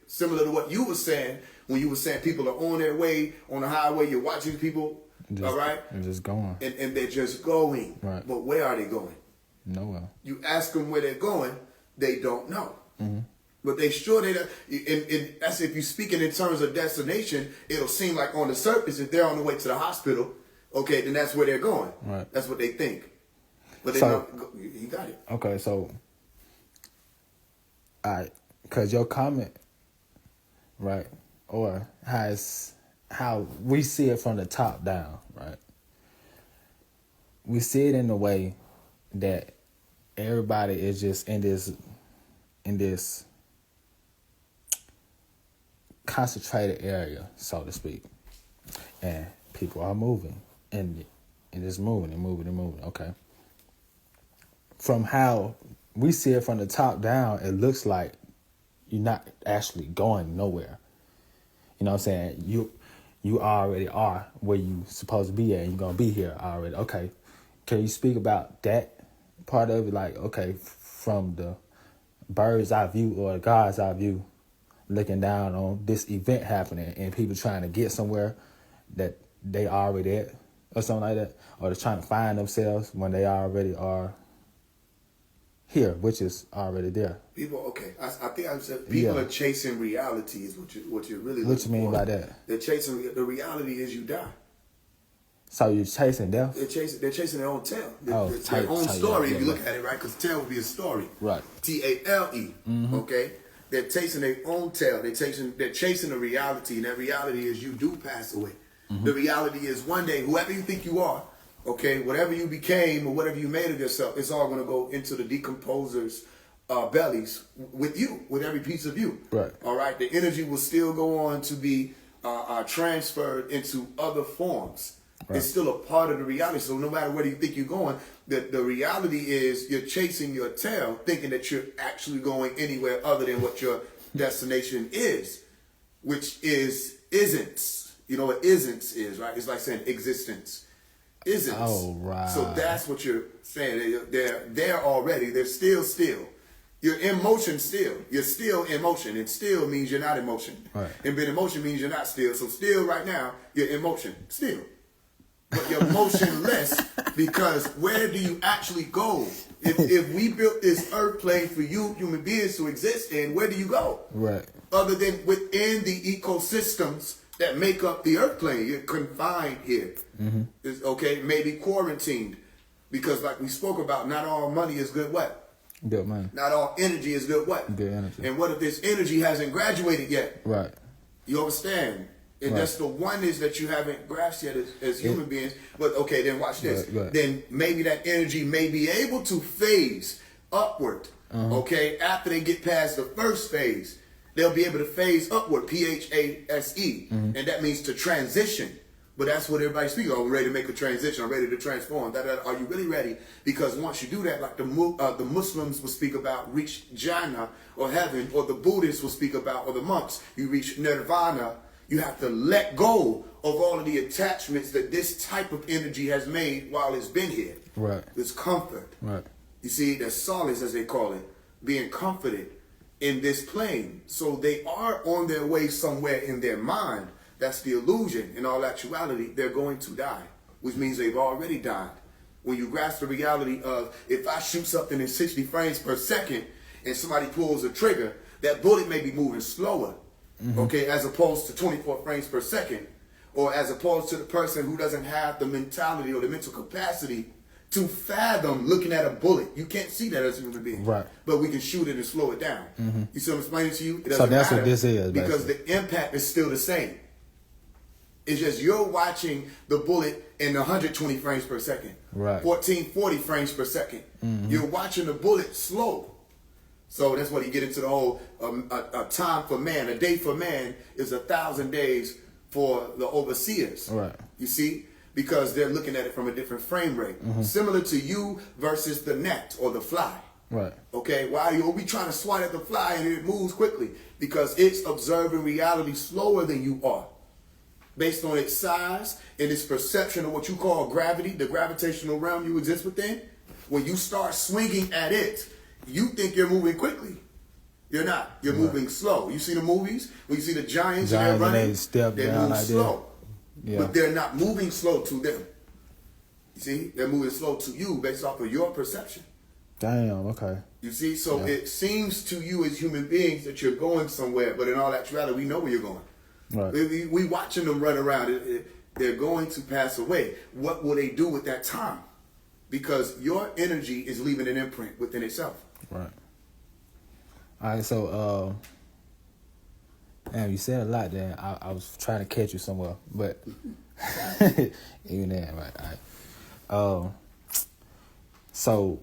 similar to what you were saying when you were saying people are on their way on the highway. You're watching people, all right, and just going, and they're just going. Right. But where are they going? Nowhere. You ask them where they're going, they don't know. Mm-hmm. But they sure they don't. And that's if you're speaking in terms of destination, it'll seem like on the surface, if they're on the way to the hospital, okay, then that's where they're going. Right. That's what they think. But they So, know, you got it. Okay, so, all right, because your comment, right, or how we see it from the top down, right? We see it in the way that everybody is just in this concentrated area, so to speak, and people are moving and just moving and moving and moving. Okay. From how we see it from the top down, it looks like you're not actually going nowhere. You know what I'm saying? You already are where you supposed to be at, and you're gonna be here already. Okay. Can you speak about that part of it? Like, okay, from the bird's eye view or God's eye view, looking down on this event happening and people trying to get somewhere that they already at or something like that, or they're trying to find themselves when they already are here, which is already there. People, okay, I think I said people are chasing reality is what you're really looking for. What you mean by that? They're chasing, the reality is you die. So you're chasing death? They're chasing their own tail. It's their own story, if you look at it, right? Because tail would be a story. Right. T-A-L-E, okay? They're chasing their own tail. They're chasing the reality, and that reality is you do pass away. The reality is one day, whoever you think you are, okay, whatever you became or whatever you made of yourself, it's all going to go into the decomposers' bellies with you, with every piece of you. Right. All right? The energy will still go on to be transferred into other forms. Right. It's still a part of the reality. So no matter where you think you're going, the reality is you're chasing your tail, thinking that you're actually going anywhere other than what your destination is, which isn't. You know what isn't is, right? It's like saying existence isn't. Oh, right. So that's what you're saying. They're there already. They're still. You're in motion still. You're still in motion. And still means you're not in motion. Right. And being in motion means you're not still. So still right now, you're in motion. Still. But you're motionless because where do you actually go? If we built this earth plane for you human beings to exist in, where do you go? Right. Other than within the ecosystems that make up the earth plane. You're confined here. It's, okay, maybe quarantined. Because like we spoke about, not all money is good what? Good money. Not all energy is good what? Good energy. And what if this energy hasn't graduated yet? Right. You understand? And that's the oneness that you haven't grasped yet as human beings. But okay, then watch this. Right. Then maybe that energy may be able to phase upward. Okay, after they get past the first phase, they'll be able to phase upward. P-H-A-S-E, and that means to transition. But that's what everybody's speaking. Oh, we're ready to make a transition. I'm ready to transform. Are you really ready? Because once you do that, like the Muslims will speak about reach Jannah or heaven, or the Buddhists will speak about, or the monks, you reach Nirvana. You have to let go of all of the attachments that this type of energy has made while it's been here. Right. It's comfort. Right. You see, the solace, as they call it, being comforted in this plane. So they are on their way somewhere in their mind. That's the illusion. In all actuality, they're going to die, which means they've already died. When you grasp the reality of, if I shoot something in 60 frames per second and somebody pulls a trigger, that bullet may be moving slower. Okay, as opposed to 24 frames per second, or as opposed to the person who doesn't have the mentality or the mental capacity to fathom looking at a bullet. You can't see that as a human being. Right. But we can shoot it and slow it down. You see what I'm explaining to you? It So that's matter what this is, because the impact is still the same. It's just you're watching the bullet in 120 frames per second. Right. 1440 frames per second. You're watching the bullet slow. So that's what you get into the whole a time for man, a day for man is 1,000 days for the overseers. Right. You see? Because they're looking at it from a different frame rate. Similar to you versus the gnat or the fly. Right. Okay, why are we trying to swat at the fly and it moves quickly? Because it's observing reality slower than you are. Based on its size and its perception of what you call gravity, the gravitational realm you exist within, when you start swinging at it, you think you're moving quickly. They're not. You're moving slow. You see the movies? When you see the giants and Giants they're running, and they step they down move like slow. that. Yeah. But they're not moving slow to them. You see? They're moving slow to you based off of your perception. Damn, okay. You see? So it seems to you as human beings that you're going somewhere, but in all actuality, we know where you're going. Right. We watching them run around. They're going to pass away. What will they do with that time? Because your energy is leaving an imprint within itself. Right. All right, so, damn, you said a lot there. I was trying to catch you somewhere, but even then, right. All right. So,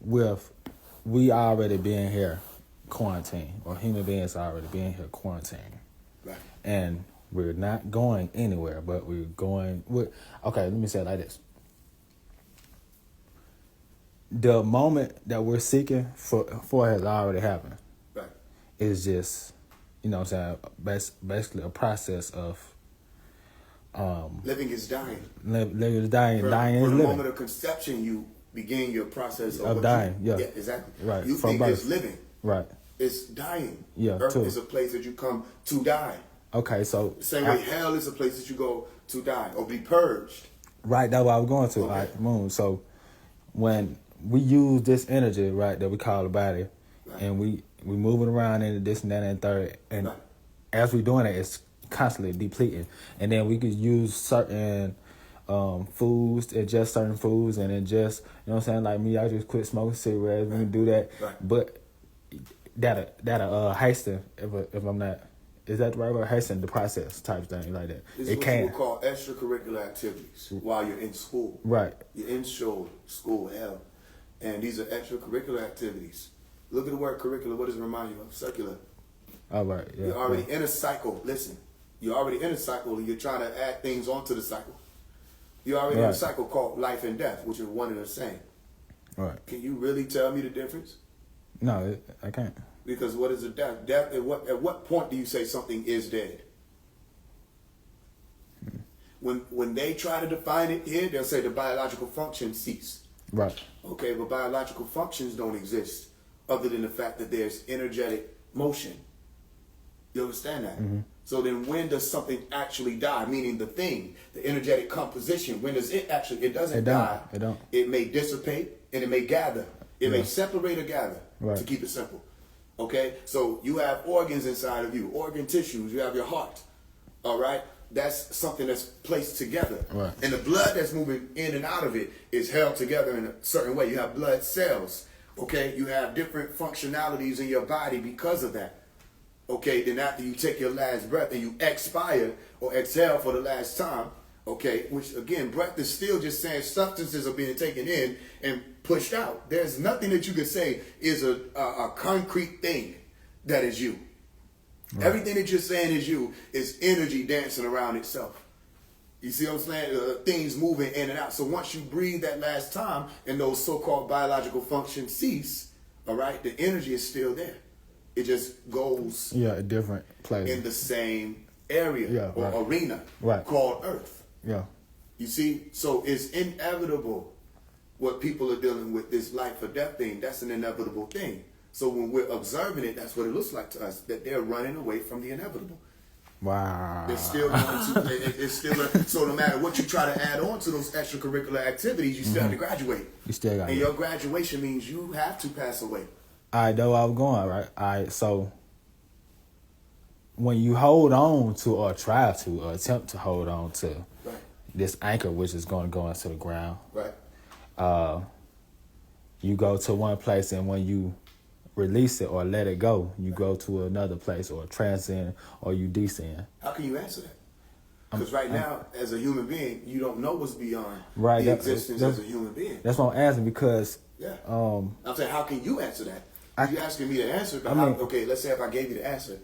we already being here quarantined, or human beings already being here quarantined. Right. And we're not going anywhere, but we're going. Okay, let me say it like this. The moment that we're seeking for has already happened. Right. It's just, you know what I'm saying, basically a process of living is dying. Living is dying, For, dying for is the living. moment of conception, you begin your process of dying. Yeah, exactly. Right. You From think birth. it's living. Right. It's dying. Yeah, Earth too. is a place that you come to die. Okay, so Same way hell is a place that you go to die or be purged. Right, that's what I was going to. Okay. All right, moon. So when we use this energy, right, that we call the body, Right. and we moving around into this and that and third, and Right. as we doing it, it's constantly depleting. And then we could use certain foods, ingest certain foods, and ingest, you know what I'm saying? Like me, I just quit smoking cigarettes. We can do that, Right. but that'll hasten if I'm not. Is that the right word? Hasten the process type thing like that. This It is what can. you would call extracurricular activities while you're in school. Right. You're in school, hell. And these are extracurricular activities. Look at the word curricular. What does it remind you of? Circular. All right. Yeah. You're already in a cycle. Listen, you're already in a cycle and you're trying to add things onto the cycle. You're already in a Right. cycle called life and death, which are one and the same. Right. Can you really tell me the difference? No, I can't. Because what is a death? Death, at what point do you say something is dead? When they try to define it here, they'll say the biological function cease. Right. Okay, but biological functions don't exist other than the fact that there's energetic motion. You understand that? Mm-hmm. So then when does something actually die? Meaning the thing, the energetic composition, when does it actually, it doesn't die. It don't. It may dissipate and it may gather. It may separate or gather, Right. to keep it simple. Okay? So you have organs inside of you, organ tissues, you have your heart. All right? That's something that's placed together. Right. And the blood that's moving in and out of it is held together in a certain way. You have blood cells. Okay? You have different functionalities in your body because of that. Okay? Then after you take your last breath and you expire or exhale for the last time, okay, which again, breath is still just saying substances are being taken in and pushed out. There's nothing that you could say is a concrete thing that is you. Right. Everything that you're saying is you is energy dancing around itself. You see what I'm saying? Things moving in and out. So once you breathe that last time and those so-called biological functions cease, all right, the energy is still there. It just goes a different place in the same area or arena called Earth. Yeah. You see? So it's inevitable what people are dealing with, this life or death thing. That's an inevitable thing. So when we're observing it, that's what it looks like to us, that they're running away from the inevitable. Wow. They're still going to, it's still, so no matter what you try to add on to those extracurricular activities, you still have to graduate. You still got And your graduation means you have to pass away. All right, that's where I was going, right? All right, so when you hold on to or try to or attempt to hold on to this anchor, which is going to go into the ground, you go to one place, and when you release it or let it go, you go to another place or transcend or you descend. How can you answer that? Because right now, as a human being, you don't know what's beyond the existence as a human being. That's what I'm asking because... I'm saying, how can you answer that? You're asking me to answer, but okay, let's say if I gave you the answer,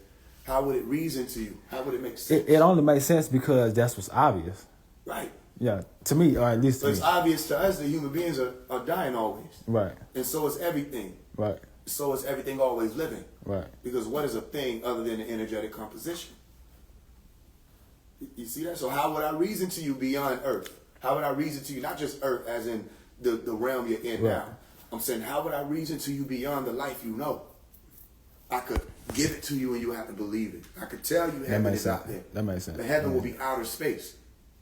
how would it reason to you? How would it make sense? It only makes sense because that's what's obvious. Right. Yeah, to me, or at least to me. But it's obvious to us that human beings are dying always. Right. And so is everything. Right. So is everything always living. Right. Because what is a thing other than an energetic composition? You see that? So how would I reason to you beyond Earth? How would I reason to you, not just Earth as in the realm you're in now. I'm saying, how would I reason to you beyond the life you know? I could give it to you and you have to believe it. I could tell you heaven is out there. That makes sense. But heaven will be outer space.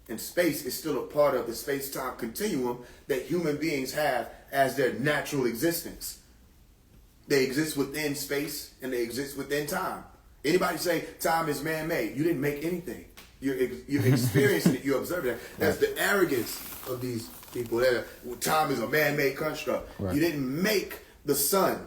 And space is still a part of the space-time continuum that human beings have as their natural existence. They exist within space and they exist within time. Anybody say time is man-made? You didn't make anything. You're experiencing it. You're observing it. That's the arrogance of these people. That time is a man-made construct. Right. You didn't make the sun.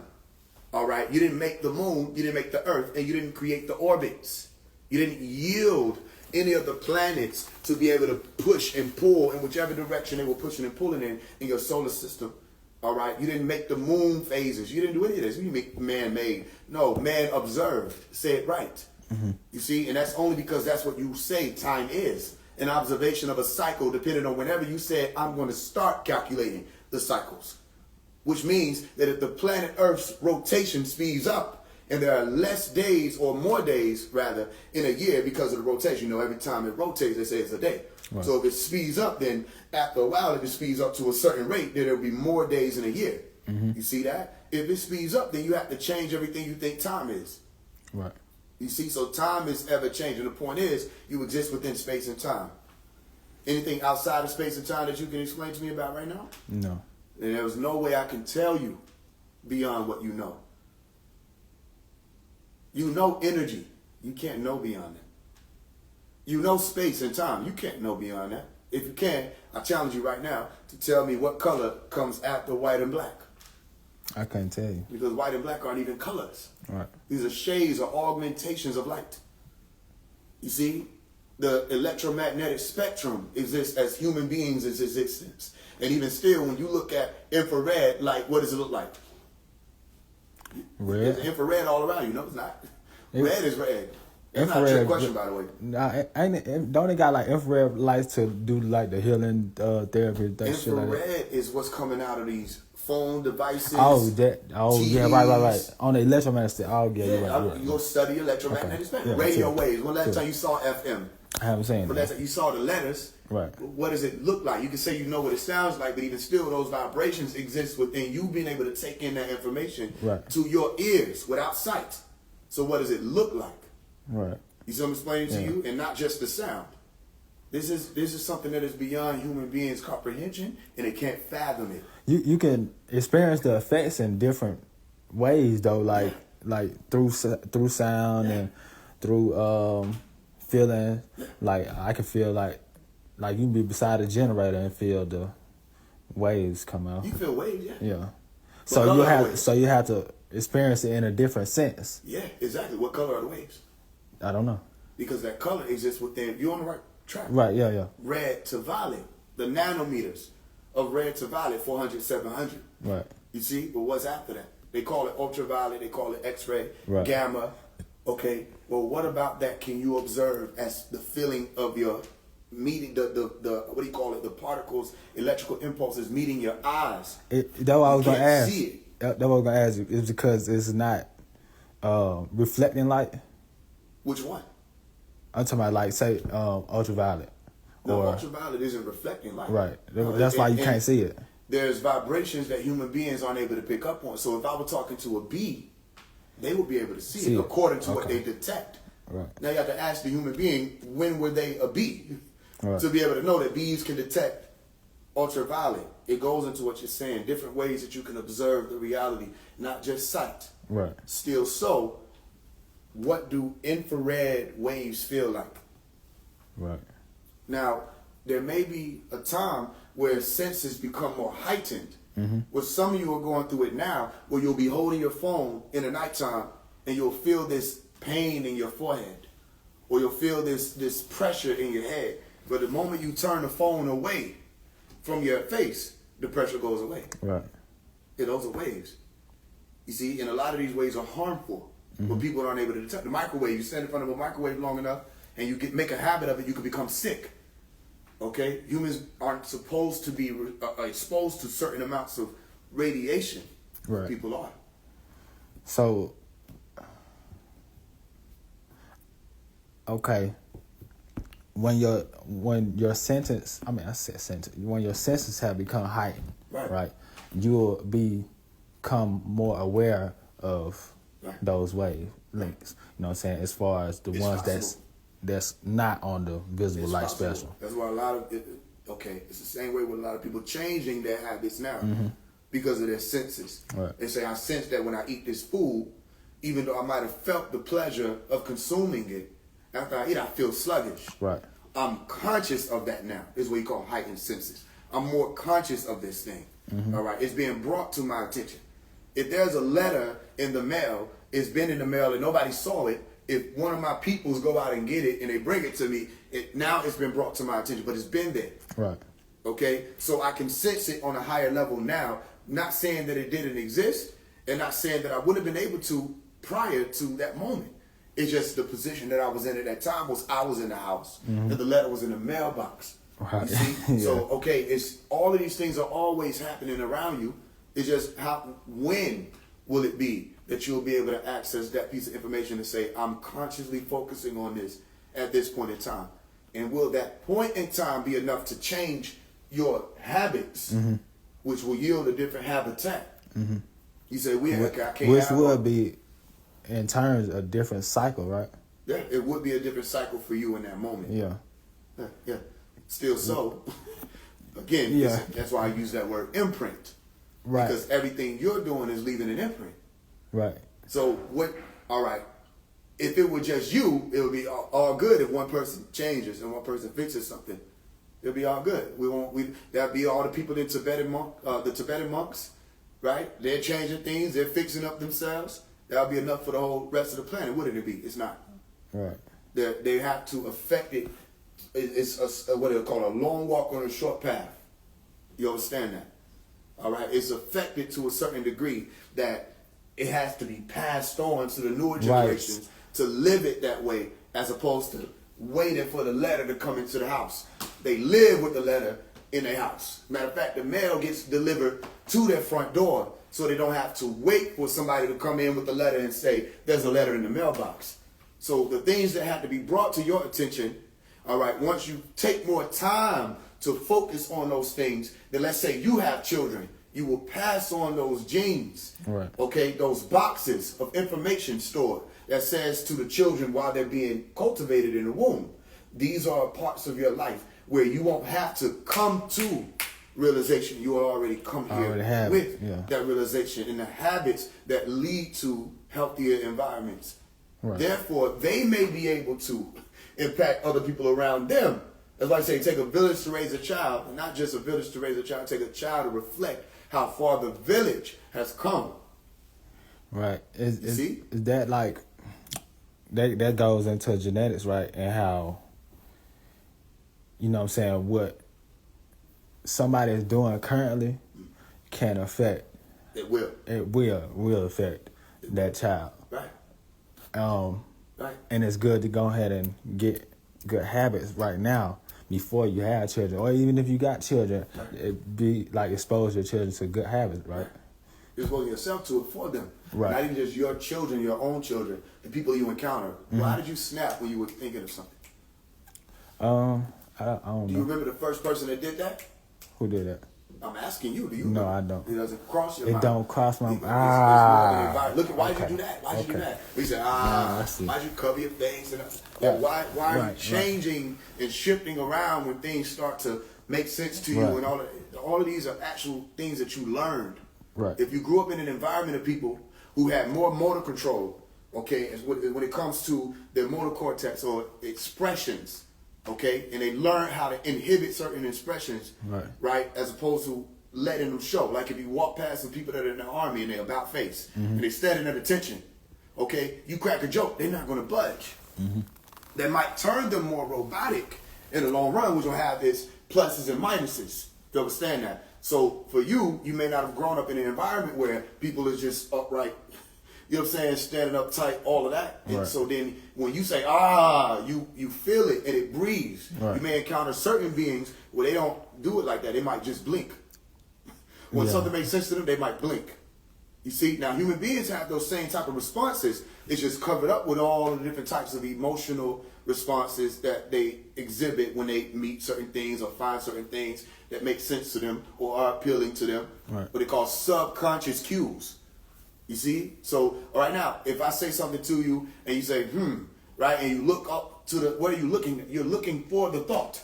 All right. You didn't make the moon. You didn't make the earth, and you didn't create the orbits. You didn't yield any of the planets to be able to push and pull in whichever direction they were pushing and pulling in your solar system. All right. You didn't make the moon phases. You didn't do any of this. You didn't make man-made. No, man observed. Say it right. Mm-hmm. You see, and that's only because that's what you say time is. An observation of a cycle depending on whenever you said, I'm going to start calculating the cycles. Which means that if the planet Earth's rotation speeds up and there are less days or more days, rather, in a year because of the rotation. You know, every time it rotates, they say it's a day. Right. So if it speeds up, then after a while, if it speeds up to a certain rate, then there will be more days in a year. Mm-hmm. You see that? If it speeds up, then you have to change everything you think time is. Right. You see, so time is ever changing. The point is, you exist within space and time. Anything outside of space and time that you can explain to me about right now? No. And there's no way I can tell you beyond what you know. You know energy. You can't know beyond that. You know space and time. You can't know beyond that. If you can, I challenge you right now to tell me what color comes after white and black. I can't tell you. Because white and black aren't even colors. Right. These are shades or augmentations of light. You see, the electromagnetic spectrum exists as human beings' existence. And even still, when you look at infrared light, what does it look like? Red. There's infrared all around you. No, it's not. Red is red. That's not a trick question, by the way. Nah, don't it got like infrared lights to do like the healing therapy? That shit like that? Infrared is what's coming out of these phone devices. TVs. Yeah, right. On the electromagnetic. You go study electromagnetic spectrum. Radio waves. When last time you saw FM? I haven't seen that. But you saw the letters. Right. What does it look like? You can say you know what it sounds like, but even still, those vibrations exist within you being able to take in that information to your ears without sight. So what does it look like? Right. You see what I'm explaining to you? And not just the sound. This is something that is beyond human beings' comprehension, and they can't fathom it. You can experience the effects in different ways, though, like through sound and through feeling. Like I can feel like you can be beside a generator and feel the waves come out. You feel waves, yeah. Yeah. So you have to experience it in a different sense. Yeah, exactly. What color are the waves? I don't know. Because that color exists within. You're on the right track. Right. Yeah. Red to violet. The nanometers of red to violet, 400, 700. Right. You see? But what's after that? They call it ultraviolet. They call it X-ray, gamma. Okay. Well, what about that can you observe as the feeling of your meeting, the what do you call it? The particles, electrical impulses meeting your eyes. That's what I was going to ask. See it. That's what I was going to ask you. It's because it's not reflecting light. Which one? I'm talking about, like, say, ultraviolet. No, ultraviolet isn't reflecting light. Right. That's why you can't see it. There's vibrations that human beings aren't able to pick up on. So if I were talking to a bee, they would be able to see it according to what they detect. Right. Now you have to ask the human being, when were they a bee? Right. To be able to know that bees can detect ultraviolet. It goes into what you're saying, different ways that you can observe the reality, not just sight. Right. Still so, what do infrared waves feel like? Right. Now, there may be a time where senses become more heightened. Mm-hmm. Where some of you are going through it now, where you'll be holding your phone in the nighttime and you'll feel this pain in your forehead, or you'll feel this pressure in your head. But the moment you turn the phone away from your face, the pressure goes away. Right. Yeah, those are waves. You see, and a lot of these waves are harmful, but people aren't able to detect. The microwave, you stand in front of a microwave long enough, and you make a habit of it, you can become sick. Okay? Humans aren't supposed to be exposed to certain amounts of radiation. Right. People are. So, okay, when your senses have become heightened, right, you'll become more aware of those wavelengths. You know what I'm saying? As far as the It's ones possible. that's not on the visible It's light possible. spectrum. That's why a lot of it's the same way with a lot of people changing their habits now Mm-hmm. because of their senses. Right. They say, I sense that when I eat this food, even though I might have felt the pleasure of consuming it, after I eat, I feel sluggish. Right. I'm conscious of that now. This is what you call heightened senses. I'm more conscious of this thing. Mm-hmm. All right. It's being brought to my attention. If there's a letter in the mail, it's been in the mail and nobody saw it. If one of my peoples go out and get it and they bring it to me, now it's been brought to my attention, but it's been there. Right. Okay? So I can sense it on a higher level now. Not saying that it didn't exist and not saying that I wouldn't have been able to prior to that moment. It's just the position that I was in at that time was I was in the house and the letter was in the mailbox. Right. You see? Yeah. So, okay, it's all of these things are always happening around you. It's just when will it be that you'll be able to access that piece of information and say, I'm consciously focusing on this at this point in time? And will that point in time be enough to change your habits, which will yield a different habitat? You say, I can't Which have would be, in terms, a different cycle, right? Yeah, it would be a different cycle for you in that moment. Yeah. Yeah. Still so, again, Yeah. that's why I use that word imprint. Right. Because everything you're doing is leaving an imprint. Right. So all right, if it were just you, it would be all good if one person changes and one person fixes something. It'll be all good. That'd be all the people in the Tibetan monks, right? They're changing things, they're fixing up themselves. That'll be enough for the whole rest of the planet, wouldn't it be? It's not. Right. They have to affect it. It's what they call a long walk on a short path. You understand that? All right, it's affected to a certain degree that it has to be passed on to the newer generations to live it that way, as opposed to waiting for the letter to come into the house. They live with the letter in their house. Matter of fact, the mail gets delivered to their front door, so they don't have to wait for somebody to come in with the letter and say, there's a letter in the mailbox. So the things that have to be brought to your attention, all right, once you take more time to focus on those things, then let's say you have children, you will pass on those genes, Right. okay, those boxes of information stored that says to the children while they're being cultivated in the womb, these are parts of your life where you won't have to come to realization. You will already come here with that realization and the habits that lead to healthier environments. Right. Therefore, they may be able to impact other people around them. That's why I say take a village to raise a child, and not just a village to raise a child, take a child to reflect how far the village has come. Right. Is See? that like, that goes into genetics, right? And how, you know what I'm saying, what somebody is doing currently can affect. It will. It will affect that child. Right. Right. And it's good to go ahead and get good habits right now before you have children, or even if you got children, it be like expose your children to good habits, right? You're exposing yourself to it for them. Right. Not even just your children, your own children, the people you encounter. Why did you snap when you were thinking of something? I don't Do you know. remember the first person that did that? Who did that? I'm asking you. Do you No, remember? I don't. It doesn't cross your It mind. don't cross my It's mind. more of an Look, why did you do that? Why did you do Okay. that? We said, I see. why'd you cover your face? And Yeah. why are you Right, changing and shifting around when things start to make sense to you? Right. And all of these are actual things that you learned. Right. If you grew up in an environment of people who had more motor control, okay, when it comes to their motor cortex or expressions, okay, and they learn how to inhibit certain expressions, right, as opposed to letting them show. Like if you walk past some people that are in the army and they're about face and they're standing at attention, okay, you crack a joke, they're not going to budge. That might turn them more robotic in the long run, which will have its pluses and minuses. You understand that? So for you, you may not have grown up in an environment where people are just upright, you know what I'm saying, standing up tight, all of that. And Right. so then when you say, you feel it and it breathes. Right. You may encounter certain beings where they don't do it like that. They might just blink. When something makes sense to them, they might blink. You see, now human beings have those same type of responses. It's just covered up with all the different types of emotional responses that they exhibit when they meet certain things or find certain things that make sense to them or are appealing to them. Right. What they call subconscious cues. You see? So right now, if I say something to you and you say, right, and you look up to what are you looking at? You're looking for the thought.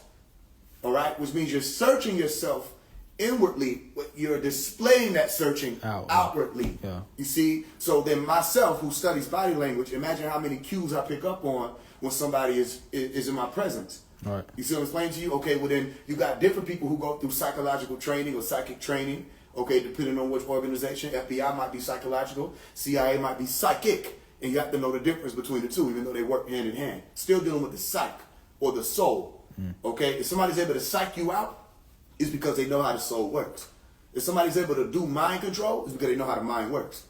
All right? Which means you're searching yourself inwardly, but you're displaying that searching outwardly. Yeah. You see? So then myself, who studies body language, imagine how many cues I pick up on when somebody is in my presence. Right. You see what I'm explaining to you? Okay, well then you got different people who go through psychological training or psychic training. Okay, depending on which organization. FBI might be psychological, CIA might be psychic. And you have to know the difference between the two, even though they work hand in hand. Still dealing with the psyche or the soul. Okay, if somebody's able to psych you out, it's because they know how the soul works. If somebody's able to do mind control, it's because they know how the mind works.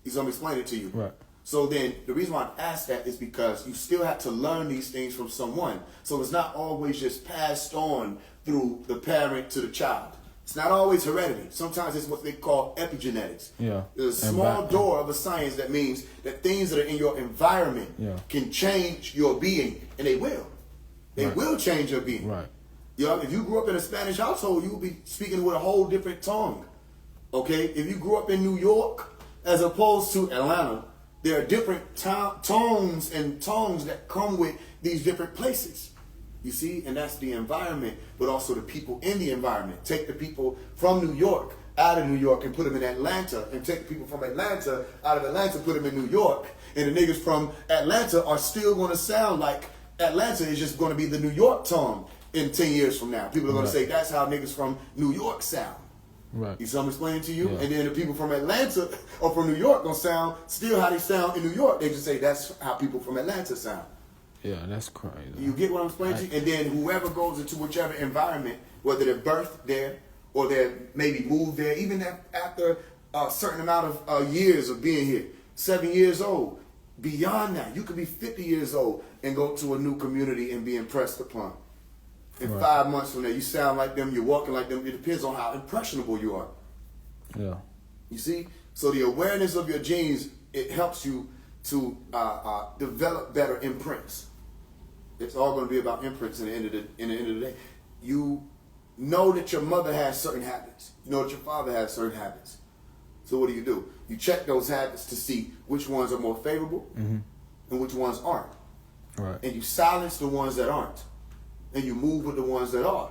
He's going to explain it to you. Right. So then the reason why I asked that is because you still have to learn these things from someone. So it's not always just passed on through the parent to the child. It's not always heredity. Sometimes it's what they call epigenetics. Yeah. There's a small door of a science that means that things that are in your environment can change your being. And they will. They will change your being. Right. You know, if you grew up in a Spanish household, you will be speaking with a whole different tongue. Okay? If you grew up in New York as opposed to Atlanta, there are different tones and tongues that come with these different places. You see? And that's the environment, but also the people in the environment. Take the people from New York out of New York and put them in Atlanta, and take the people from Atlanta out of Atlanta, put them in New York, and the niggas from Atlanta are still going to sound like Atlanta is just going to be the New York tongue in 10 years from now. People are going to say that's how niggas from New York sound. Right. You see what I'm explaining to you? Yeah. And then the people from Atlanta or from New York going to sound still how they sound in New York. They just say that's how people from Atlanta sound. Yeah, that's crazy. You get what I'm explaining to you? And then whoever goes into whichever environment, whether they're birthed there or they're maybe moved there, even after a certain amount of years of being here, 7 years old, beyond that, you could be 50 years old and go to a new community and be impressed upon. In 5 months from there, you sound like them, you're walking like them. It depends on how impressionable you are. Yeah. You see? So the awareness of your genes, it helps you to develop better imprints. It's all going to be about imprints in the end of the day. You know that your mother has certain habits. You know that your father has certain habits. So what do? You check those habits to see which ones are more favorable and which ones aren't. Right. And you silence the ones that aren't. And you move with the ones that are.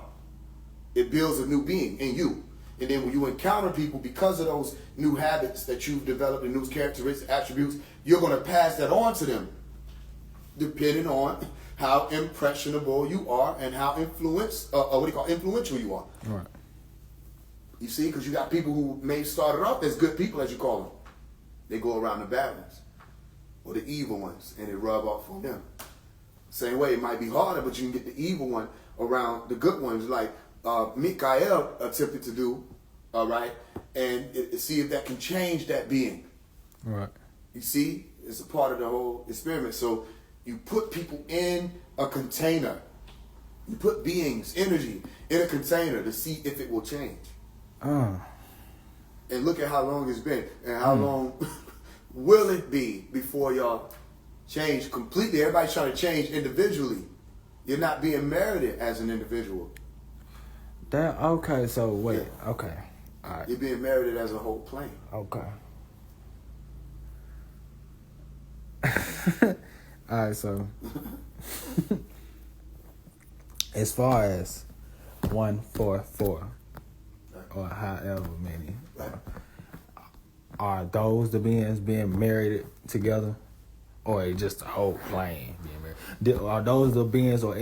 It builds a new being in you. And then when you encounter people, because of those new habits that you've developed and new characteristics, attributes, you're going to pass that on to them, depending on how impressionable you are and how influential you are. Right. You see, because you got people who may start off as good people, as you call them. They go around the bad ones or the evil ones, and they rub off on them. Same way, it might be harder, but you can get the evil one around the good ones, like Mikael attempted to do, all right, and see if that can change that being. Right. You see, it's a part of the whole experiment. So you put people in a container. You put beings, energy, in a container to see if it will change. And look at how long it's been, and how long will it be before y'all change completely. Everybody's trying to change individually. You're not being merited as an individual. Okay, so wait. Yeah. Okay. All right. You're being merited as a whole plane. Okay. All right, so as far as 144 or however many, are those the beings being married together? Or just a whole plane being married? Are those the beings or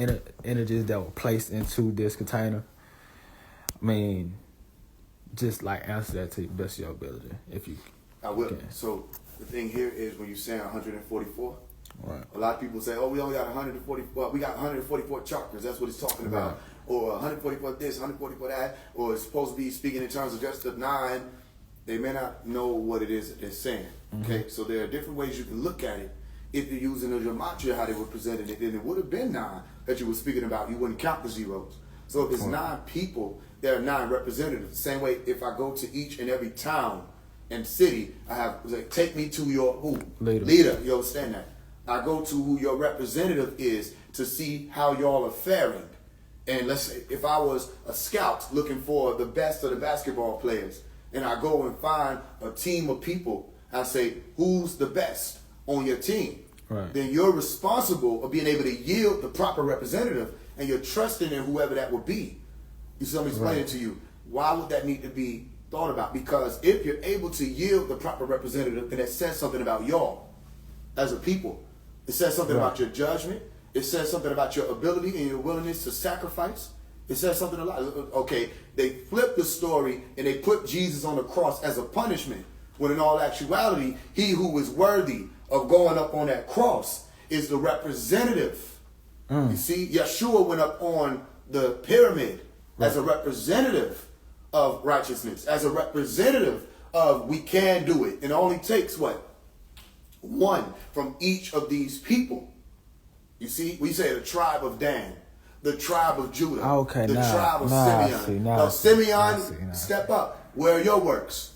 energies that were placed into this container? I mean, just like answer that to the best of your ability, if you. I will. Can. So the thing here is when you say 144, right? A lot of people say, "Oh, we only got 144. Well, we got 144 chakras. That's what it's talking about." Right. Or 144 this, 144 that, or it's supposed to be speaking in terms of just the 9. They may not know what it is that they're saying. Okay, so there are different ways you can look at it. If you're using the gematria, how they were presented it, then it would have been 9 that you were speaking about. You wouldn't count the zeros. So if it's 9 people, there are 9 representatives. The same way, if I go to each and every town and city, I have like, take me to your who? Leader. You understand that? I go to who your representative is to see how y'all are faring. And let's say if I was a scout looking for the best of the basketball players, and I go and find a team of people I say, who's the best on your team? Right. Then you're responsible of being able to yield the proper representative, and you're trusting in whoever that would be. You see, I'm explaining to you. Why would that need to be thought about? Because if you're able to yield the proper representative, then it says something about y'all as a people. It says something about your judgment. It says something about your ability and your willingness to sacrifice. It says something a lot. Okay, they flipped the story and they put Jesus on the cross as a punishment, when in all actuality, he who was worthy of going up on that cross is the representative. You see, Yeshua went up on the pyramid as a representative of righteousness, as a representative of we can do it. It only takes what? One from each of these people. You see, we say the tribe of Dan, the tribe of Judah, the tribe of Simeon. Now, Simeon, step up. Where are your works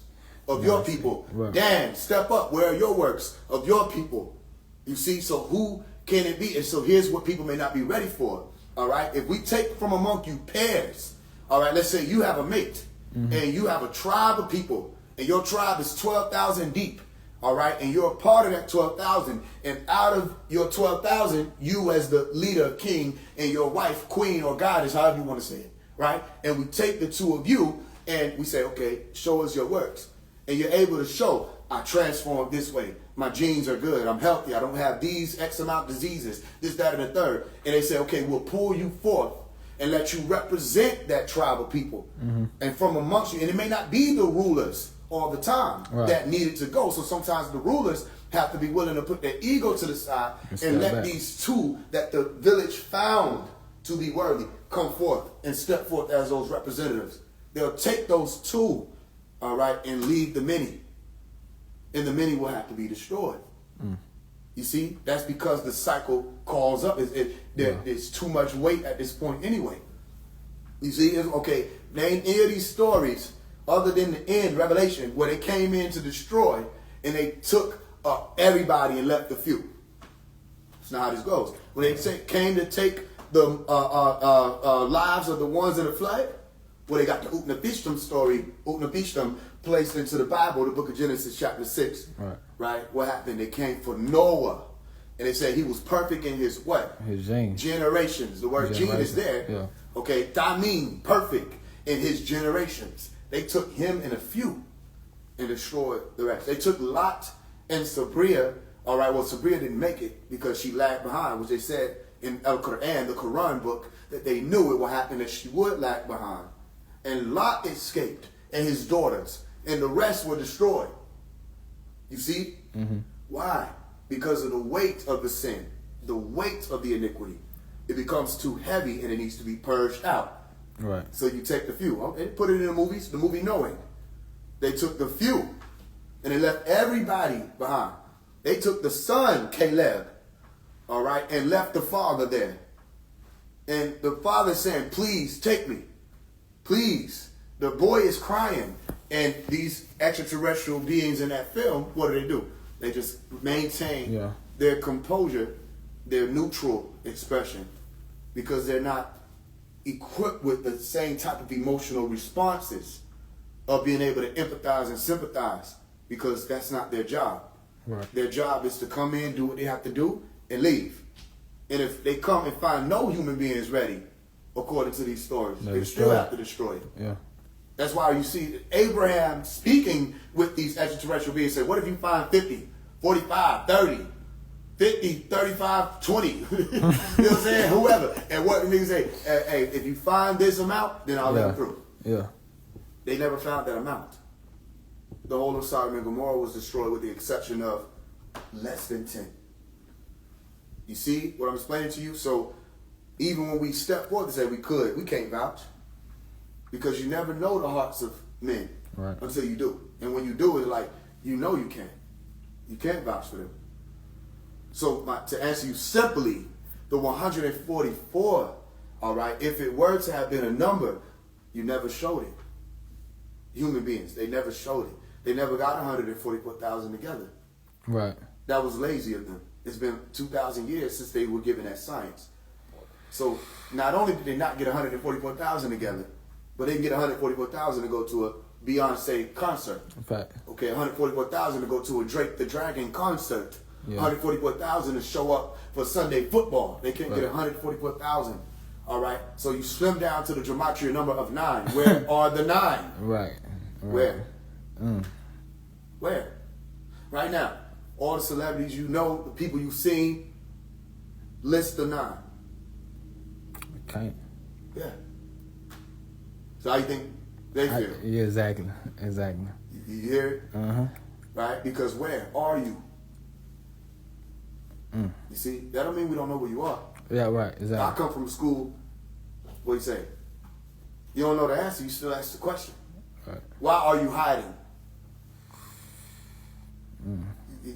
of your people? Right. Dan, step up. Where are your works of your people? You see, so who can it be? And so here's what people may not be ready for. All right, if we take from among you pairs, all right, let's say you have a mate and you have a tribe of people, and your tribe is 12,000 deep. All right, and you're a part of that 12,000, and out of your 12,000, you as the leader, king, and your wife, queen, or goddess, however you want to say it, right? And we take the two of you, and we say, okay, show us your works. And you're able to show, I transformed this way. My genes are good. I'm healthy. I don't have these X amount of diseases, this, that, and the third. And they say, okay, we'll pull you forth and let you represent that tribe of people. And from amongst you, and it may not be the rulers all the time that needed to go. So sometimes the rulers have to be willing to put their ego to the side and let these two that the village found to be worthy come forth and step forth as those representatives. They'll take those two, all right, and leave the many. And the many will have to be destroyed. You see, that's because the cycle calls up. It's too much weight at this point anyway. You see, okay, there ain't any of these stories other than the end, Revelation, where they came in to destroy and they took everybody and left a few. That's not how this goes. When they came to take the lives of the ones in the flood, well, they got the Utnapishtim story, Utnapishtim, placed into the Bible, the book of Genesis chapter 6. Right? What happened? They came for Noah. And they said he was perfect in his what? His gene. Generations. The word gene is there. Yeah. Okay, Tamim, perfect in his generations. They took him and a few and destroyed the rest. They took Lot and Sabria. All right, well, Sabria didn't make it because she lagged behind, which they said in Al-Quran, the Quran book, that they knew it would happen, that she would lag behind. And Lot escaped, and his daughters, and the rest were destroyed. You see? Why? Because of the weight of the sin, the weight of the iniquity. It becomes too heavy, and it needs to be purged out. Right. So you take the few. Okay, put it in the movies. The movie Knowing. They took the few, and they left everybody behind. They took the son, Caleb, all right, and left the father there. And the father saying, please take me. Please. The boy is crying. And these extraterrestrial beings in that film, what do? They just maintain their composure, their neutral expression, because they're not equipped with the same type of emotional responses of being able to empathize and sympathize, because that's not their job. Right. Their job is to come in, do what they have to do, and leave. And if they come and find no human being is ready, according to these stories, they still have to destroy it. Yeah. That's why you see Abraham speaking with these extraterrestrial beings. Say, what if you find 50, 45, 30, 50, 35, 20? You know what I'm saying? Whoever. And what the niggas say, hey, if you find this amount, then I'll let them through. Yeah. They never found that amount. The whole of Sodom and Gomorrah was destroyed with the exception of less than 10. You see what I'm explaining to you? So even when we step forward and say we can't vouch. Because you never know the hearts of men until you do. And when you do, it's like, you know you can't. You can't vouch for them. So to answer you simply, the 144, all right, if it were to have been a number, you never showed it. Human beings, they never showed it. They never got 144,000 together. Right. That was lazy of them. It's been 2,000 years since they were given that science. So not only did they not get 144,000 together, but they can get 144,000 to go to Beyonce concert. Fact. Okay, 144,000 to go to a Drake the Dragon concert. Yeah. 144,000 to show up for Sunday football. They can't get 144,000. All right, so you slim down to the gematria number of 9. Where are the 9? Right. Where? Where? Right now, all the celebrities you know, the people you've seen, list the 9. Can't. Yeah. So how you think they feel? Yeah, exactly. You hear it? Right? Because where are you? You see, that don't mean we don't know where you are. Yeah, right. Exactly. I come from school. What do you say? You don't know the answer. You still ask the question. Right. Why are you hiding?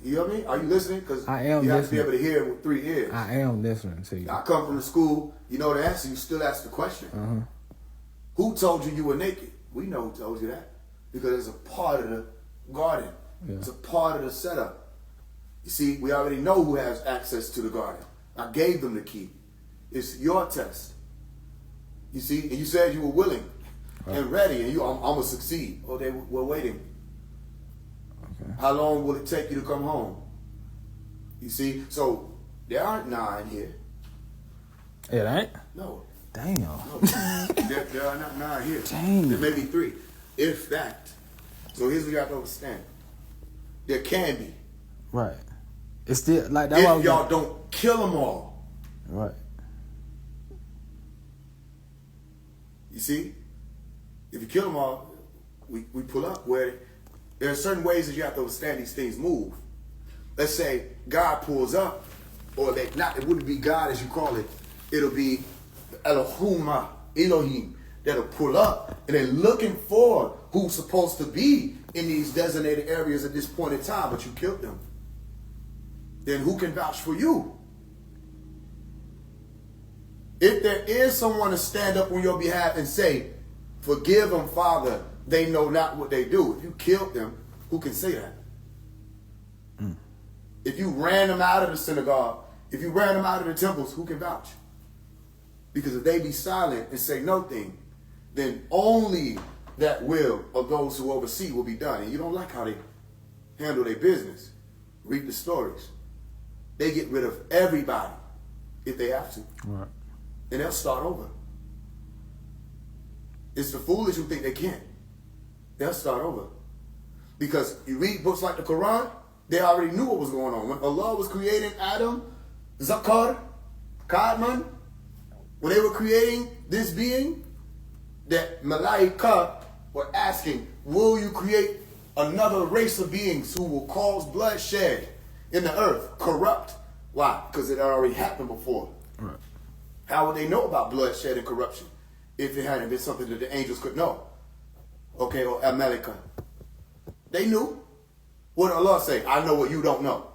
You know what I mean? Are you listening? Because I am you have listening. to be able to hear it with 3 ears. I am listening to you. I come from the school. You know the answer. You still ask the question. Who told you were naked? We know who told you that because it's a part of the garden. Yeah. It's a part of the setup. You see, we already know who has access to the garden. I gave them the key. It's your test. You see, and you said you were willing and ready, and I'm gonna succeed. Oh, they were waiting. Okay. How long will it take you to come home? You see, so there aren't 9 here. It ain't? No. Damn. No. there are not 9 here. Dang. There may be 3, if that. So here's what you have to understand. There can be. Right. It's still like that. If y'all don't kill them all. Right. You see? If you kill them all, we pull up where there are certain ways that you have to understand these things move. Let's say God pulls up, or it wouldn't be God as you call it. It'll be Elohim that'll pull up, and they're looking for who's supposed to be in these designated areas at this point in time, but you killed them. Then who can vouch for you? If there is someone to stand up on your behalf and say, forgive them, Father, they know not what they do. If you killed them, who can say that? If you ran them out of the synagogue, if you ran them out of the temples, who can vouch? Because if they be silent and say no thing, then only that will of those who oversee will be done. And you don't like how they handle their business. Read the stories. They get rid of everybody if they have to. Right. And they'll start over. It's the foolish who think they can't. They'll start over. Because you read books like the Quran, they already knew what was going on. When Allah was creating Adam, Zakar, Kadman, when they were creating this being, that Malaika were asking, will you create another race of beings who will cause bloodshed in the earth, corrupt? Why? Because it had already happened before. Right. How would they know about bloodshed and corruption if it hadn't been something that the angels could know? Okay, or Amalekah. They knew. What did Allah say? I know what you don't know.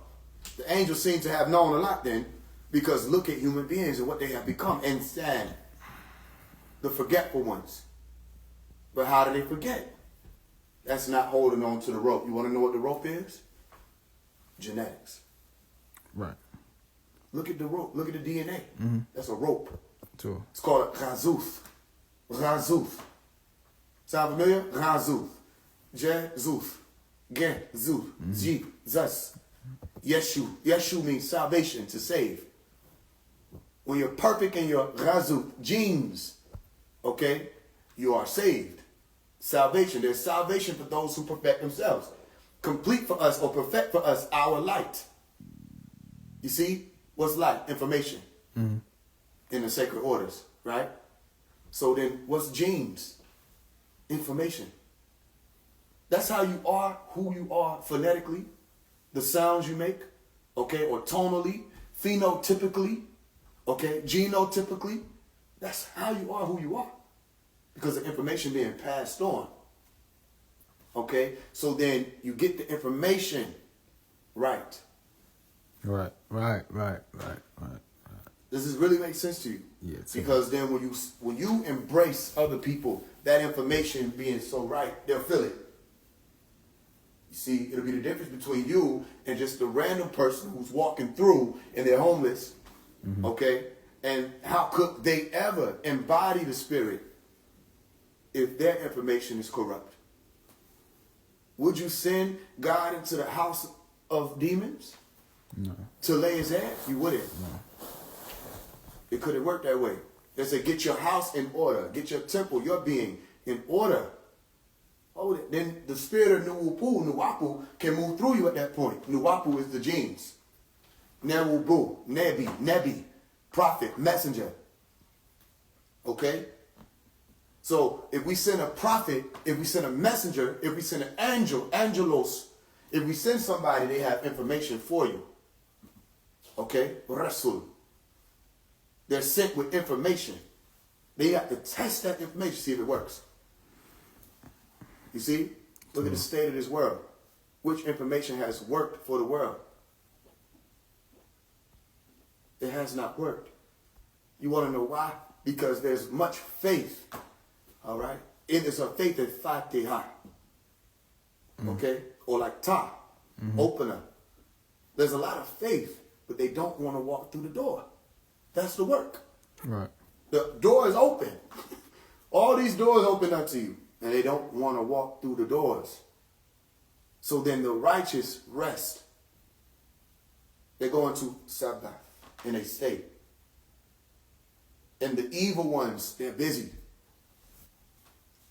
The angels seem to have known a lot then, because look at human beings and what they have become. Insan, the forgetful ones. But how do they forget? That's not holding on to the rope. You want to know what the rope is? Genetics. Right. Look at the rope. Look at the DNA. That's a rope. True. It's called Razuf. Razuf. Sound familiar? Razuf. Jezuf. Gezuf. Jeep. Zus. Yeshu. Yeshu means salvation, to save. When you're perfect in your Razuf genes, okay, you are saved. Salvation. There's salvation for those who perfect themselves. Complete for us or perfect for us our light. You see? What's light? Information. In the sacred orders, right? So then what's genes? Information. That's how you are, who you are phonetically, the sounds you make, okay, or tonally, phenotypically, okay, genotypically. That's how you are, who you are. Because of information being passed on. Okay? So then you get the information right. Right. Does this really make sense to you? Yeah. Because then when you embrace other people, that information being so right, they'll feel it. You see, it'll be the difference between you and just a random person who's walking through and they're homeless, okay? And how could they ever embody the spirit if their information is corrupt? Would you send God into the house of demons? No. To lay his head? You wouldn't. No. It couldn't work that way. They said, get your house in order. Get your temple, your being in order. Oh, then the spirit of Nuwapu, can move through you at that point. Nuwapu is the genes. Newubu, Nebi, prophet, messenger. Okay? So if we send a prophet, if we send a messenger, if we send an angel, angelos, if we send somebody, they have information for you. Okay? Rasul. They're sent with information. They have to test that information, see if it works. You see? Look at the state of this world. Which information has worked for the world? It has not worked. You want to know why? Because there's much faith. All right? It is a faith in Fatiha. Okay? Or like Ta, opener. There's a lot of faith, but they don't want to walk through the door. That's the work. Right. The door is open. All these doors open unto you, and they don't want to walk through the doors. So then the righteous rest. They go into Sabbath, and they stay. And the evil ones, they're busy.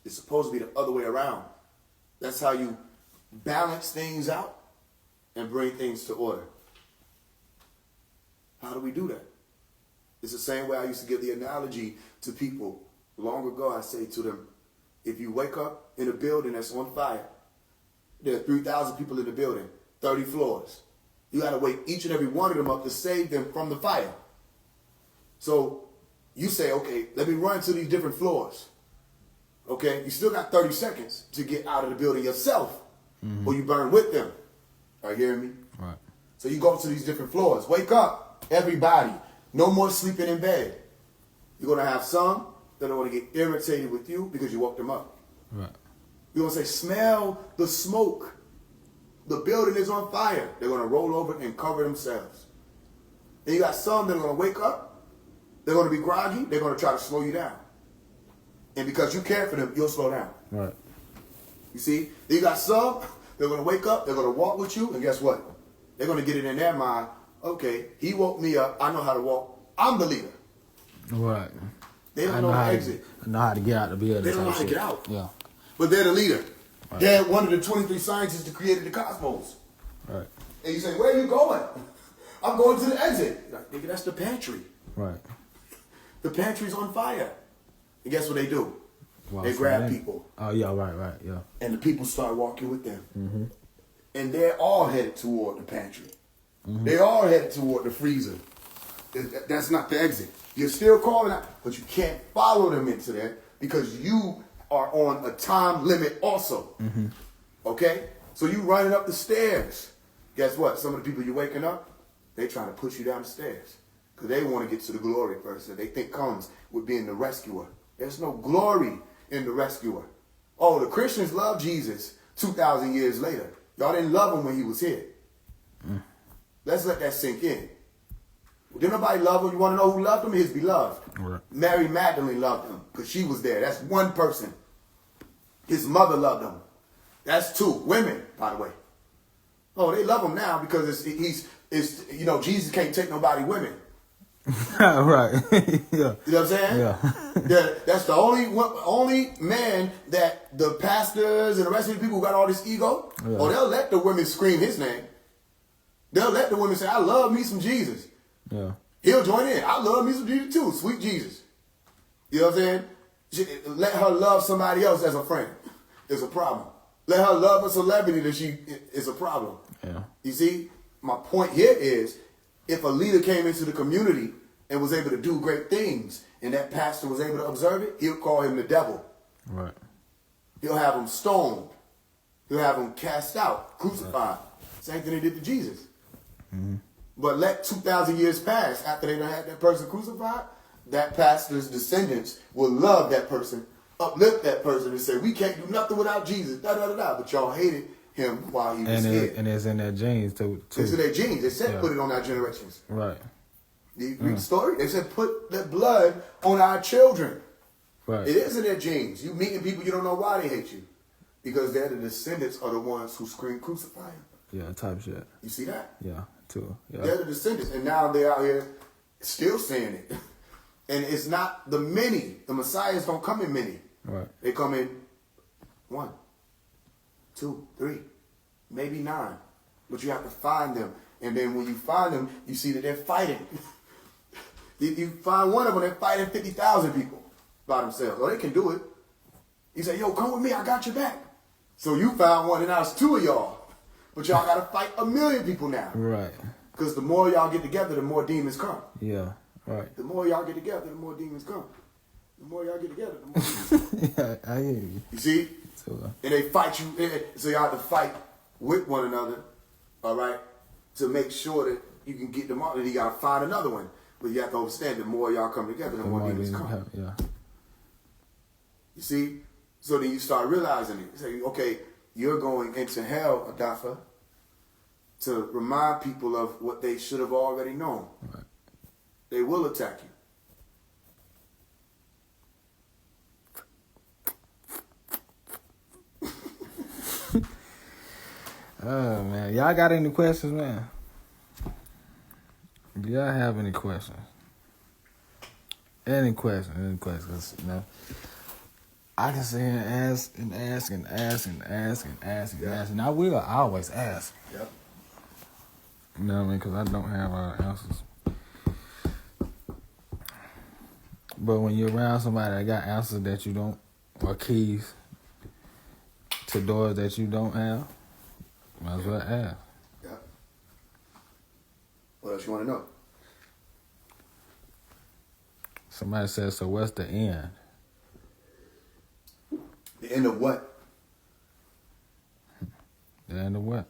It's supposed to be the other way around. That's how you balance things out and bring things to order. How do we do that? It's the same way I used to give the analogy to people long ago. I say to them, if you wake up in a building that's on fire, there are 3,000 people in the building, 30 floors. You got to wake each and every one of them up to save them from the fire. So you say, okay, let me run to these different floors. Okay, you still got 30 seconds to get out of the building yourself, or you burn with them. Are you hearing me? Right. So you go to these different floors. Wake up, everybody. No more sleeping in bed. You're going to have some that are going to get irritated with you because you woke them up. Right. You're going to say, smell the smoke. The building is on fire. They're going to roll over and cover themselves. Then you got some that are going to wake up. They're going to be groggy. They're going to try to slow you down. And because you care for them, you'll slow down. Right. You see? Then you got some, they're going to wake up. They're going to walk with you. And guess what? They're going to get it in their mind. Okay, he woke me up. I know how to walk. I'm the leader. Right. They don't know how to exit. I know how to get out of the building. They don't know how to get out. Yeah. But they're the leader. Right. They're one of the 23 scientists that created the cosmos. Right. And you say, where are you going? I'm going to the exit. You're like, nigga, that's the pantry. Right. The pantry's on fire. And guess what they do? Wow, they so grab then- people. Oh, yeah, right, yeah. And the people start walking with them. And they're all headed toward the pantry. They all headed toward the freezer. That's not the exit. You're still calling out, but you can't follow them into there because you are on a time limit also. Okay? So you running up the stairs. Guess what? Some of the people you're waking up, they trying to push you down the stairs because they want to get to the glory first that they think comes with being the rescuer. There's no glory in the rescuer. Oh, the Christians love Jesus 2,000 years later. Y'all didn't love him when he was here. Let's let that sink in. Did nobody love him? You want to know who loved him? His beloved. Right. Mary Magdalene loved him because she was there. That's one person. His mother loved him. That's two women, by the way. Oh, they love him now because Jesus can't take nobody women. Right. Yeah. You know what I'm saying? Yeah. That's the only man that the pastors and the rest of the people who got all this ego, they'll let the women scream his name. They'll let the women say, I love me some Jesus. Yeah. He'll join in. I love me some Jesus too. Sweet Jesus. You know what I'm saying? Let her love somebody else as a friend. It's a problem. Let her love a celebrity that she is a problem. Yeah. You see, my point here is if a leader came into the community and was able to do great things and that pastor was able to observe it, he'll call him the devil. Right. He'll have him stoned. He'll have him cast out, crucified. Same thing they did to Jesus. But let 2,000 years pass after they done had that person crucified, that pastor's descendants will love that person, uplift that person and say, we can't do nothing without Jesus, da-da-da-da. But y'all hated him while he was here. And it's in their genes too. It's in their genes. They said put it on our generations. Right. You read the story? They said put the blood on our children. Right. It is in their genes. You meeting people, you don't know why they hate you. Because they're the descendants of the ones who screamed crucify him. Yeah, type shit. You see that? Yeah, too. Yeah. They're the descendants, and now they're out here still saying it. And it's not the many. The messiahs don't come in many. Right. They come in 1, 2, 3, maybe 9. But you have to find them. And then when you find them, you see that they're fighting. You find one of them, they're fighting 50,000 people by themselves. Oh, they can do it. You say, yo, come with me, I got your back. So you found one, and now it's 2 of y'all. But y'all got to fight 1 million people now. Right. Because the more y'all get together, the more demons come. Yeah, right. The more y'all get together, the more demons come. The more y'all get together, the more demons come. Yeah, I hear you. You see? So, And they fight you. So y'all have to fight with one another, all right, to make sure that you can get them out. And you got to find another one. But you have to understand, the more y'all come together, the more demons come. Yeah. You see? So then you start realizing it. You say, okay, you're going into hell, Adafa, to remind people of what they should have already known. Right. They will attack you. Oh, man. Y'all got any questions, man? Do y'all have any questions? Any questions, you know? I can sit here and ask and ask and ask and ask and ask and ask. And I will always ask. Yep. You know what I mean? Because I don't have answers. But when you're around somebody that got answers that you don't, or keys to doors that you don't have, might as well ask. Yep. What else you want to know? Somebody says, so what's the end? The end of what? The end of what?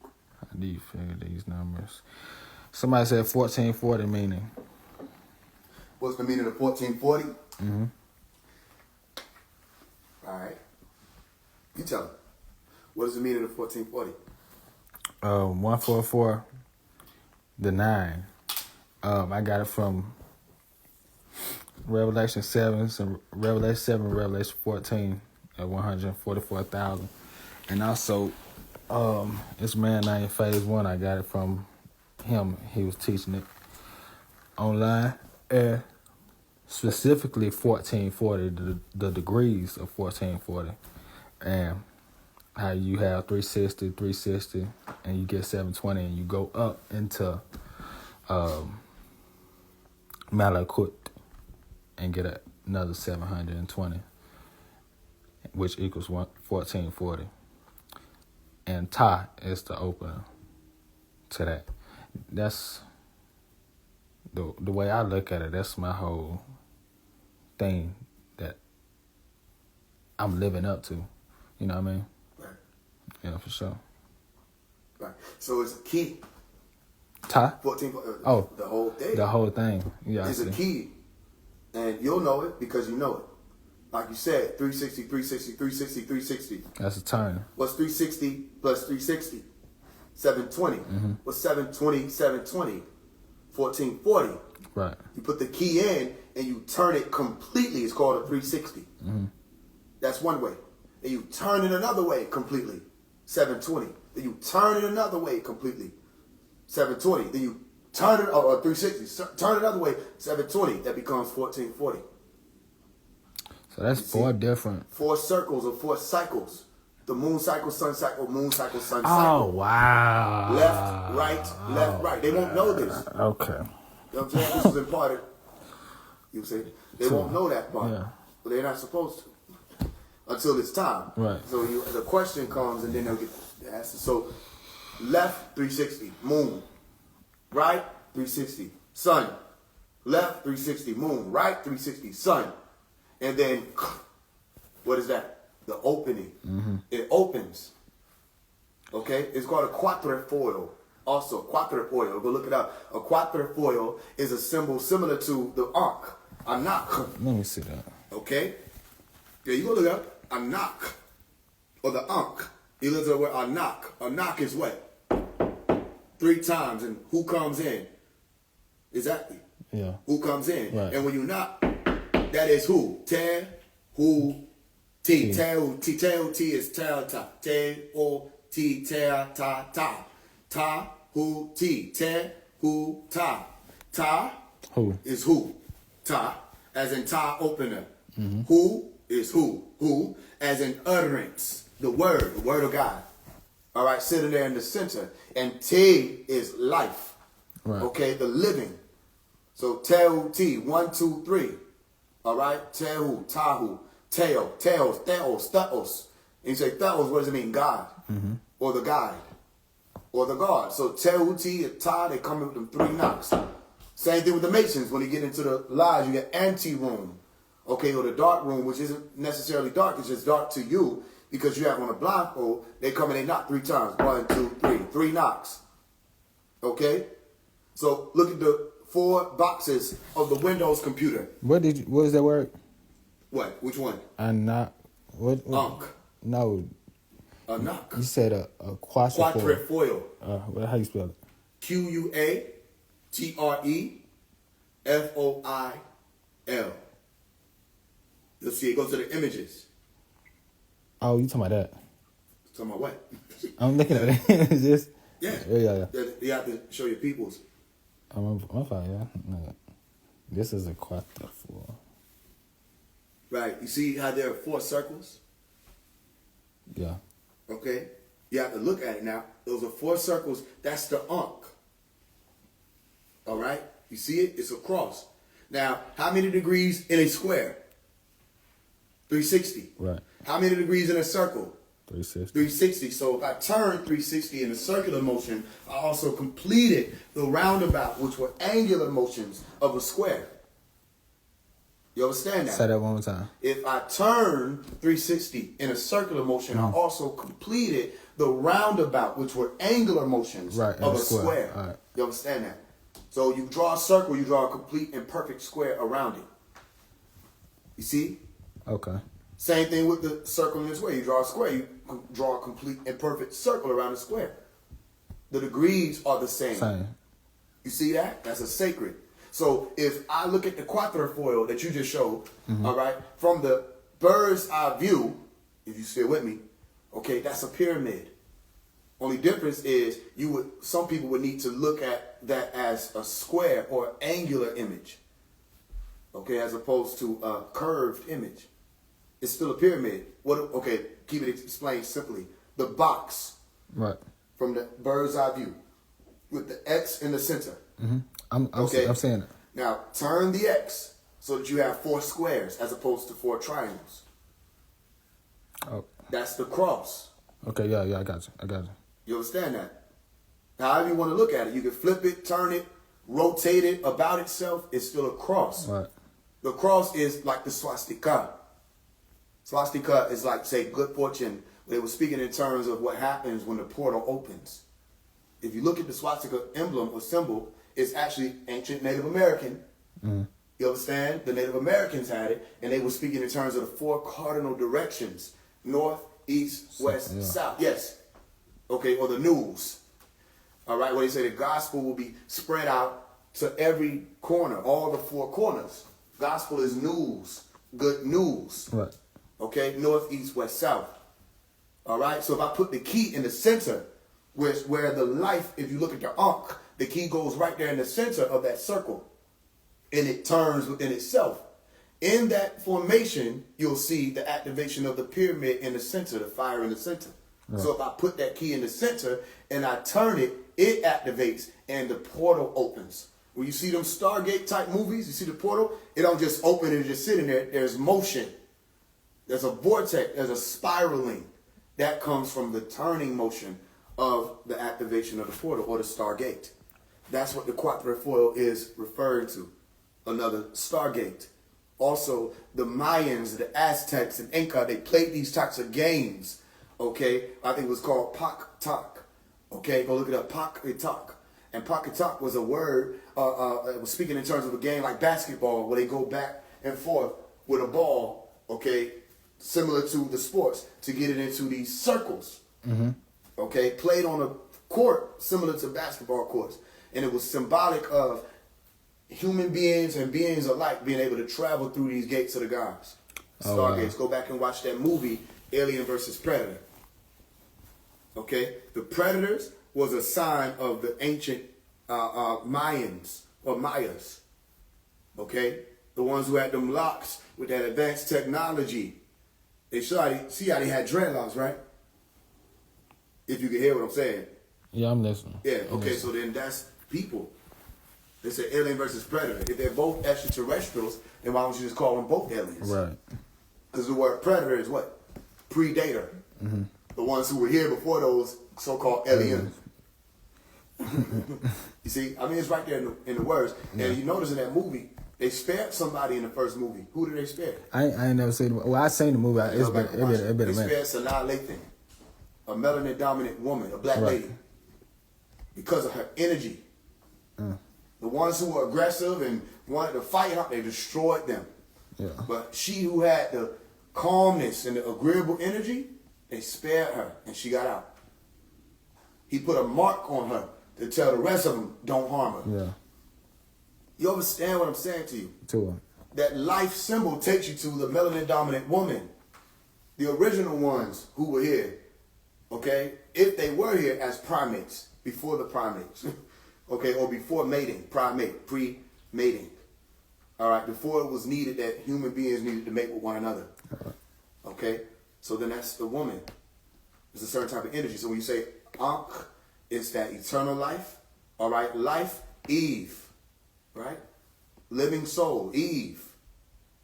How do you figure these numbers? Somebody said 1440 meaning. What's the meaning of 1440? Mm-hmm. All right. You tell them. What is the meaning of 1440? 144, the 9. I got it from Revelation 7, Revelation 14 at 144,000. And also, this man named Faise One, I got it from him. He was teaching it online. And specifically 1440, the degrees of 1440. And how you have 360, and you get 720, and you go up into Malakut and get another 720, which equals 1440. And Ta is the opener to that. That's the way I look at it. That's my whole thing that I'm living up to. You know what I mean? Right. Yeah, for sure. Right. So it's a key. Ta? 1440. Oh. The whole thing. The whole thing. Yeah. It's a key. And you'll know it because you know it. Like you said, 360, 360, 360, 360. That's a turn. What's 360 plus 360? 720. Mm-hmm. What's 720, 720? 1440. Right. You put the key in and you turn it completely. It's called a 360. Mm-hmm. That's one way. And you turn it another way completely. 720. Then you turn it another way completely. 720. Then you turn it, or 360. Turn it another way. 720. That becomes 1440. So that's four different. 4 circles or 4 cycles. The moon cycle, sun cycle, moon cycle, sun cycle. Oh, wow. Left, right. They won't know this. Okay. You know what I'm saying? This is imparted. You say they won't know that part. Yeah. But they're not supposed to. Until it's time. Right. So the question comes and then they'll get the answer. So left, 360, moon. Right, 360, sun. Left, 360, moon. Right, 360, sun. And then, what is that? The opening. Mm-hmm. It opens. Okay? It's called a quatrefoil. Also, quatrefoil. Go look it up. A quatrefoil is a symbol similar to the Ankh. Anak. Let me see that. Okay? Yeah, you go look it up. Anak. Or the Ankh. You look at the word Anak. Anak is what? 3 times. And who comes in? Exactly. Yeah. Who comes in? Right. And when you knock, that is who? Te, who, T. Te-o-ti. Te-o-ti is ta-ta. Te-o-ti. Ta-ta-ta. Ta-hu-ti. Te-hu-ta. Ta Who? is who. Ta, as in ta opener. Who is who. Who, as in utterance. The word of God. All right, sitting there in the center. And te is life. Right. Okay, the living. So te-u-ti, 1, 2, 3. All right, te-hu, tahu, teo, teos, theos, theos. And you say theos, what does it mean? God. Or the guide. Or the God. So te-u-ti and ta, they come in with them 3 knocks. Same thing with the Masons. When you get into the lodge, you get ante-room. Okay, or the dark room, which isn't necessarily dark. It's just dark to you because you have on a blindfold. They come and they knock 3 times. 1, 2, 3. 3 knocks. Okay? So look at the 4 boxes of the Windows computer. What is that word? What? Which one? A knock. What? Unk. No. A knock. You said a quadrifoil. Quadrifoil. How you spell it? Quatrefoil. You'll see it goes to the images. Oh, you talking about that? Talking about what? I'm looking at it. It's just Yeah. Yeah. You have to show your peoples. I'm fine, yeah. No. This is a quadrifoil. Right. You see how there are 4 circles? Yeah. Okay. You have to look at it now. Those are 4 circles. That's the unk. All right. You see it? It's a cross. Now, how many degrees in a square? 360. Right. How many degrees in a circle? 360. 360. So if I turn 360 in a circular motion, I also completed the roundabout, which were angular motions of a square. You understand that? Say that one more time. If I turn 360 in a circular motion, I also completed the roundabout, which were angular motions of a square. All right. You understand that? So you draw a circle, you draw a complete and perfect square around it. You see? Okay. Same thing with the circle in this way. You draw a square, you draw a complete and perfect circle around the square. The degrees are the same. You see that? That's a sacred. So if I look at the quatrefoil that you just showed, all right, from the bird's eye view, if you still with me, okay, that's a pyramid. Only difference is some people would need to look at that as a square or angular image, okay, as opposed to a curved image. It's still a pyramid. Okay, keep it explained simply. The box, right, from the bird's eye view, with the X in the center. I'm saying it. Now turn the X so that you have 4 squares as opposed to 4 triangles. Oh. That's the cross. Okay, yeah, I got you. You understand that? However you want to look at it, you can flip it, turn it, rotate it about itself. It's still a cross. Right. The cross is like the swastika. Swastika is like, say, good fortune. They were speaking in terms of what happens when the portal opens. If you look at the swastika emblem or symbol, it's actually ancient Native American. You understand? The Native Americans had it, and they were speaking in terms of the 4 cardinal directions: north, east, west, south. Yes. Okay, or the news. All right, where they say the gospel will be spread out to every corner, all the 4 corners. Gospel is news, good news. Right. Okay, north, east, west, south. All right, so if I put the key in the center, where the life, if you look at the ankh, the key goes right there in the center of that circle, and it turns within itself. In that formation, you'll see the activation of the pyramid in the center, the fire in the center. Right. So if I put that key in the center and I turn it, it activates and the portal opens. When you see them Stargate type movies, you see the portal, it don't just open and just sitting there. There's motion. There's a vortex. There's a spiraling. That comes from the turning motion of the activation of the portal or the Stargate. That's what the quatrefoil is referring to. Another Stargate. Also, the Mayans, the Aztecs, and Inca, they played these types of games. Okay, I think it was called Pak-Tak. Okay, go look it up, Pak-Tak. And Pak-Tak was a word, it was speaking in terms of a game like basketball, where they go back and forth with a ball, okay, similar to the sports, to get it into these circles. Okay, played on a court similar to basketball courts. And it was symbolic of human beings and beings alike being able to travel through these gates of the gods. Stargates. Wow. Go back and watch that movie, Alien versus Predator. Okay? The Predators was a sign of the ancient Mayans or Mayas. Okay? The ones who had them locks with that advanced technology. See how they had dreadlocks, right? If you can hear what I'm saying. Yeah, I'm listening. Yeah, okay, so then that's people. They say alien versus predator. If they're both extraterrestrials, then why don't you just call them both aliens? Right. Because the word predator is what? Predator. Mm-hmm. The ones who were here before those so-called aliens. You see, I mean, it's right there in the words. Yeah. And you notice in that movie, they spared somebody in the first movie. Who did they spare? I ain't never seen it. Well, I seen the movie. It's been a minute. They spared Sanaa Lathan, a melanin-dominant woman, a black lady, because of her energy. The ones who were aggressive and wanted to fight up, they destroyed them. Yeah. But she who had the calmness and the agreeable energy, they spared her, and she got out. He put a mark on her to tell the rest of them, don't harm her. Yeah. You understand what I'm saying to you? To her. That life symbol takes you to the melanin-dominant woman. The original ones who were here, okay, if they were here as primates, before the primates, okay, or before mating, primate, pre-mating, all right, before it was needed that human beings needed to mate with one another, okay, so then that's the woman. It's a certain type of energy. So when you say Ankh, it's that eternal life, all right, life, Eve, right, living soul, Eve.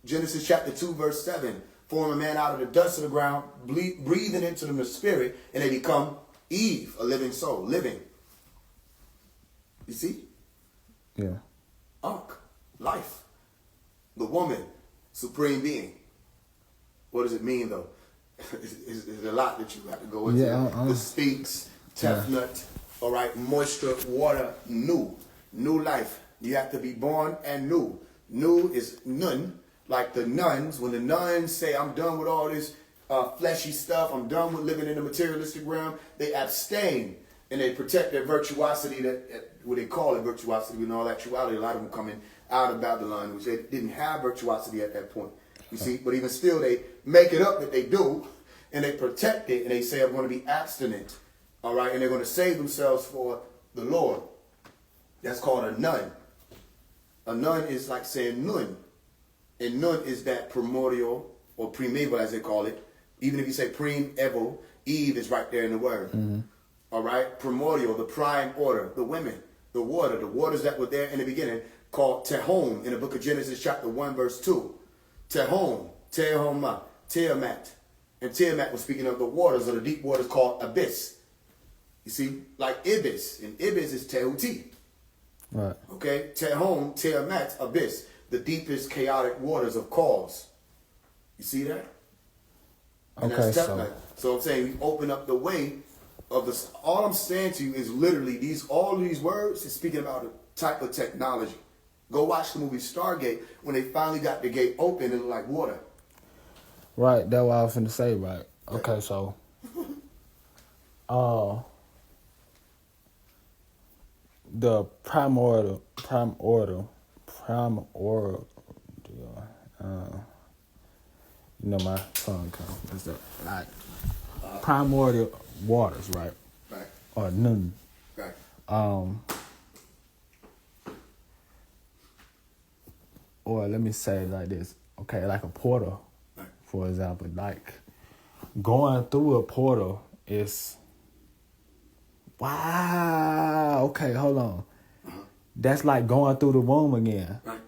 Genesis chapter 2, verse 7, form a man out of the dust of the ground, breathing into them the spirit, and they become Eve, a living soul, living. You see? Yeah. Ankh, life. The woman, supreme being. What does it mean, though? It's a lot that you have to go into. Yeah, the Sphinx, Tefnut, all right, moisture, water, new life. You have to be born and new. New is nun, like the nuns. When the nuns say, I'm done with all this fleshy stuff, I'm done with living in the materialistic realm, they abstain and they protect their virtuosity, what they call it virtuosity. In all actuality, a lot of them coming out of Babylon, which they didn't have virtuosity at that point. You see, but even still, they make it up that they do, and they protect it, and they say, I'm going to be abstinent, all right, and they're going to save themselves for the Lord. That's called a nun. A nun is like saying nun, and nun is that primordial, or primeval as they call it. Even if you say primeval, Eve is right there in the word. Mm-hmm. All right, primordial, the prime order, the women, the waters that were there in the beginning, called Tehom in the book of Genesis chapter 1, verse 2. Tehom, Tehoma, Tiamat. And Tiamat was speaking of the waters, or the deep waters called abyss. You see, like Ibis, and Ibis is Tehuti. Right. Okay, Tehom, Tiamat, abyss, the deepest chaotic waters of cause. You see that? And okay, so I'm saying we open up the way of this. All I'm saying to you is literally all of these words is speaking about a type of technology. Go watch the movie Stargate. When they finally got the gate open, it looked like water. Right, that's what I was finna say, right. Okay, so the primordial, you know my tongue comes. Like primordial waters, right? Right. Or nun. Right. Or let me say it like this. Okay, like a portal, right, for example. Like going through a portal is wow. Okay, hold on. That's like going through the womb again. Right.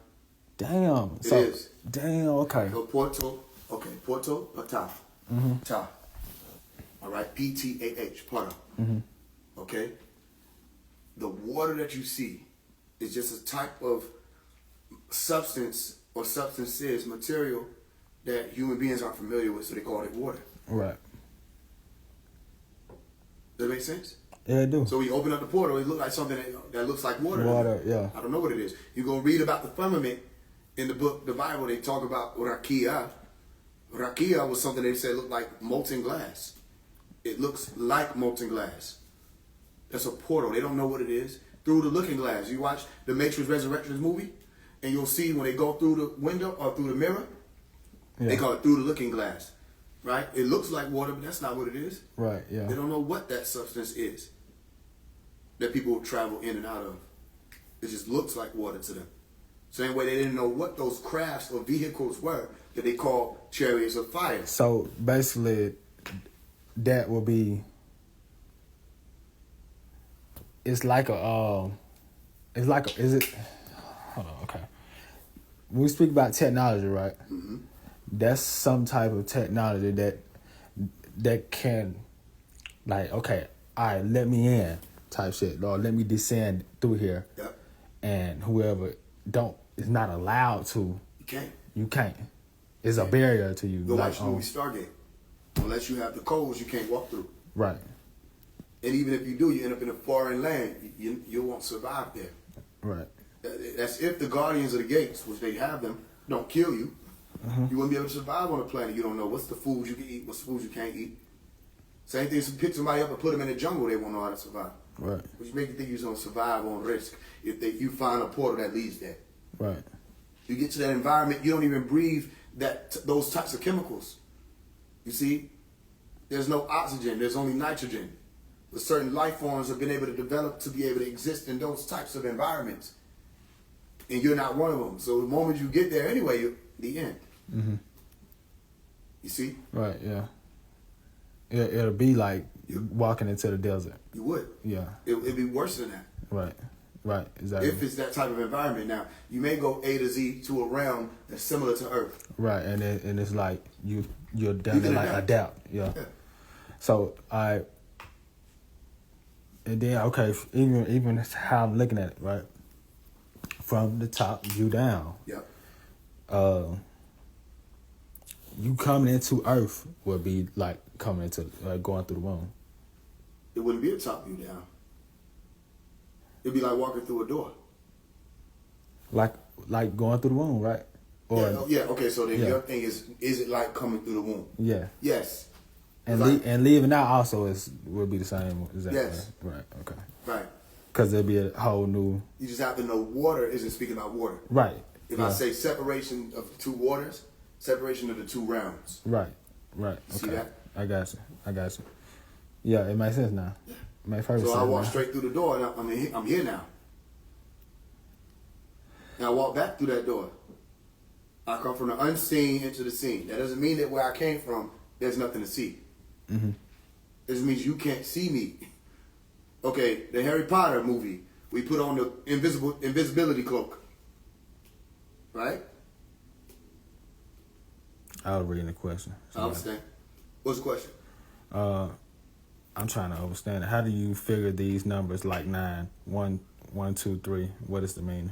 Damn. It is. Damn. Okay. So portal. Okay. Portal. Patah. Mm-hmm. Ta. All right. P-T-A-H. Portal. Mm-hmm. Okay. The water that you see is just a type of substance or substances, material that human beings aren't familiar with, so they call it water. Right. Does that make sense? Yeah, it do. So when you open up the portal, it looks like something that looks like water. Water, yeah. I don't know what it is. You go read about the firmament in the book, the Bible. They talk about rakia. Rakia was something they said looked like molten glass. It looks like molten glass. That's a portal. They don't know what it is. Through the looking glass. You watch the Matrix Resurrections movie, and you'll see when they go through the window or through the mirror, Yeah. They call it through the looking glass, right? It looks like water, but that's not what it is. Right. Yeah. They don't know what that substance is that people travel in and out of. It just looks like water to them. Same way they didn't know what those crafts or vehicles were that they call chariots of fire. So basically, that will be. It's like a. It's like a. Is it? Hold on. Okay. When we speak about technology, right? Mm-hmm. That's some type of technology that can, like, okay, all right, let me in, type shit, or let me descend through here, Yep. and whoever is not allowed to. You can't. It's a barrier to you. Go like, watch the movie Stargate. Unless you have the codes, you can't walk through. Right. And even if you do, you end up in a foreign land. You won't survive there. Right. That's if the guardians of the gates, which they have them, don't kill you. Uh-huh. You wouldn't be able to survive on a planet. You don't know what's the foods you can eat, what's the foods you can't eat. Same thing, pick somebody up and put them in the jungle, they won't know how to survive. Right. Which make you think you're going to survive on risk if you find a portal that leads there. Right. You get to that environment, you don't even breathe those types of chemicals. You see? There's no oxygen, there's only nitrogen. But certain life forms have been able to develop to be able to exist in those types of environments. And you're not one of them. So the moment you get there anyway, you're the end. Mm-hmm. You see? Right, yeah. It'll be like walking into the desert. You would. Yeah. It'd be worse than that. Right, exactly. If it's that type of environment. Now, you may go A to Z to a realm that's similar to Earth. Right, and it's like you're down there like adapt. Yeah. So and then okay, even how I'm looking at it, right? From the top view down. Yep. You coming into Earth would be like coming into going through the womb. It wouldn't be a top view down. It'd be like walking through a door. Like going through the womb, right? Or, yeah. Okay. So then your thing is it like coming through the womb? Yeah. Yes. And like, and leaving out also would be the same. Exactly. Yes. Right. Okay. Right. Because there'd be a whole new. You just have to know water isn't speaking about water. Right. If I say separation of the two waters, separation of the two realms. Right. Okay. See that? I got you. Yeah, it makes sense now. Yeah. It makes perfect sense. So I walk now. straight through the door, and I'm here now. And I walk back through that door. I come from the unseen into the seen. That doesn't mean that where I came from, there's nothing to see. Mm-hmm. It just means you can't see me. Okay, the Harry Potter movie, we put on the invisibility cloak. Right? I was reading the question. I understand. What's the question? I'm trying to understand it. How do you figure these numbers like 9, 1, 1, 2, 3? What is the meaning?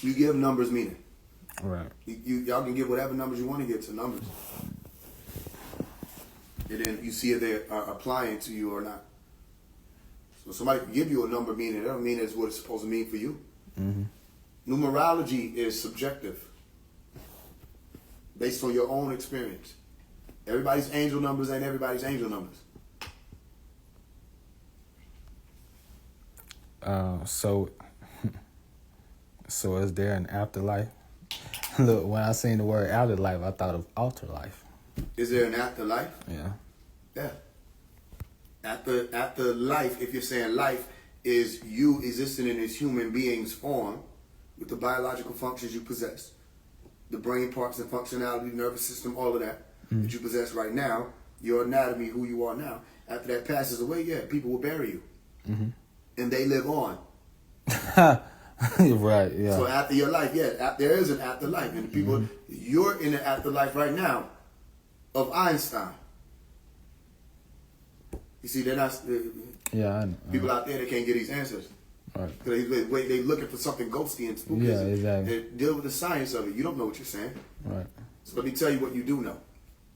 You give numbers meaning. Right. Y'all can give whatever numbers you want to give to numbers. And then you see if they are applying to you or not. So somebody can give you a number meaning. That don't mean it's what it's supposed to mean for you. Mm-hmm. Numerology is subjective. Based on your own experience. Everybody's angel numbers ain't everybody's angel numbers. So is there an afterlife? Look, when I seen the word afterlife, I thought of afterlife. Is there an afterlife? Yeah. Yeah. After life, if you're saying life is you existing in this human being's form with the biological functions you possess, the brain parts and functionality, nervous system, all of that that you possess right now, your anatomy, who you are now. After that passes away, people will bury you. Mm-hmm. And they live on. Right, yeah. So after your life, there is an afterlife. And the people, you're in the afterlife right now of Einstein. You see, they're not, I know. people out there that can't get these answers. Right. They're looking for something ghosty and spooky. Yeah, exactly. And deal with the science of it. You don't know what you're saying. Right. So let me tell you what you do know.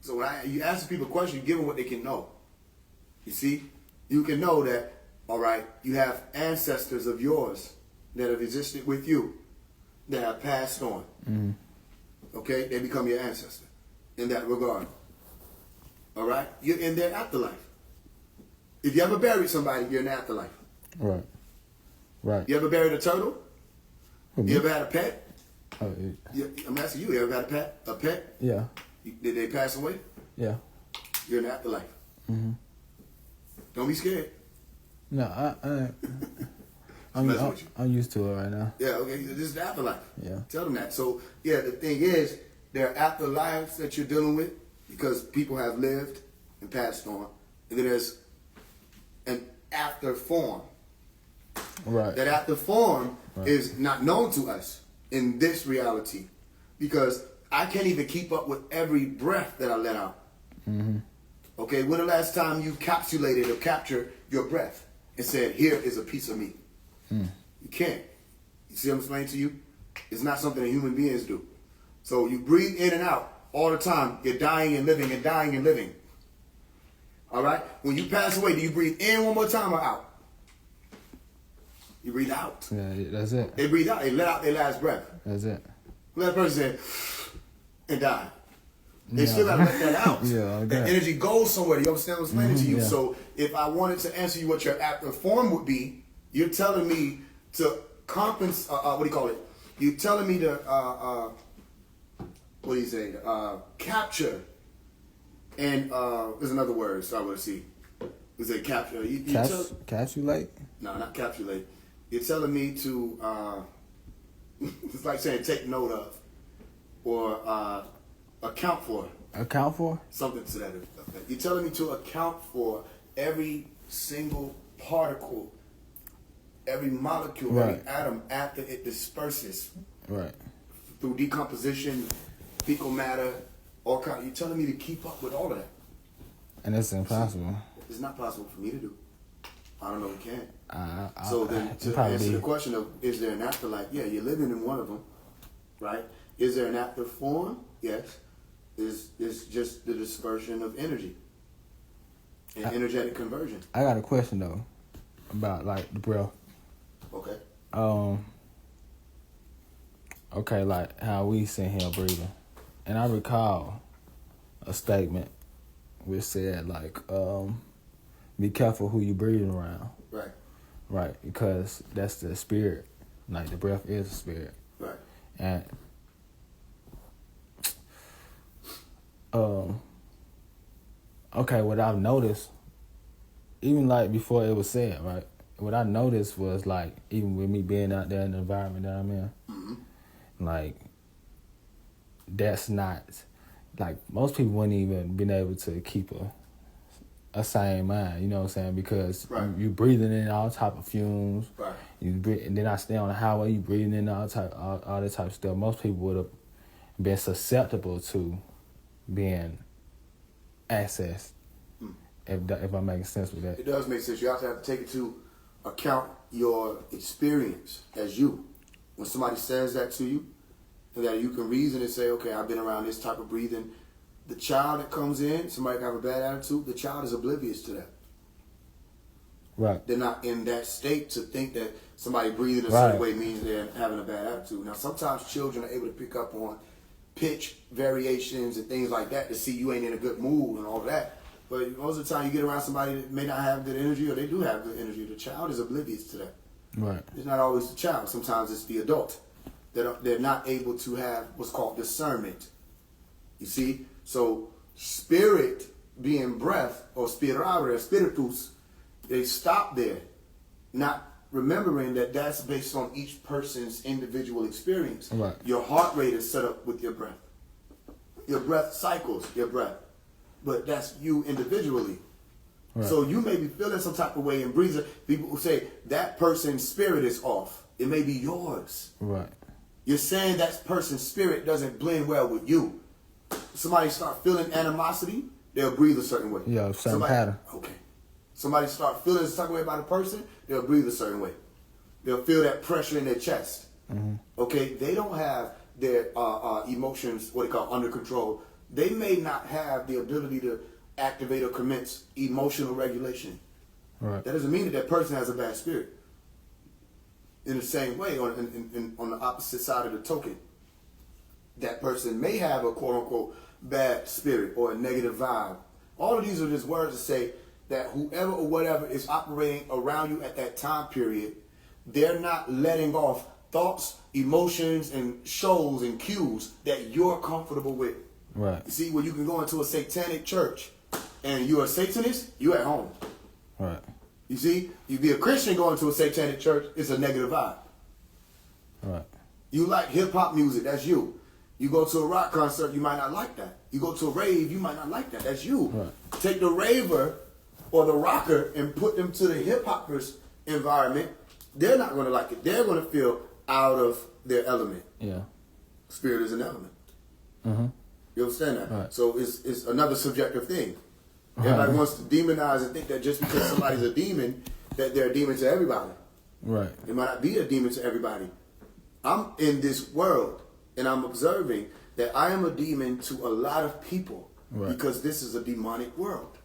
So when you ask people questions, you give them what they can know. You see? You can know that, all right, you have ancestors of yours that have existed with you that have passed on. Mm-hmm. Okay? They become your ancestor in that regard. All right? You're in their afterlife. If you ever buried somebody, you're in the afterlife. Right. You ever buried a turtle? You ever had a pet? Oh, Yeah, I'm asking you. You ever got a pet? yeah. Did they pass away? Yeah. You're in the afterlife. Mm-hmm. Don't be scared. No, I'm used to it right now. Yeah, okay. This is the afterlife. Yeah. Tell them that. So, yeah, the thing is, there are afterlives that you're dealing with because people have lived and passed on. And then there's an after form. Right. That after form is not known to us in this reality because I can't even keep up with every breath that I let out. Mm-hmm. Okay, when the last time you capsulated or captured your breath and said, here is a piece of me? You can't. You see what I'm explaining to you? It's not something that human beings do. So you breathe in and out all the time. You're dying and living and dying and living. All right? When you pass away, do you breathe in one more time or out? You breathe out. Yeah, that's it. They breathe out. They let out their last breath. That's it. Let a person say, and die. They still got to let that out. Yeah, okay. That energy goes somewhere. You understand what I'm explaining to you? Yeah. So if I wanted to answer you what your after form would be, you're telling me to compensate, what do you call it? You're telling me to, what do you say? Capture. And there's another word, so I would see. You say capture. Capsulate? No, not capsulate. You're telling me to, it's like saying take note of or account for. Account for? Something to that effect. You're telling me to account for every single particle, every molecule, every atom after it disperses. Right. Through decomposition, fecal matter, all kind. You're telling me to keep up with all of that. And it's impossible. It's not possible for me to do. I don't know if you can. So So then to answer the question of is there an afterlife? Yeah, you're living in one of them, right? Is there an after form? Yes. It's just the dispersion of energy and energetic conversion. I got a question though about like the breath. Okay. Okay, like how we sit here breathing. And I recall a statement which said like, be careful who you breathing around. Right. Right, because that's the spirit. Like the breath is a spirit. Right. And okay, what I've noticed, even like before it was said, right? What I noticed was like, even with me being out there in the environment that I'm in, like, that's not, like, most people wouldn't even been able to keep a sane mind, you know what I'm saying? Because you breathing in all type of fumes. Right. And then I stay on the highway, you breathing in all that type of stuff. Most people would have been susceptible to being accessed, if I'm making sense with that. It does make sense. You also have to take into account your experience as you. When somebody says that to you, that you can reason and say, okay, I've been around this type of breathing. The child that comes in, somebody can have a bad attitude, the child is oblivious to that. Right. They're not in that state to think that somebody breathing a certain way means they're having a bad attitude. Now, sometimes children are able to pick up on pitch variations and things like that to see you ain't in a good mood and all of that. But most of the time you get around somebody that may not have good energy or they do have good energy, the child is oblivious to that. Right. It's not always the child. Sometimes it's the adult. They're not able to have what's called discernment. You see? So spirit being breath or spirare, spiritus, they stop there, not remembering that that's based on each person's individual experience. Right. Your heart rate is set up with your breath. Your breath cycles your breath. But that's you individually. Right. So you may be feeling some type of way and breathing. People will say that person's spirit is off. It may be yours. Right. You're saying that person's spirit doesn't blend well with you. Somebody start feeling animosity, they'll breathe a certain way. Yeah, certain pattern. Okay. Somebody start feeling a certain way about a person, they'll breathe a certain way. They'll feel that pressure in their chest. Mm-hmm. Okay, they don't have their emotions, what they call under control. They may not have the ability to activate or commence emotional regulation. Right. That doesn't mean that person has a bad spirit. In the same way, on the opposite side of the token, that person may have a quote-unquote bad spirit or a negative vibe. All of these are just words to say that whoever or whatever is operating around you at that time period, they're not letting off thoughts, emotions and shows and cues that you're comfortable with. Right. You see, when you can go into a satanic church and you're a Satanist, you're at home. Right. You see, you be a Christian going to a satanic church, it's a negative vibe. Right. You like hip hop music, that's you. You go to a rock concert, you might not like that. You go to a rave, you might not like that. That's you. Right. Take the raver or the rocker and put them to the hip hoppers environment. They're not going to like it. They're going to feel out of their element. Yeah. Spirit is an element. Mm-hmm. You understand that? Right. So it's another subjective thing. Everybody wants to demonize and think that just because somebody's a demon, that they're a demon to everybody. Right. It might not be a demon to everybody. I'm in this world, and I'm observing that I am a demon to a lot of people because this is a demonic world.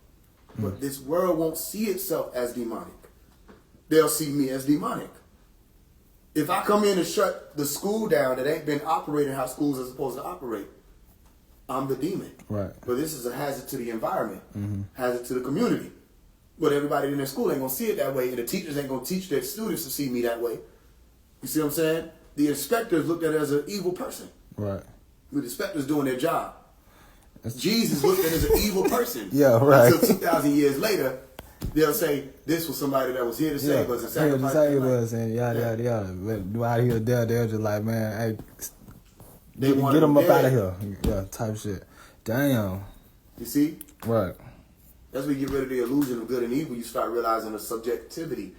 But this world won't see itself as demonic. They'll see me as demonic. If I come in and shut the school down that ain't been operating how schools are supposed to operate, I'm the demon. Right. But this is a hazard to the environment, hazard to the community. But everybody in their school ain't going to see it that way, and the teachers ain't going to teach their students to see me that way. You see what I'm saying? The inspectors looked at it as an evil person. Right. The inspectors doing their job. Jesus looked at it as an evil person. Yeah, right. Until 2,000 years later, they'll say, this was somebody that was here to save us and sacrifice Here to their save life. us and yada, yada, yada. But out here, they're just like, man, hey, They want get them up dead. out of here. Yeah, type shit. Damn. You see? Right. That's when you get rid of the illusion of good and evil. You start realizing the subjectivity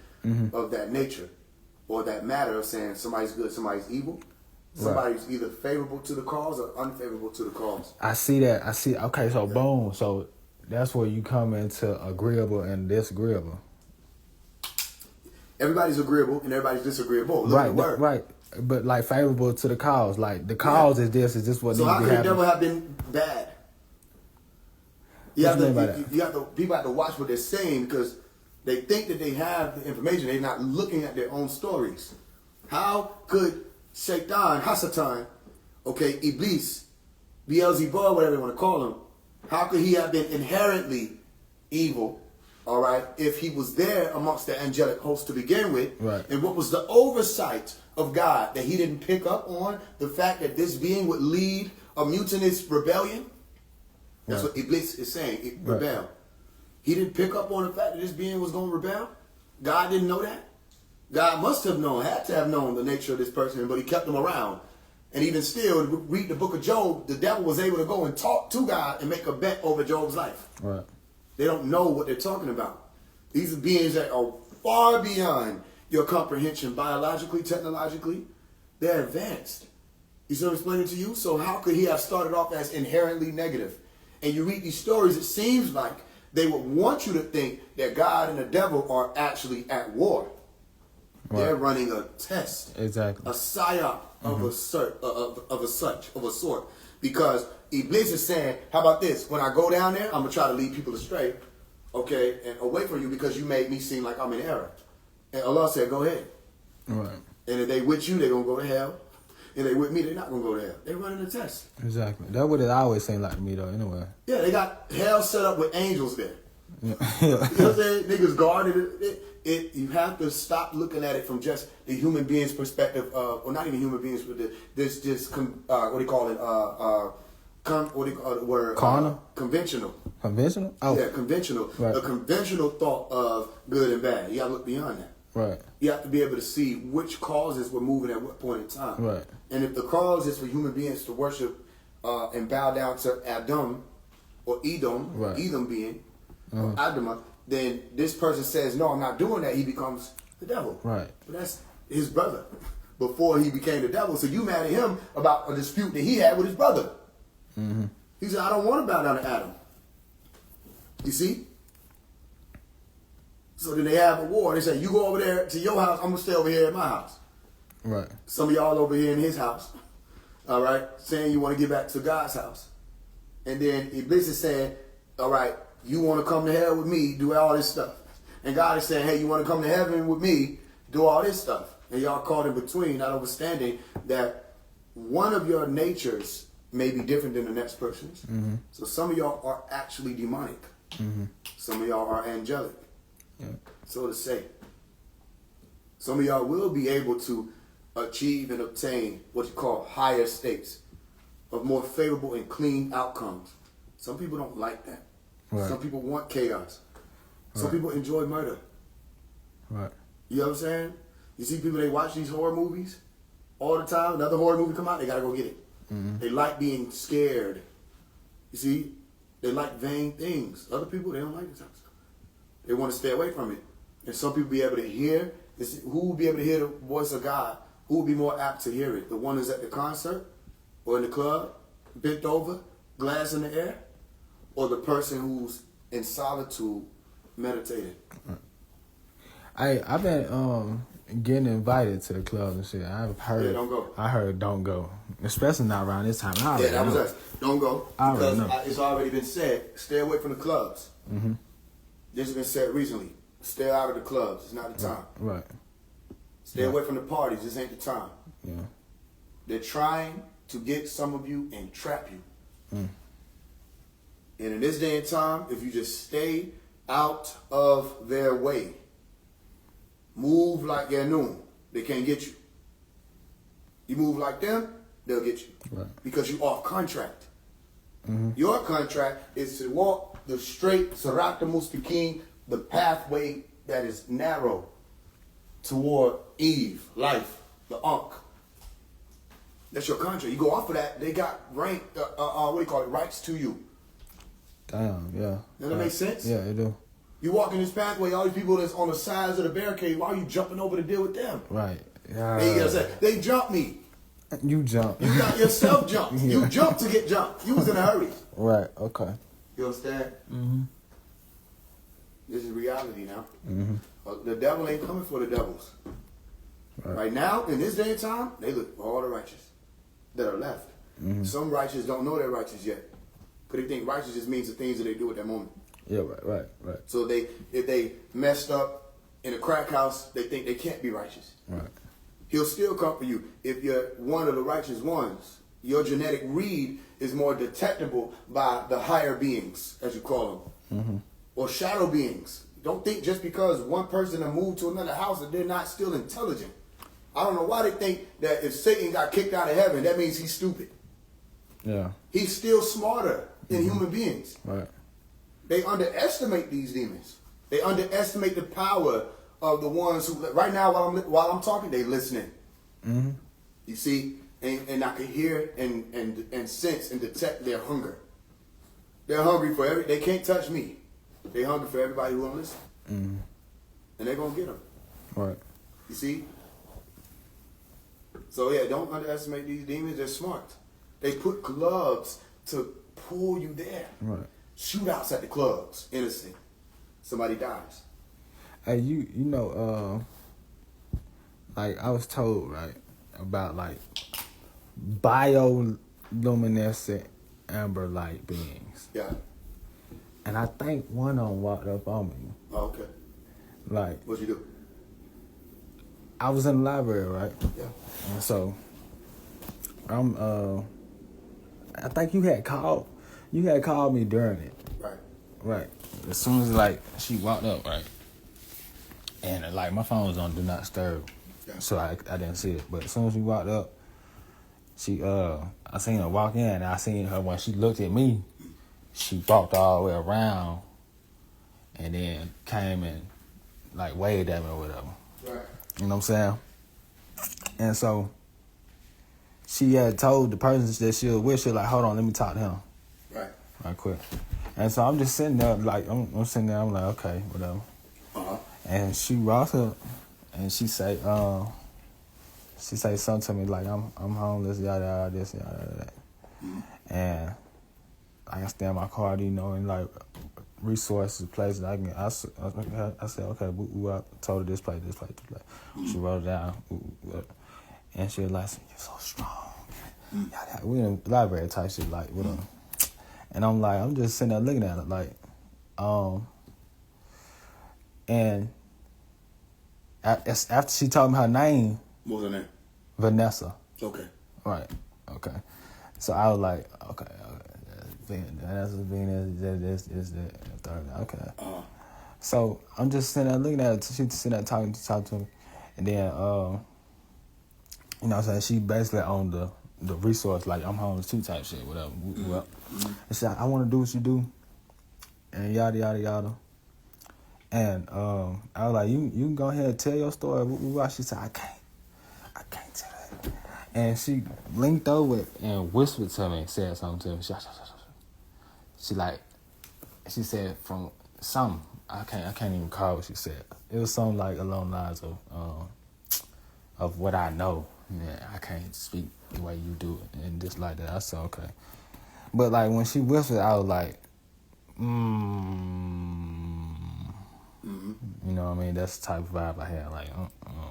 of that nature or that matter of saying somebody's good, somebody's evil. Somebody's either favorable to the cause or unfavorable to the cause. I see that. Okay, so boom. So that's where you come into agreeable and disagreeable. Everybody's agreeable and everybody's disagreeable. Look at the word. Right. But like favorable to the cause. Like the cause is this what So needs how to could the happen. devil have been bad? People have to watch what they're saying because they think that they have the information. They're not looking at their own stories. How could Shaitan, Hasatan, Iblis, Beelzebub, whatever you want to call him, how could he have been inherently evil, all right, if he was there amongst the angelic host to begin with? Right. And what was the oversight of God that he didn't pick up on the fact that this being would lead a mutinous rebellion? That's what Iblis is saying, rebel. He didn't pick up on the fact that this being was going to rebel? God didn't know that? God must have known, had to have known the nature of this person, but he kept him around. And even still, read the book of Job, the devil was able to go and talk to God and make a bet over Job's life. Right. They don't know what they're talking about. These are beings that are far beyond your comprehension biologically, technologically. They're advanced. You see what I'm explaining to you? So how could he have started off as inherently negative? And you read these stories, it seems like they would want you to think that God and the devil are actually at war. Right. They're running a test. Exactly. A psyop of a sort. Because Iblis is saying, how about this? When I go down there, I'm going to try to lead people astray, and away from you because you made me seem like I'm in error. And Allah said, go ahead. Right. And if they with you, they're going to go to hell. If they with me, they're not going to go to hell. They're running a test. Exactly. That's what it always seemed like to me, though, anyway. Yeah, they got hell set up with angels there. Yeah. You know what I'm saying? Niggas guarded it. You have to stop looking at it from just the human being's perspective of, or not even human beings, but what do you call it? What do you call the word? Carnal? Conventional. Conventional? Oh. Yeah, conventional. Right. A conventional thought of good and bad. You gotta look beyond that. Right. You have to be able to see which causes were moving at what point in time. Right. And if the cause is for human beings to worship and bow down to Adam or Edom, right. Edom being, or Adama, then this person says, no, I'm not doing that, he becomes the devil. Right. But that's his brother before he became the devil. So you mad at him about a dispute that he had with his brother. Mm-hmm. He said, I don't want to bow down to Adam. You see? So then they have a war. They say, you go over there to your house, I'm going to stay over here at my house. Right. Some of y'all over here in his house, all right, saying you want to get back to God's house. And then Iblis is saying, all right, you want to come to hell with me, do all this stuff. And God is saying, hey, you want to come to heaven with me, do all this stuff. And y'all caught in between, not understanding that one of your natures may be different than the next person's. Mm-hmm. So some of y'all are actually demonic. Mm-hmm. Some of y'all are angelic, so to say. Some of y'all will be able to achieve and obtain what you call higher states of more favorable and clean outcomes. Some people don't like that. Right. Some people want chaos. Some people enjoy murder. Right. You know what I'm saying? You see people, they watch these horror movies all the time. Another horror movie come out, they gotta go get it. Mm-hmm. They like being scared. You see? They like vain things. Other people, they don't like this type of stuff. They want to stay away from it. And some people be able to hear. Who will be able to hear the voice of God? Who will be more apt to hear it? The one who's at the concert or in the club, bent over, glass in the air? Or the person who's in solitude, meditating? I've been getting invited to the club and shit. I've heard. Yeah, don't go. I heard don't go, especially not around this time. Yeah, that was us. Don't go. I already Because know. it's already been said, stay away from the clubs. Mm-hmm. This has been said recently. Stay out of the clubs. It's not the time. Right. Stay away from the parties. This ain't the time. Yeah. They're trying to get some of you and trap you. Mm. And in this day and time, if you just stay out of their way, move like they're noon, they can't get you. You move like them, they'll get you. Right. Because you off contract. Mm-hmm. Your contract is to walk the straight, Sarata Mustaqim, the pathway that is narrow toward Eve, life, the Ankh. That's your contract. You go off of that, they got rank, what do you call it, rights to you. Damn. Yeah. Does that make sense? Yeah, it do. You walk in this pathway, all these people that's on the sides of the barricade, why are you jumping over to deal with them? Right. They, Yeah. they jumped me. You jump. You got yourself jumped. Yeah. You jumped to get jumped. You was in a hurry. Right. Okay. You understand? Mm-hmm. This is reality now. Mm-hmm. The devil ain't coming for the devils. Right now, in this day and time, they look for all the righteous that are left. Mm-hmm. Some righteous don't know they're righteous yet. Because they think righteous just means the things that they do at that moment. Yeah. Right. So if they messed up in a crack house, they think they can't be righteous. Right. He'll still come for you. If you're one of the righteous ones, your genetic read is more detectable by the higher beings, as you call them, Mm-hmm. or shadow beings. Don't think just because one person has moved to another house that they're not still intelligent. I don't know why they think that if Satan got kicked out of heaven, that means he's stupid. Yeah. He's still smarter than human beings. Right. They underestimate these demons. They underestimate the power of the ones who, right now while I'm talking, they listening. Mm-hmm. You see, and I can hear and sense and detect their hunger. They're hungry for they can't touch me. They hungry for everybody who won't listen. Mm-hmm. And they're going to get them. Right. You see? So yeah, don't underestimate these demons. They're smart. They put clubs to pull you there. Right. Shootouts at the clubs. Innocent. Somebody dies. Hey, you know, like I was told, right, about like bioluminescent amber light beings. Yeah. And I think one of them walked up on me. Oh, okay. Like, What'd you do? I was in the library, right? Yeah. And so, I think you had called me during it. Right. Right. As soon as, like, she walked up, right? And, like, my phone was on Do Not Disturb. Yeah. So I didn't see it. But as soon as she walked up, I seen her walk in, and I seen her when she looked at me, she walked all the way around and then came and, like, waved at me or whatever. Right. You know what I'm saying? And so she had told the person that she was with, she was like, hold on, let me talk to him. Right quick. And so I'm just sitting there, like, I'm sitting there, I'm like, okay, whatever. Uh-huh. And she walks up and she say something to me like, I'm homeless, yada, yada, this, yada, yada, that. Mm-hmm. And I can stand my car, you know, and like resources, places I can. I said, okay, I told her this place. Mm-hmm. She wrote it down, and she was like, "You're so strong." Mm-hmm. We in the library type shit, like, whatever. Mm-hmm. And I'm like, I'm just sitting there looking at it, like, and after she told me her name, What was her name? Vanessa. Okay. Right. Okay. So I was like, okay. Vanessa being this, that, third. Okay. Uh-huh. So I'm just sitting there looking at her. She's sitting there talking to me, and then You know what I'm saying? She basically on the resource, like, I'm homeless too type shit, whatever. Well, and she said, I want to do what you do, and yada, yada, yada. And I was like, you can go ahead and tell your story. She said, I can't tell that. And she linked over and whispered to me, said something to me. She said from something, I can't even call what she said. It was something like along the lines of what I know. Yeah, I can't speak the way you do it and just like that. I said, okay. But like when she whispered, I was like, You know what I mean? That's the type of vibe I had. Like,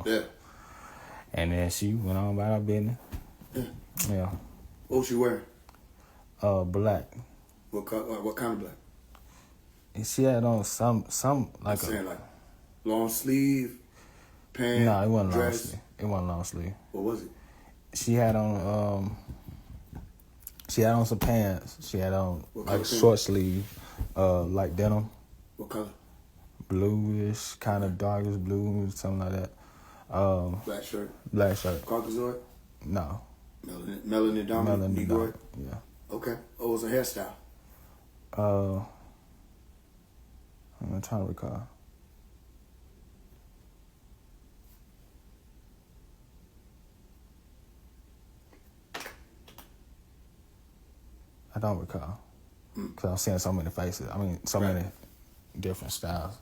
Yeah. And then she went on about her business. Yeah. What was she wearing? Black. What kind of black? And she had on some like I'm saying like long sleeve, pants. No, it wasn't dress. long sleeve. It wasn't long sleeve. What was it? She had on some pants. She had on like short sleeve, like denim. What color? Bluish, kind of darkish blue, something like that. Black shirt. Black shirt. Caucasoid? No. Melanin dominant? Melanin Negroid? Yeah. Okay. What was her hairstyle? I'm trying to recall. I don't recall. Because I'm seeing so many faces. I mean, so many different styles.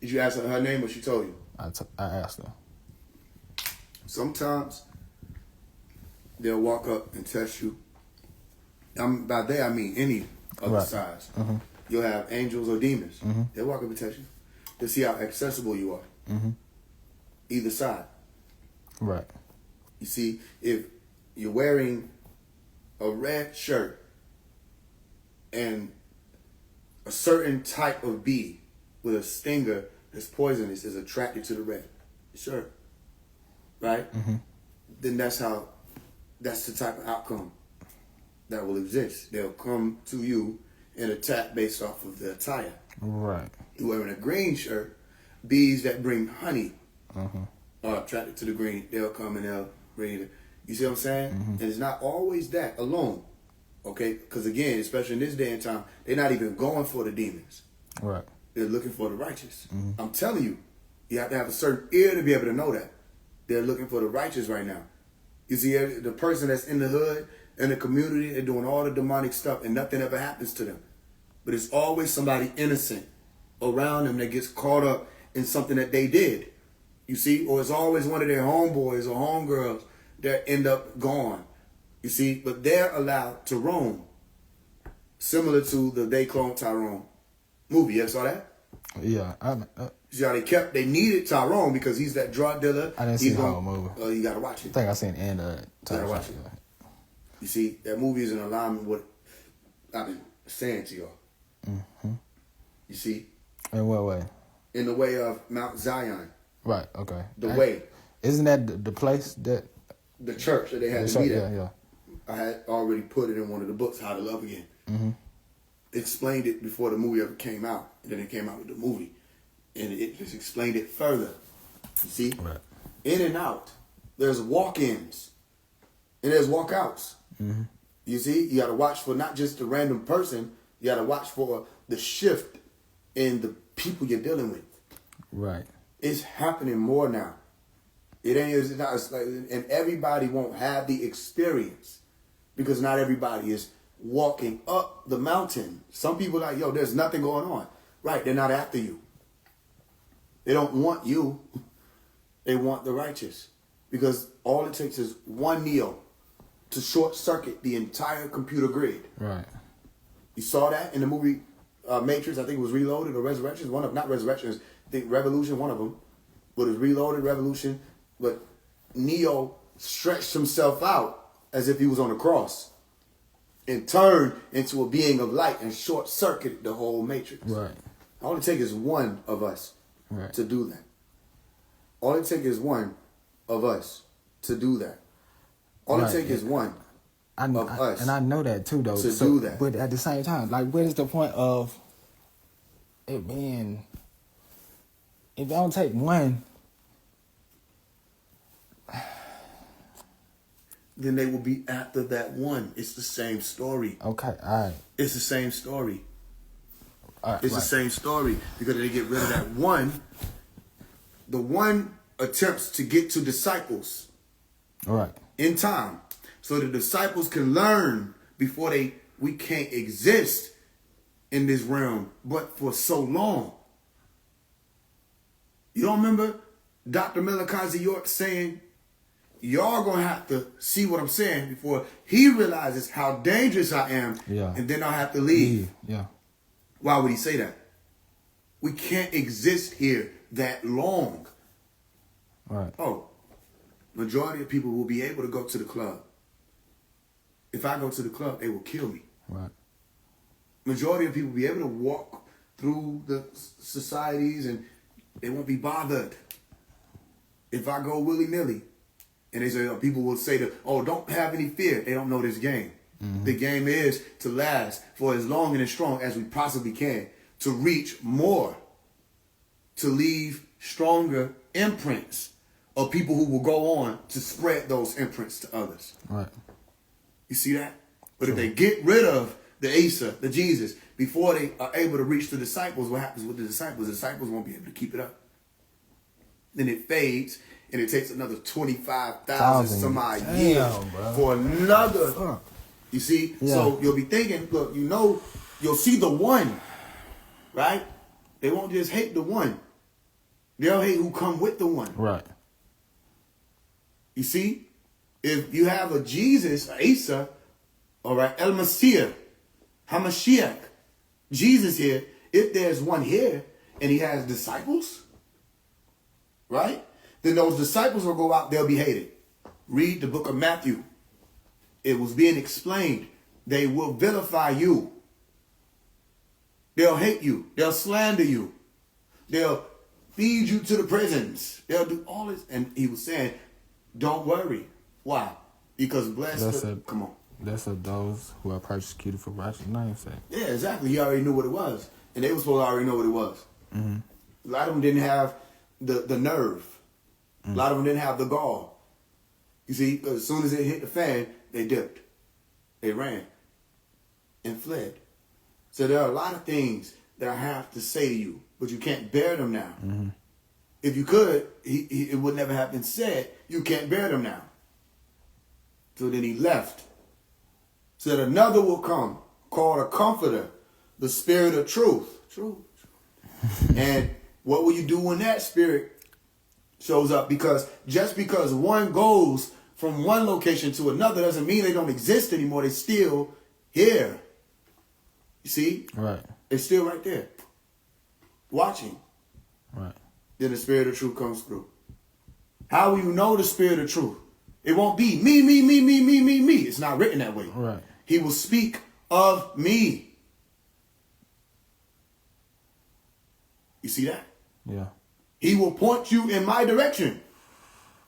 Did you ask her name or she told you? I asked her. Sometimes they'll walk up and test you. By they, I mean any other size. Mm-hmm. You'll have angels or demons. Mm-hmm. They'll walk up and test you to see how accessible you are. Mm-hmm. Either side. Right. You see, if you're wearing a red shirt and a certain type of bee with a stinger that's poisonous is attracted to the red shirt, right? Mm-hmm. Then that's the type of outcome that will exist. They'll come to you and attack based off of the attire. Right. You're wearing a green shirt, bees that bring honey are attracted to the green. They'll come and they'll bring it. You see what I'm saying? Mm-hmm. And it's not always that alone. Okay? Because again, especially in this day and time, they're not even going for the demons. Right. They're looking for the righteous. Mm-hmm. I'm telling you, you have to have a certain ear to be able to know that. They're looking for the righteous right now. You see, the person that's in the hood, in the community, they're doing all the demonic stuff and nothing ever happens to them. But it's always somebody innocent around them that gets caught up in something that they did. You see? Or it's always one of their homeboys or homegirls that end up gone. You see? But they're allowed to roam. Similar to the They Cloned Tyrone movie. You ever saw that? Yeah. See how they needed Tyrone because he's that drug dealer. I didn't see the whole movie. You got to watch it. I think I seen the end of it. You got to watch it. You see, that movie is in alignment with what I've been saying to y'all. Mm-hmm. You see? In what way? In the way of Mount Zion. Right, okay. The way. Isn't that the place that... The church that they had to meet at. Yeah. I had already put it in one of the books, How to Love Again. Mm-hmm. Explained it before the movie ever came out. And then it came out with the movie. And it just explained it further. You see? Right. In and out. There's walk-ins. And there's walk-outs. Mm-hmm. You see? You got to watch for not just the random person. You got to watch for the shift in the people you're dealing with. Right. It's happening more now. It's like, and everybody won't have the experience because not everybody is walking up the mountain. Some people are like, yo, there's nothing going on. Right, they're not after you. They don't want you. They want the righteous. Because all it takes is one Neo to short circuit the entire computer grid. Right. You saw that in the movie Matrix, I think it was Reloaded or Resurrections. Not Resurrections, I think Revolution, one of them. But it was Reloaded, Revolution. But Neo stretched himself out as if he was on a cross and turned into a being of light and short-circuited the whole Matrix. Right. All it takes is one of us to do that. All it takes is one of us to do that. All it takes is one of us. And I know that too, though. To do that. But at the same time, like, what is the point of it being... If I don't take one... then they will be after that one. It's the same story. Okay, all right. It's the same story. All right, It's the same story because they get rid of that one. The one attempts to get to disciples. All right. In time. So the disciples can learn before we can't exist in this realm but for so long. You don't remember Dr. Malachi York saying, y'all gonna have to see what I'm saying before he realizes how dangerous I am, and then I'll have to leave. Yeah. Why would he say that? We can't exist here that long. Right. Oh, majority of people will be able to go to the club. If I go to the club, they will kill me. Right. Majority of people will be able to walk through the societies and they won't be bothered. If I go willy-nilly, and they say, people will say that, oh, don't have any fear. They don't know this game. Mm-hmm. The game is to last for as long and as strong as we possibly can, to reach more, to leave stronger imprints of people who will go on to spread those imprints to others. Right. You see that? But if they get rid of the Asa, the Jesus, before they are able to reach the disciples, what happens with the disciples? The disciples won't be able to keep it up. Then it fades, and it takes another 25,000 some odd years for another. You see? Yeah. So you'll be thinking, look, you'll see the one, right? They won't just hate the one. They'll hate who come with the one. Right. You see? If you have a Jesus, Asa, all right, El Messiah, Hamashiach, Jesus here, if there's one here and he has disciples, right? Then those disciples will go out, they'll be hated. Read the book of Matthew. It was being explained. They will vilify you. They'll hate you. They'll slander you. They'll feed you to the prisons. They'll do all this. And he was saying, don't worry. Why? Because come on. That's of those who are persecuted for righteous name's sake. Yeah, exactly. He already knew what it was. And they were supposed to already know what it was. Mm-hmm. A lot of them didn't have the nerve. Mm-hmm. A lot of them didn't have the gall. You see, because as soon as it hit the fan, they dipped. They ran and fled. So there are a lot of things that I have to say to you, but you can't bear them now. Mm-hmm. If you could, it would never have been said. You can't bear them now. So then he left. Said another will come, called a comforter, the spirit of truth. Truth. And what will you do when that spirit shows up? Because just because one goes from one location to another doesn't mean they don't exist anymore. They're still here. You see? Right. They're still right there. Watching. Right. Then the spirit of truth comes through. How will you know the spirit of truth? It won't be me. It's not written that way. Right. He will speak of me. You see that? Yeah. He will point you in my direction.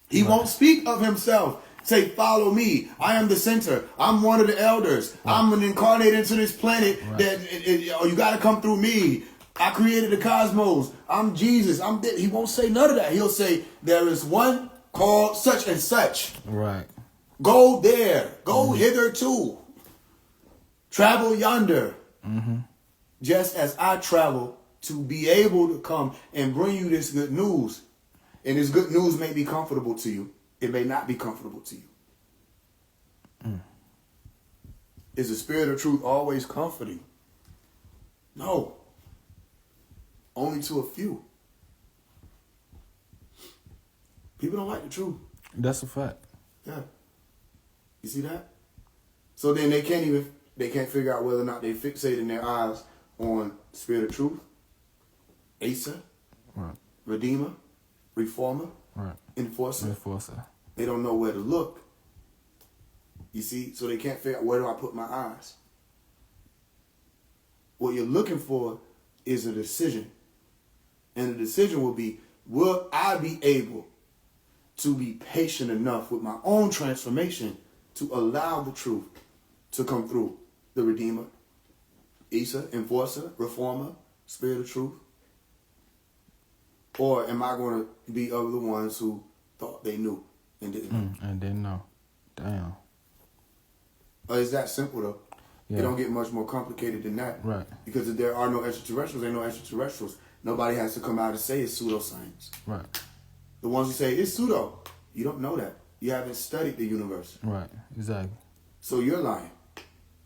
He won't speak of himself. Say, follow me. I am the center. I'm one of the elders. Right. I'm an incarnate into this planet. Right. You got to come through me. I created the cosmos. I'm Jesus. He won't say none of that. He'll say, there is one called such and such. Right. Go there. Go hitherto. Travel yonder. Mm-hmm. Just as I travel to be able to come and bring you this good news. And this good news may be comfortable to you. It may not be comfortable to you. Mm. Is the spirit of truth always comforting? No. Only to a few. People don't like the truth. That's a fact. Yeah. You see that? So then they can't figure out whether or not they fixating their eyes on the spirit of truth, Asa, right, Redeemer, Reformer, right, Enforcer. They don't know where to look. You see? So they can't figure out, where do I put my eyes? What you're looking for is a decision. And the decision will be, will I be able to be patient enough with my own transformation to allow the truth to come through? The Redeemer, Asa, Enforcer, Reformer, Spirit of Truth? Or am I going to be of the ones who thought they knew and didn't know? And didn't know. Damn. It's that simple though. Yeah. It don't get much more complicated than that. Right. Because if there are no extraterrestrials, ain't no extraterrestrials. Nobody has to come out and say it's pseudoscience. Right. The ones who say it's pseudo, you don't know that. You haven't studied the universe. Right. Exactly. So you're lying.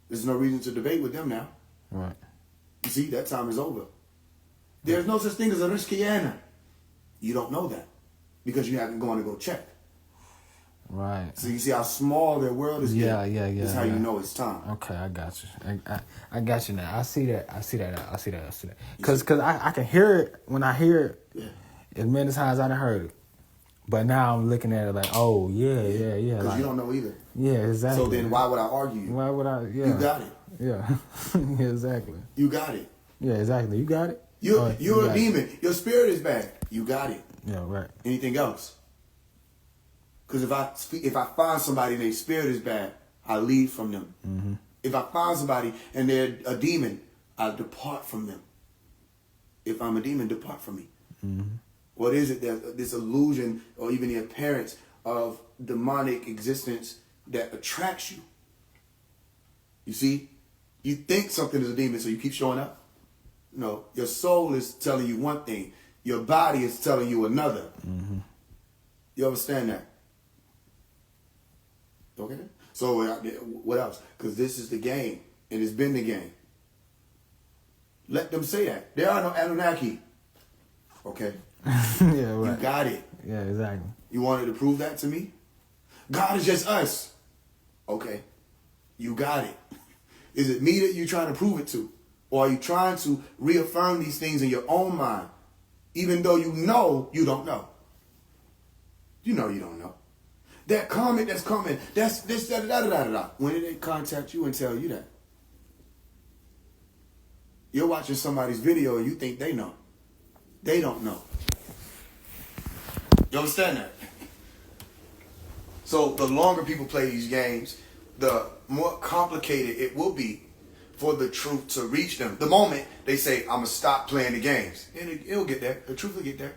There's no reason to debate with them now. Right. You see, that time is over. There's no such thing as a Rishkiana. You don't know that because you haven't gone to go check. Right. So you see how small their world is getting? Yeah. That's how you know it's time. Okay, I got you. I got you now. I see that. Because I can hear it when I hear it. Yeah. As many times I done heard it. But now I'm looking at it like, oh, yeah. Because like, you don't know either. Yeah, exactly. So then why would I argue you? Why would I? Yeah. You got it. Yeah. Yeah, exactly. You got it. Yeah, exactly. You got it? You're a got demon. it. Your spirit is bad. You got it. Yeah, right. Anything else? Because if I find somebody and their spirit is bad, I leave from them. Mm-hmm. If I find somebody and they're a demon, I depart from them. If I'm a demon, depart from me. Mm-hmm. What is it that this illusion or even the appearance of demonic existence that attracts you? You see? You think something is a demon, so you keep showing up? No, your soul is telling you one thing. Your body is telling you another. Mm-hmm. You understand that? Okay? So what else? Because this is the game, and it's been the game. Let them say that. There are no Anunnaki. Okay? Yeah, right. You got it. Yeah, exactly. You wanted to prove that to me? God is just us. Okay. You got it. Is it me that you're trying to prove it to? Or are you trying to reaffirm these things in your own mind, even though you know you don't know? You know you don't know. That comment that's coming, that's this, da. When did they contact you and tell you that? You're watching somebody's video and you think they know. They don't know. You understand that? So the longer people play these games, the more complicated it will be for the truth to reach them. The moment they say, I'm going to stop playing the games, and it'll get there. The truth will get there.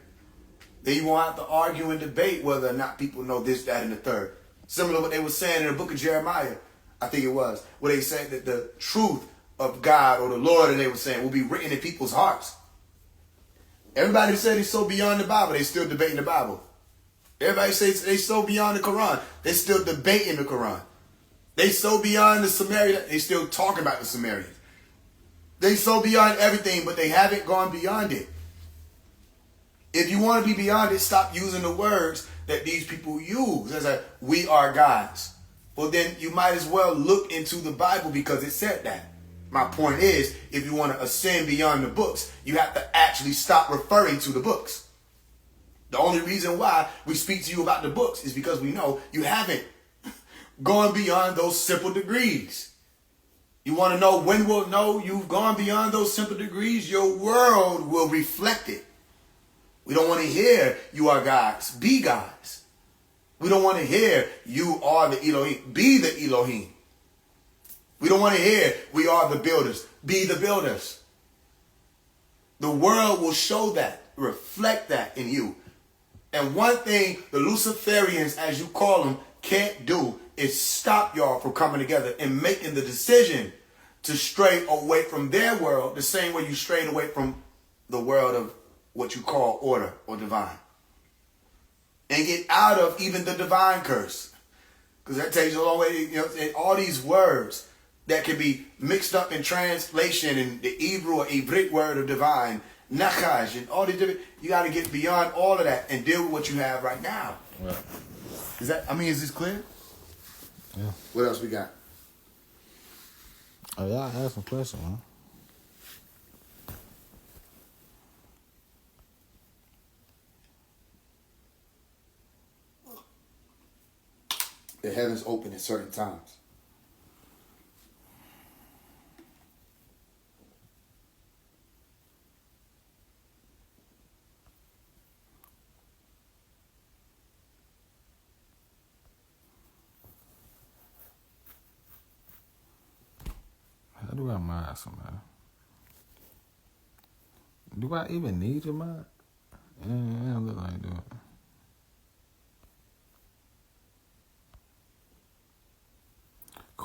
Then you won't have to argue and debate whether or not people know this, that, and the third. Similar to what they were saying in the book of Jeremiah, I think it was, where they said that the truth of God or the Lord, and they were saying, will be written in people's hearts. Everybody said it's so beyond the Bible, they still debating the Bible. Everybody says they so beyond the Quran, they still debating the Quran. They so beyond the Sumerian, they still talking about the Sumerians. They so beyond everything, but they haven't gone beyond it. If you want to be beyond it, stop using the words that these people use. As a, we are gods. Well, then you might as well look into the Bible because it said that. My point is, if you want to ascend beyond the books, you have to actually stop referring to the books. The only reason why we speak to you about the books is because we know you haven't gone beyond those simple degrees. You want to know when we'll know you've gone beyond those simple degrees? Your world will reflect it. We don't want to hear you are gods. Be gods. We don't want to hear you are the Elohim. Be the Elohim. We don't want to hear we are the builders. Be the builders. The world will show that, reflect that in you. And one thing the Luciferians, as you call them, can't do is stop y'all from coming together and making the decision to stray away from their world the same way you strayed away from the world of what you call order or divine. And get out of even the divine curse. Because that takes a long way. You know, all these words that can be mixed up in translation in the Hebrew or Ivrit word of divine, Nachash, and all these different, you got to get beyond all of that and deal with what you have right now. Right. Is this clear? Yeah. What else we got? Oh, y'all ask some questions, huh? The heavens open at certain times. How do I mind somebody? Do I even need your mind? Yeah, it don't look like I do it.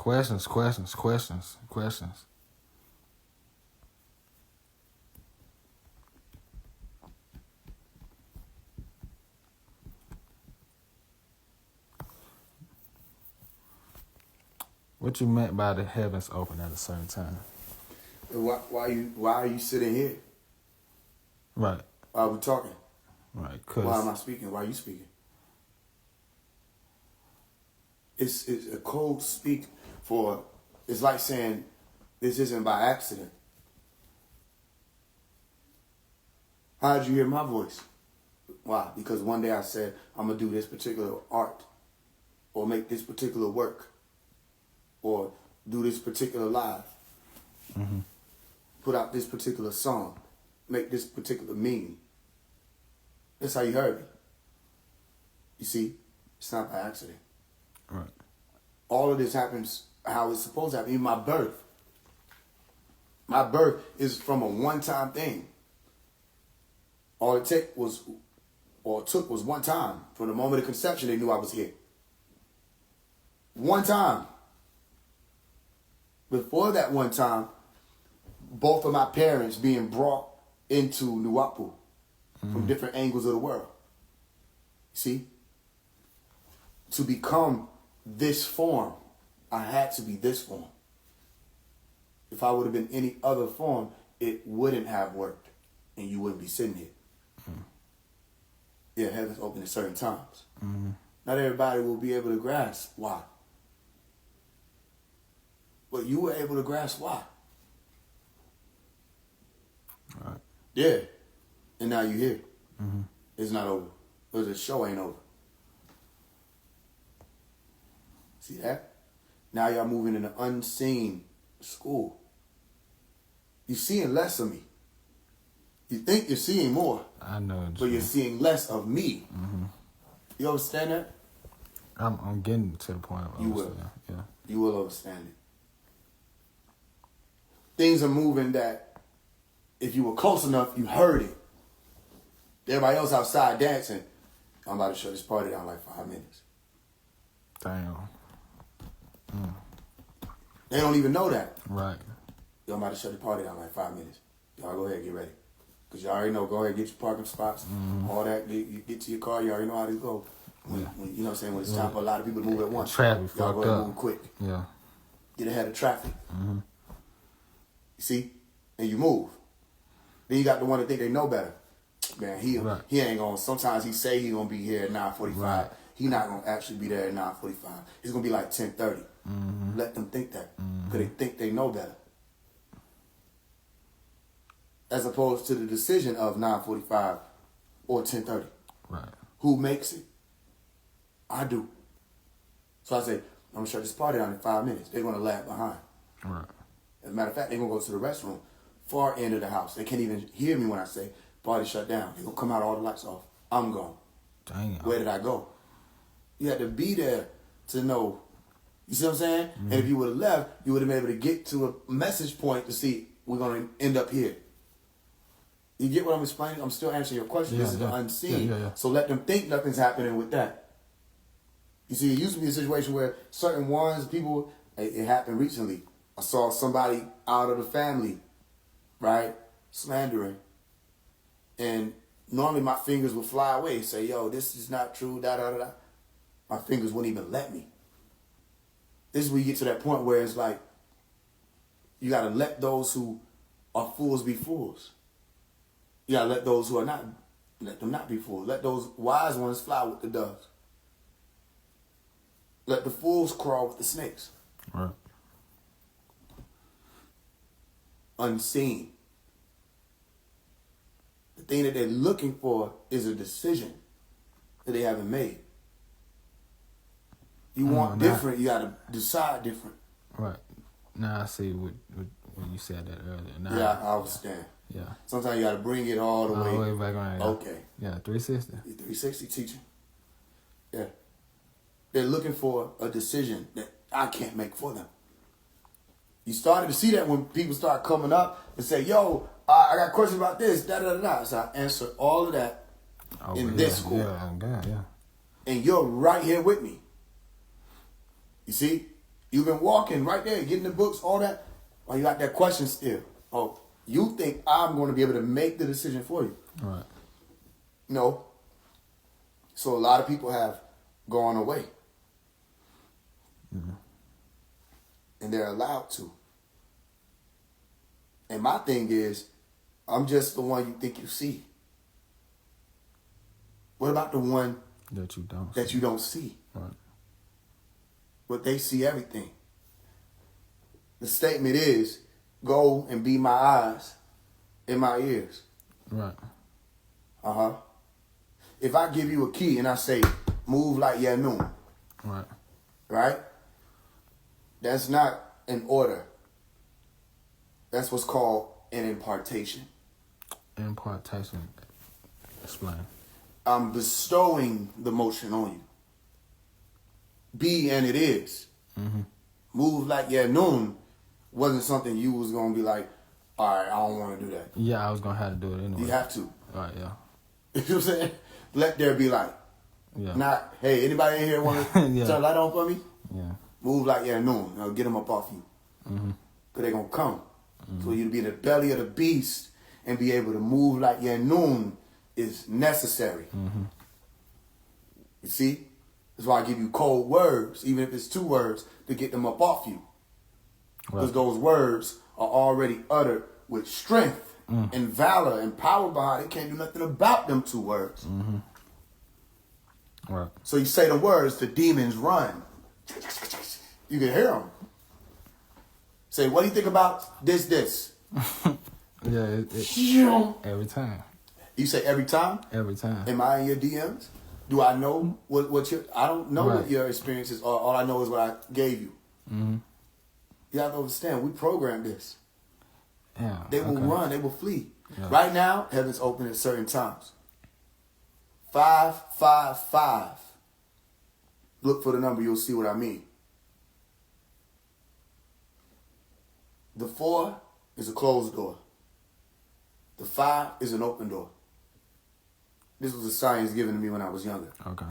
Questions. What you meant by the heavens open at a certain time? Why are you sitting here? Right. Why are we talking? Right. Why am I speaking? Why are you speaking? It's a code speak for. It's like saying this isn't by accident. How did you hear my voice? Why? Because one day I said I'm gonna do this particular art, or make this particular work, or do this particular live, put out this particular song, make this particular meme. That's how you heard me. You see, it's not by accident. Right. All of this happens how it's supposed to happen. Even my birth. My birth is from a one-time thing. All it took was one time. From the moment of conception, they knew I was here. One time. Before that one time, both of my parents being brought into Nuapu from different angles of the world. See? To become this form, I had to be this form. If I would have been any other form, it wouldn't have worked, and you wouldn't be sitting here. Yeah, heaven's open at certain times. Not everybody will be able to grasp why. But you were able to grasp why. Right. Yeah. And now you're here. It's not over. Because the show ain't over. See that? Now y'all moving in an unseen school. You're seeing less of me. You think you're seeing more. I know. But you're seeing less of me. You understand that? I'm getting to the point. You will. Yeah. You will understand it. Things are moving that if you were close enough, you heard it. Everybody else outside dancing. I'm about to shut this party down in like 5 minutes. Damn. They don't even know that. Right. Yo, I'm about to shut the party down in like 5 minutes. Y'all go ahead, get ready. Because you already know, go ahead, get your parking spots, all that. You get to your car, you already know how to go. When, you know what I'm saying, when it's time for a lot of people to move at once. Traffic y'all fucked go ahead up. and move quick. Yeah. Get ahead of traffic. You see? And you move. Then you got the one that think they know better. Man, he ain't gonna, sometimes he say he gonna be here at 9:45. Right. He not gonna actually be there at 9:45. It's gonna be like 10:30. Let them think that. Because they think they know better. As opposed to the decision of 9:45 or 10:30. Right. Who makes it? I do. So I say, I'm gonna shut this party down in 5 minutes. They're gonna lag behind. Right. As a matter of fact, they're gonna go to the restroom, far end of the house. They can't even hear me when I say party shut down. They're gonna come out, all the lights off. I'm gone. Damn. Where did I go? You had to be there to know. You see what I'm saying? And if you would have left, you would have been able to get to a message point to see we're gonna end up here. You get what I'm explaining? I'm still answering your question. This is the unseen. Yeah. So let them think nothing's happening with that. You see, it used to be a situation where certain ones, people, it happened recently. I saw somebody out of the family, right, slandering. And normally my fingers would fly away, say, yo, this is not true, da-da-da-da. My fingers wouldn't even let me. This is where you get to that point where it's like, you got to let those who are fools be fools. You got to let those who are not, let them not be fools. Let those wise ones fly with the doves. Let the fools crawl with the snakes. Right. Unseen. The thing that they're looking for is a decision that they haven't made. You want different, you got to decide different. Right. Now I see what when you said that earlier. Now, Yeah, I understand. Yeah. Sometimes you got to bring it all the way back on. Yeah. Okay. Yeah, 360. 360 teaching. Yeah. They're looking for a decision that I can't make for them. You started to see that when people start coming up and say, yo, I got questions about this, da-da-da-da. So I answer all of that in this school. Yeah, God, yeah. And you're right here with me. You see? You've been walking right there, getting the books, all that. Oh, you got that question still. Oh, you think I'm going to be able to make the decision for you? Right. No. So a lot of people have gone away. And they're allowed to. And my thing is, I'm just the one you think you see. What about the one That you don't. that you don't see? Right. But they see everything. The statement is, go and be my eyes and my ears. Right. Uh-huh. If I give you a key and I say, move like Yanun, Right. right? That's not an order. That's what's called an impartation. Impartation. Explain. I'm bestowing the motion on you. Be and it is. Mm-hmm. Move like Yanun wasn't something you was going to be like, all right, I don't want to do that. Yeah, I was gonna have to do it anyway. You have to. Right. Yeah. You know what I'm saying? Let there be light. Yeah. Not, hey, anybody in here want to Yeah. turn light on for me? Yeah. Move like Yanun. Now get them up off you. Mm-hmm. Because they're going to come. So you to be in the belly of the beast and be able to move like Yanun is necessary. Mm-hmm. You see? That's why I give you cold words, even if it's 2 words, to get them up off you. Because Right. those words are already uttered with strength and valor and power behind it. Can't do nothing about them 2 words. Mm-hmm. Right. So you say the words, the demons run. You can hear them. Say, what do you think about this? Yeah. Every time. You say every time? Every time. Am I in your DMs? Do I know what your... I don't know Right. what your experience is. All I know is what I gave you. Mm-hmm. You have to understand, we programmed this. Yeah. They will okay. run. They will flee. Yeah. Right now, heaven's open at certain times. 555. Look for the number. You'll see what I mean. The 4 is a closed door. The 5 is an open door. This was a science given to me when I was younger. Okay.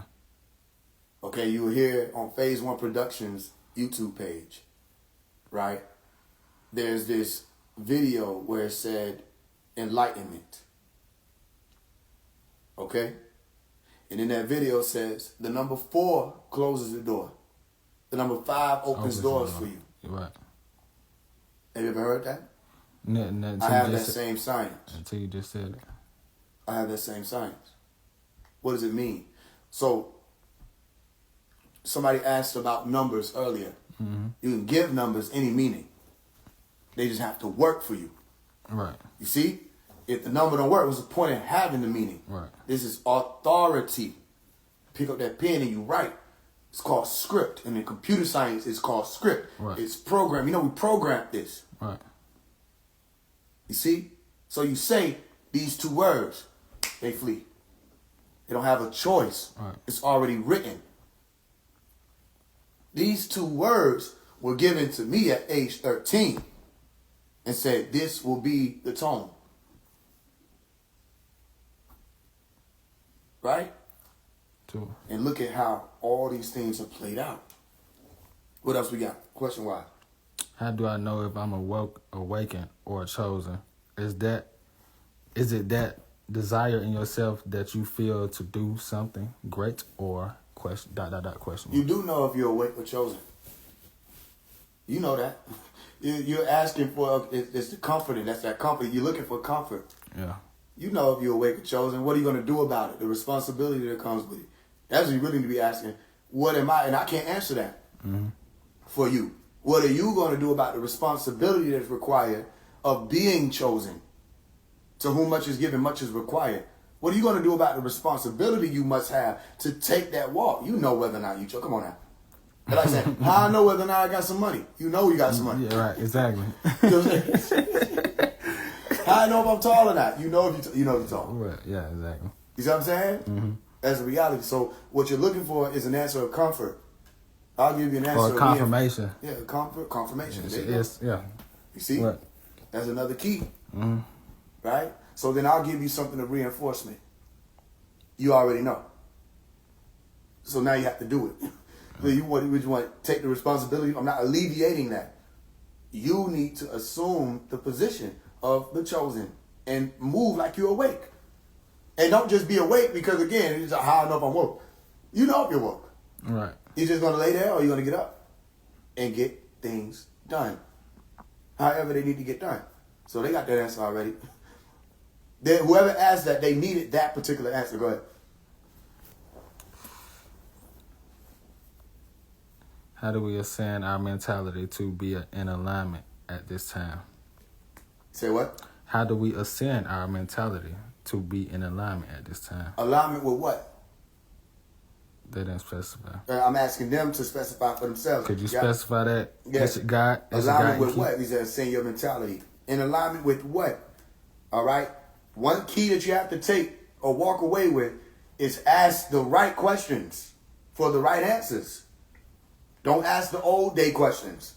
Okay, you were here on Faise One Productions YouTube page, right? There's this video where it said enlightenment. Okay? And in that video it says the number 4 closes the door. The number 5 opens doors for you. Right. Have you ever heard that? Until I have you that just same science. Until you just said it. I have that same science. What does it mean? So, somebody asked about numbers earlier. Mm-hmm. You can give numbers any meaning. They just have to work for you. Right. You see? If the number don't work, what's the point of having the meaning? Right. This is authority. Pick up that pen and you write. It's called script. And in computer science, it's called script. Right. It's program. You know, we programmed this. Right. You see? So you say these 2 words, they flee. They don't have a choice. Right. It's already written. These 2 words were given to me at age 13 and said, this will be the tone. Right? True. And look at how all these things are played out. What else we got? Question wise. How do I know if I'm awakened, or chosen? Is it that desire in yourself that you feel to do something great, or question ? Question. You do know if you're awake or chosen. You know that. You're asking for, it's the comforting. That's that comfort. You're looking for comfort. Yeah. You know if you're awake or chosen. What are you going to do about it? The responsibility that comes with it. That's what you really need to be asking. What am I? And I can't answer that for you. What are you going to do about the responsibility that's required of being chosen? To whom much is given, much is required. What are you going to do about the responsibility you must have to take that walk? You know whether or not you chose. Come on now. But like I said, how I know whether or not I got some money? You know you got some money. Yeah. Right. Exactly. You know what I'm saying? How I know if I'm tall or not? You know if you know if you're tall. Right. Yeah. Exactly. You see what I'm saying? Mm-hmm. That's the reality. So what you're looking for is an answer of comfort. I'll give you an answer Or of confirmation. confirmation. There you Yes. go. Yeah. You see? Right. That's another key. Mm-hmm. Right? So then I'll give you something of reinforcement. You already know. So now you have to do it. So you want to take the responsibility? I'm not alleviating that. You need to assume the position of the chosen and move like you're awake. And don't just be awake because, again, it's how I know if I'm woke. You know if you're woke. Right. You're just going to lay there or you're going to get up and get things done. However they need to get done. So they got that answer already. Whoever asked that, they needed that particular answer. Go ahead. How do we ascend our mentality to be in alignment at this time? Say what? How do we ascend our mentality to be in alignment at this time? Alignment with what? They didn't specify. I'm asking them to specify for themselves. Could you specify that? Yes. God. Alignment with what? He said, ascend your mentality. In alignment with what? All right? One key that you have to take or walk away with is ask the right questions for the right answers. Don't ask the old day questions.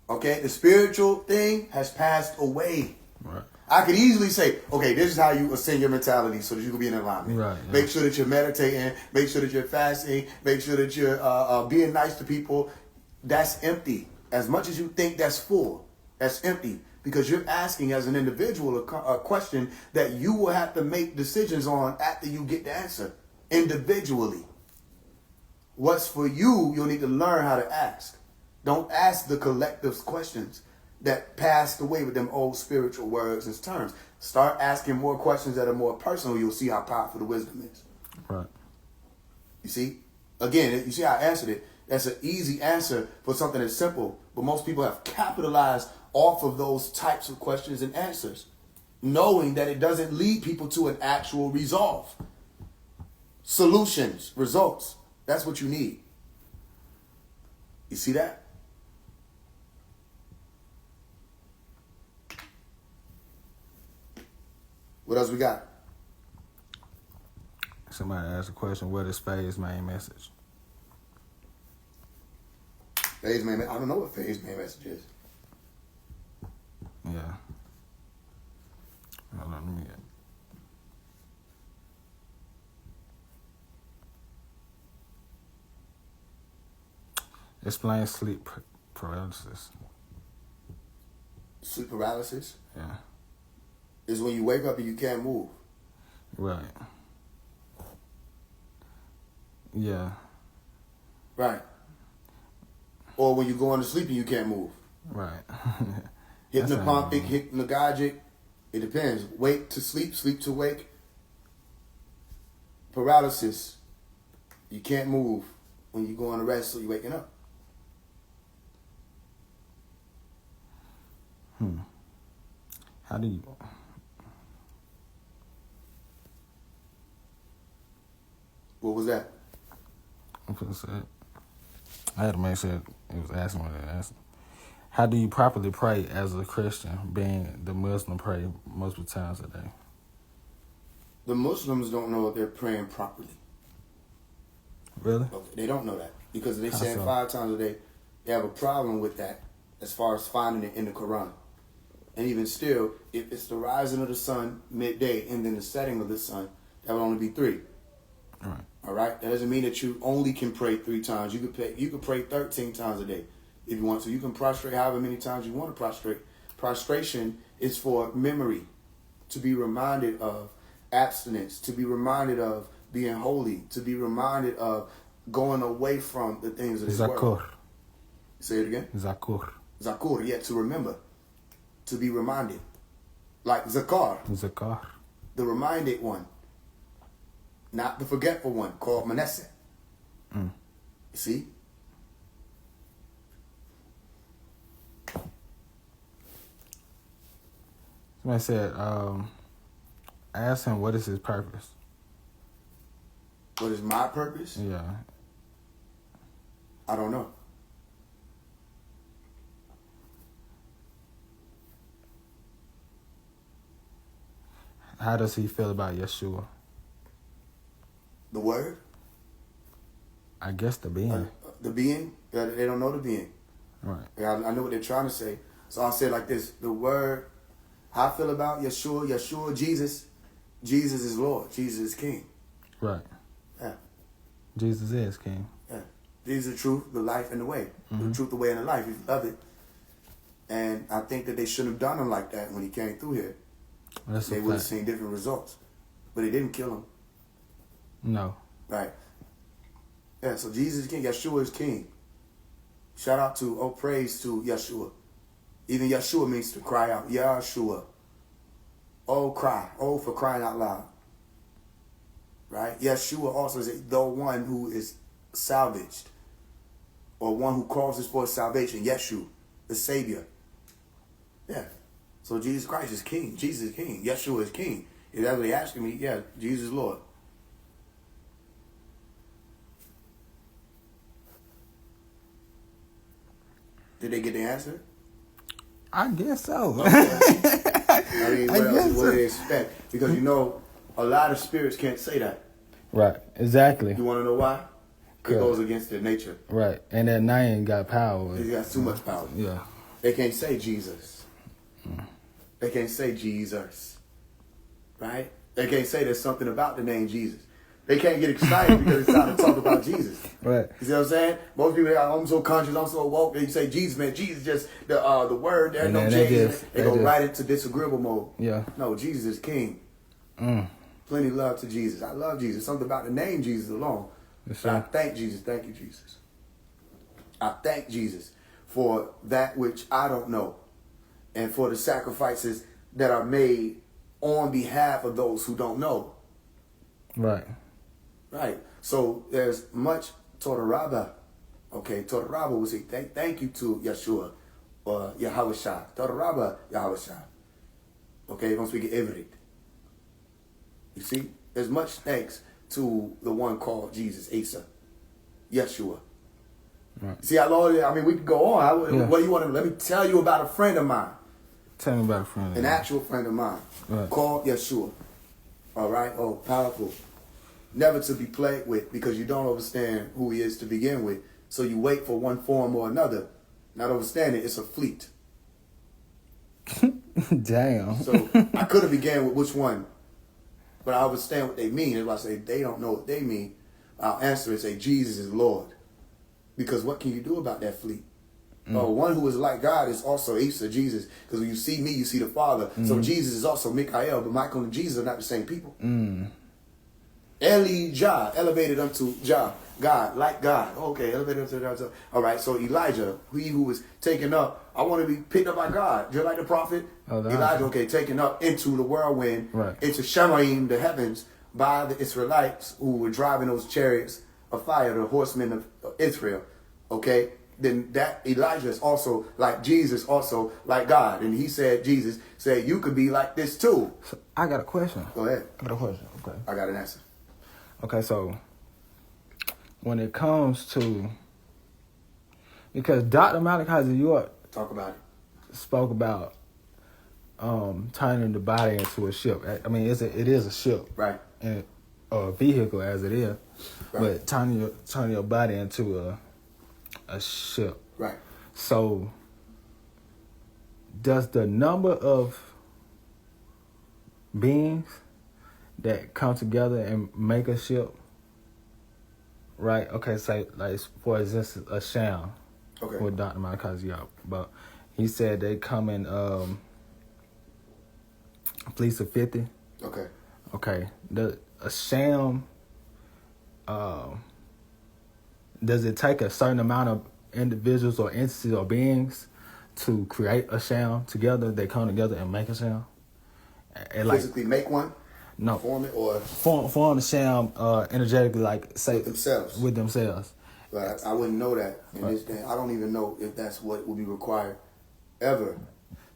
Okay? The spiritual thing has passed away. Right. I could easily say, okay, this is how you ascend your mentality so that you can be in alignment. Right, yeah. Make sure that you're meditating. Make sure that you're fasting. Make sure that you're being nice to people. That's empty. As much as you think that's full, that's empty. Because you're asking as an individual a question that you will have to make decisions on after you get the answer. Individually. What's for you, you'll need to learn how to ask. Don't ask the collective questions that passed away with them old spiritual words and terms. Start asking more questions that are more personal. You'll see how powerful the wisdom is. Right. You see? Again, you see how I answered it. That's an easy answer for something that's simple. But most people have capitalized off of those types of questions and answers, knowing that it doesn't lead people to an actual resolve. Solutions, results. That's what you need. You see that? What else we got? Somebody asked a question, what is Faise's main message? Faise main message? I don't know what Faise main message is. Yeah. Hold on, let me get. Explain sleep paralysis. Sleep paralysis Yeah. is when you wake up and you can't move. Right. Yeah. Right. Or when you go into sleep and you can't move. Right. Hypnopompic, hypnagogic. It depends. Wake to sleep, sleep to wake. Paralysis. You can't move when you go on a rest, so you're waking up. How do you? What was that? I'm gonna say it. I had to make sure it was asking what it asked. How do you properly pray as a Christian, being the Muslim pray multiple times a day? The Muslims don't know if they're praying properly. Really? Okay, they don't know that because they How say so? 5 times a day. They have a problem with that as far as finding it in the Quran. And even still, if it's the rising of the sun midday and then the setting of the sun, that would only be 3. All right. All right? That doesn't mean that you only can pray 3 times. You could pray 13 times a day if you want to. You can prostrate however many times you want to prostrate. Prostration is for memory, to be reminded of abstinence, to be reminded of being holy, to be reminded of going away from the things of this Zakur. world. Say it again. Zakur. Zakur, yeah, to remember, to be reminded. Like Zakar, Zakar. the reminded one, not the forgetful one, called Manasseh. You see? Somebody said, ask him what is his purpose. What is my purpose? Yeah. I don't know. How does he feel about Yeshua? The word? I guess the being. The being? They don't know the being. Right. I know what they're trying to say. So I'll say it like this. The word, how I feel about Yeshua, Jesus. Jesus is Lord. Jesus is King. Right. Yeah. Jesus is King. Yeah. Jesus is the truth, the life, and the way. The truth, the way, and the life. He loved it. And I think that they shouldn't have done him like that when he came through here. They would have seen different results. But they didn't kill him. No. Right. Yeah, so Jesus is king. Yeshua is king. Shout out to, praise to Yeshua. Even Yeshua means to cry out. Yeshua. Oh, cry. Oh, for crying out loud. Right? Yeshua also is the one who is salvaged. Or one who causes for salvation. Yeshu, the Savior. Yeah. So Jesus Christ is king. Jesus is king. Yeshua is king. If that's what you're asking me, yeah, Jesus is Lord. Did they get the answer? I guess so. Okay. I mean, what do they expect? Because a lot of spirits can't say that. Right, exactly. You want to know why? It goes against their nature. Right, and that name got power. It got too much power. Yeah. They can't say Jesus. They can't say Jesus. Right? They can't say there's something about the name Jesus. They can't get excited because it's time to talk about Jesus. Right. You see what I'm saying? Most people are, I'm so conscious, I'm so woke. They say Jesus, man. Jesus just the word. There's no J. They go right into disagreeable mode. Yeah. No, Jesus is king. Plenty of love to Jesus. I love Jesus. Something about the name Jesus alone. Yes, but I thank Jesus. Thank you, Jesus. I thank Jesus for that which I don't know, and for the sacrifices that are made on behalf of those who don't know. Right. Right. So there's much Torah. Okay, Torah will say thank you to Yeshua or Yahweh. Torah Yahweh. Okay, I'm speaking Ivrit. You see, there's much thanks to the one called Jesus, Asa, Yeshua. Right. See how long? I mean, we could go on. What do you want to? Let me tell you about a friend of mine. Tell me about a friend. An actual friend of mine called Yeshua. All right. Oh, powerful. Never to be played with because you don't understand who he is to begin with. So you wait for one form or another. Not understanding it's a fleet. Damn. So I could have began with which one, but I understand what they mean. If I say they don't know what they mean, I'll answer and say Jesus is Lord. Because what can you do about that fleet? One who is like God is also Asa, Jesus. Because when you see me, you see the Father. So Jesus is also Mikael, but Michael and Jesus are not the same people. Elijah, elevated unto Jah, God, like God. Okay, elevated unto God. All right, so Elijah, he who was taken up, I want to be picked up by God. Just like the prophet. Elijah, okay, taken up into the whirlwind, into Shemaim, the heavens, by the Israelites who were driving those chariots of fire, the horsemen of Israel. Okay, then that Elijah is also like Jesus, also like God. And he said, Jesus said, you could be like this too. So I got a question. Go ahead. I got a question. Okay. I got an answer. Okay, so when it comes to, because Dr. Malachi York talk about it, spoke about turning the body into a ship. I mean, it is a ship, right? And a vehicle as it is, but turning your body into a ship, right? So, does the number of beings that come together and make a ship, right? Okay, say like for instance a sham, with Dr. Malachi York, but he said they come in a fleets of 50. Okay. Okay. A sham. Does it take a certain amount of individuals or entities or beings to create a sham together? They come together and make a sham. And physically make one. No. Form it or form the sham energetically, like say with themselves. But I wouldn't know that in this day. I don't even know if that's what would be required ever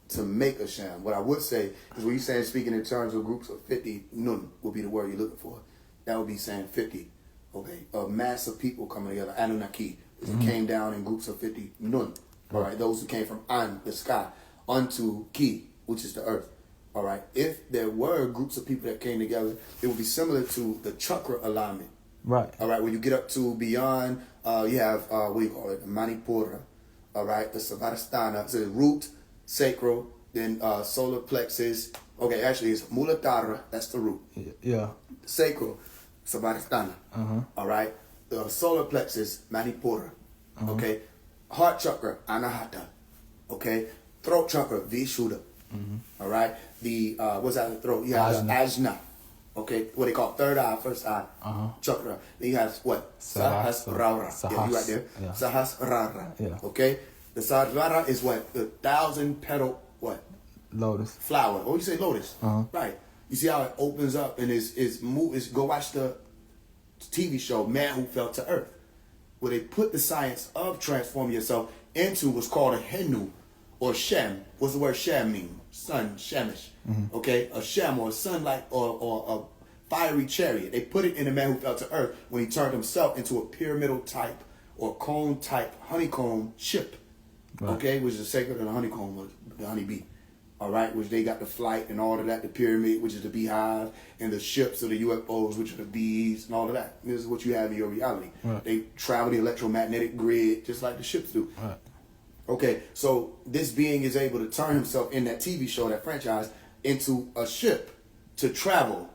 to make a sham. What I would say is when you're saying speaking in terms of groups of 50, nun would be the word you're looking for. That would be saying 50. Okay, a mass of people coming together. Anunnaki. It came down in groups of 50 nun. All right, those who came from An, the sky, unto Ki, which is the earth. All right, if there were groups of people that came together, it would be similar to the chakra alignment. Right. All right, when you get up to beyond, you have, what do you call it, Manipura. All right, the Savadhisthana. So root, sacral, then solar plexus. Okay, actually it's Muladhara, that's the root. Yeah. Sacral, Savadhisthana. All right, The solar plexus, Manipura. Okay. Heart chakra, Anahata. Okay. Throat chakra, Vishuddha. All right. The what's that? The throat. You have the Ajna. Okay. What they call third eye, first eye chakra. Then you have what? Sahasrara. Yeah, you right there. Yeah. Sahasrara. Yeah. Okay. The Sahasrara is what? The 1,000-petal what? Lotus. Flower. Oh, you say lotus. Right. You see how it opens up and is go watch the TV show Man Who Fell to Earth, where they put the science of transforming yourself into what's called a Henu or Shem. What's the word Shem mean? Sun, Shemish. Okay, a Shem or a sunlight or a fiery chariot. They put it in the Man Who Fell to Earth when he turned himself into a pyramidal type or cone type honeycomb ship. Right. Okay, which is sacred of the honeycomb, or the honeybee. All right, which they got the flight and all of that, the pyramid, which is the beehive, and the ships or the UFOs, which are the bees and all of that. This is what you have in your reality. Right. They travel the electromagnetic grid just like the ships do. Right. Okay, so this being is able to turn himself in that TV show, that franchise, into a ship to travel.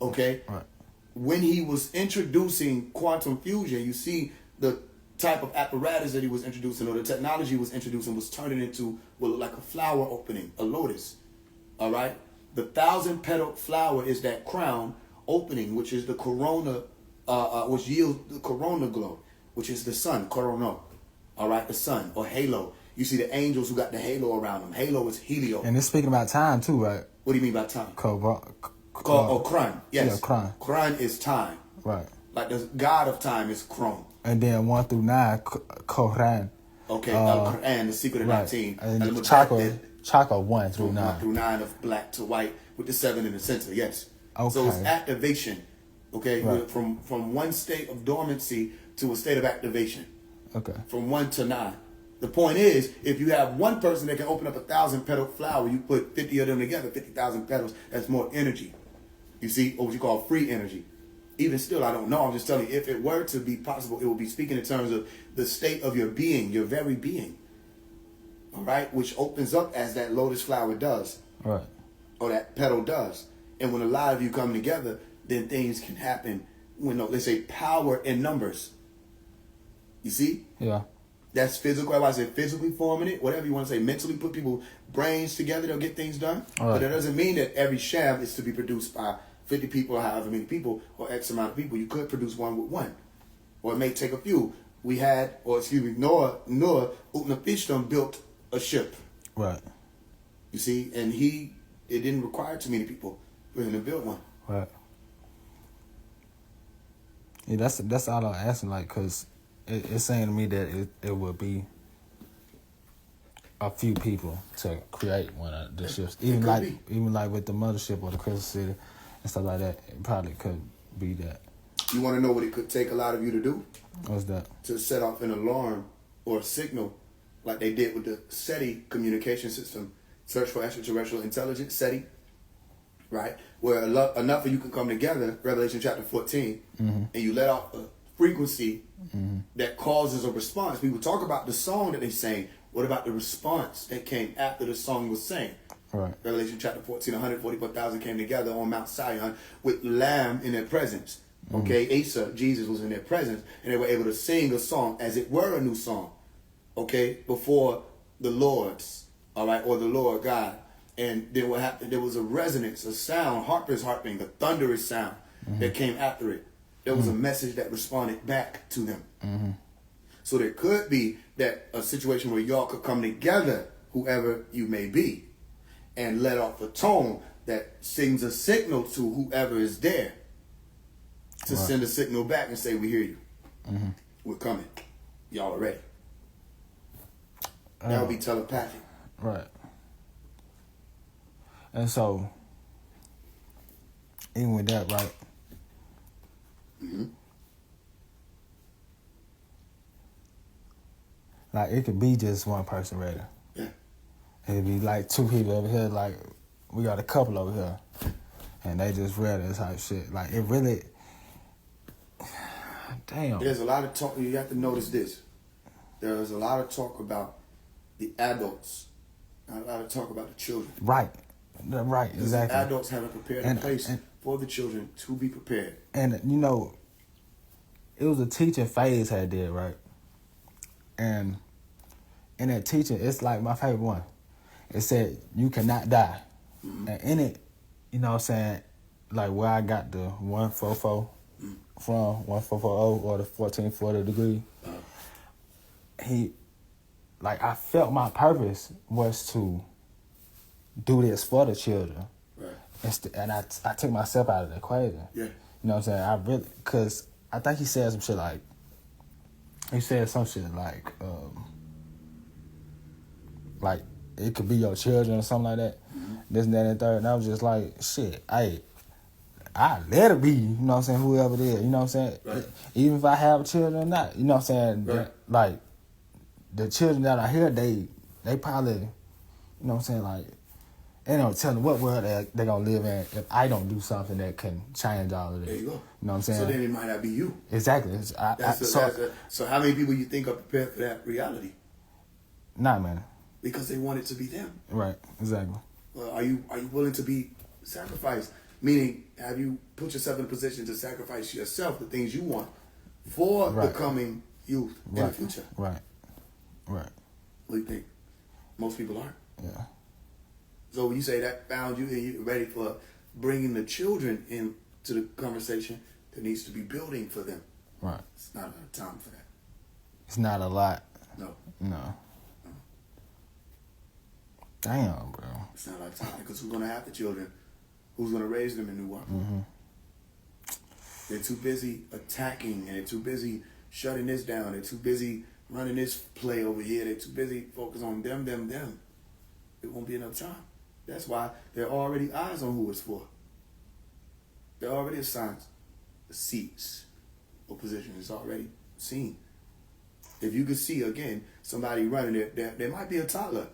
Okay? Right. When he was introducing quantum fusion, you see the type of apparatus that he was introducing, or the technology he was introducing, was turning into what looked like a flower opening, a lotus. All right? The 1,000-petal flower is that crown opening, which is the corona, which yields the corona glow, which is the sun, corona. All right? The sun, or halo. You see the angels who got the halo around them. Halo is helio. And it's speaking about time too, right? What do you mean by time? Kran. Yes. Yeah, Kran. Kran is time. Right. Like the god of time is Kron. And then 1 through 9, Koran. Okay, Quran, the secret of right. 19. And Chaka 1 through 9. 1 through 9 of black to white with the 7 in the center, yes. Okay. So it's activation, okay, right. from one state of dormancy to a state of activation. Okay. From 1 to 9. The point is, if you have one person that can open up a 1,000-petal flower, you put 50 of them together, 50,000 petals, that's more energy. You see, or what you call free energy. Even still, I don't know. I'm just telling you, if it were to be possible, it would be speaking in terms of the state of your being, your very being. All right? Which opens up as that lotus flower does. Right. Or that petal does. And when a lot of you come together, then things can happen. When, let's say, power in numbers. You see? Yeah. That's physical. I say physically forming it, whatever you want to say. Mentally put people brains together, they'll get things done. All right. But that doesn't mean that every sham is to be produced by 50 people or however many people or X amount of people. You could produce one with one. Or it may take a few. Noah, Utnapishtim built a ship. Right. You see? And it didn't require too many people for him to build one. Right. Yeah, that's all I'm asking, like, because it's saying to me that it would be a few people to create one of the ships. Even like with the mothership or the Crystal City and stuff like that, it probably could be that. You want to know what it could take a lot of you to do? What's that? To set off an alarm or a signal like they did with the SETI communication system, Search for Extraterrestrial Intelligence, SETI, right? Where enough of you can come together, Revelation chapter 14, and you let off a frequency that causes a response. People talk about the song that they sang. What about the response that came after the song was sang? Right. Revelation chapter 14, 144,000 came together on Mount Zion with Lamb in their presence. Okay, Asa, Jesus, was in their presence, and they were able to sing a song as it were a new song. Okay, before the Lord's, all right, or the Lord God. And then what happened? There was a resonance, a sound, harpers harping, a thunderous sound that came after it. There was a message that responded back to them. So there could be that a situation where y'all could come together, whoever you may be, and let off a tone that sings a signal to whoever is there to send a signal back and say, we hear you. We're coming. Y'all are ready. That would be telepathic. Right. And so, even with that, right? Like, it could be just one person ready. Yeah. It could be like two people over here, like, we got a couple over here. And they just ready type shit. Like, it really... Damn. There's a lot of talk. You have to notice this. There's a lot of talk about the adults. Not a lot of talk about the children. Right. Right, exactly. The adults haven't prepared a place for the children to be prepared. And, you know, it was a teaching Faise had did, right? And in that teaching, it's like my favorite one. It said, you cannot die. And in it, you know what I'm saying, like where I got the 144 from, 1440 or the 1440 degree, I felt my purpose was to do this for the children. Right. And I took myself out of the equation. Yeah. You know what I'm saying? Because I think he said some shit like, it could be your children or something like that. This and that and third. And I was just like, shit, I let it be, you know what I'm saying, whoever it is, you know what I'm saying? Right. Even if I have children or not, you know what I'm saying? Right. The children that are here, they probably, you know what I'm saying, like, they don't tell them what world they're going to live in if I don't do something that can change all of this. There you go. You know what I'm saying? So then it might not be you. Exactly. So how many people you think are prepared for that reality? Not many. Because they want it to be them. Right, exactly. Well, are you willing to be sacrificed? Meaning, have you put yourself in a position to sacrifice yourself, the things you want, for becoming youth in the future? Right. What do you think? Most people aren't. Yeah. So when you say that found you and you're ready for bringing the children into the conversation, there needs to be building for them. Right. It's not a lot of time for that. It's not a lot. No. Damn, bro. It's not a lot of time because who's going to have the children? Who's going to raise them in New York? Mm-hmm. They're too busy attacking and they're too busy shutting this down. They're too busy running this play over here. They're too busy focused on them. It won't be enough time. That's why there are already eyes on who it's for. There are already assigned seats or positions. It's already seen. If you could see, again, somebody running there might be a toddler,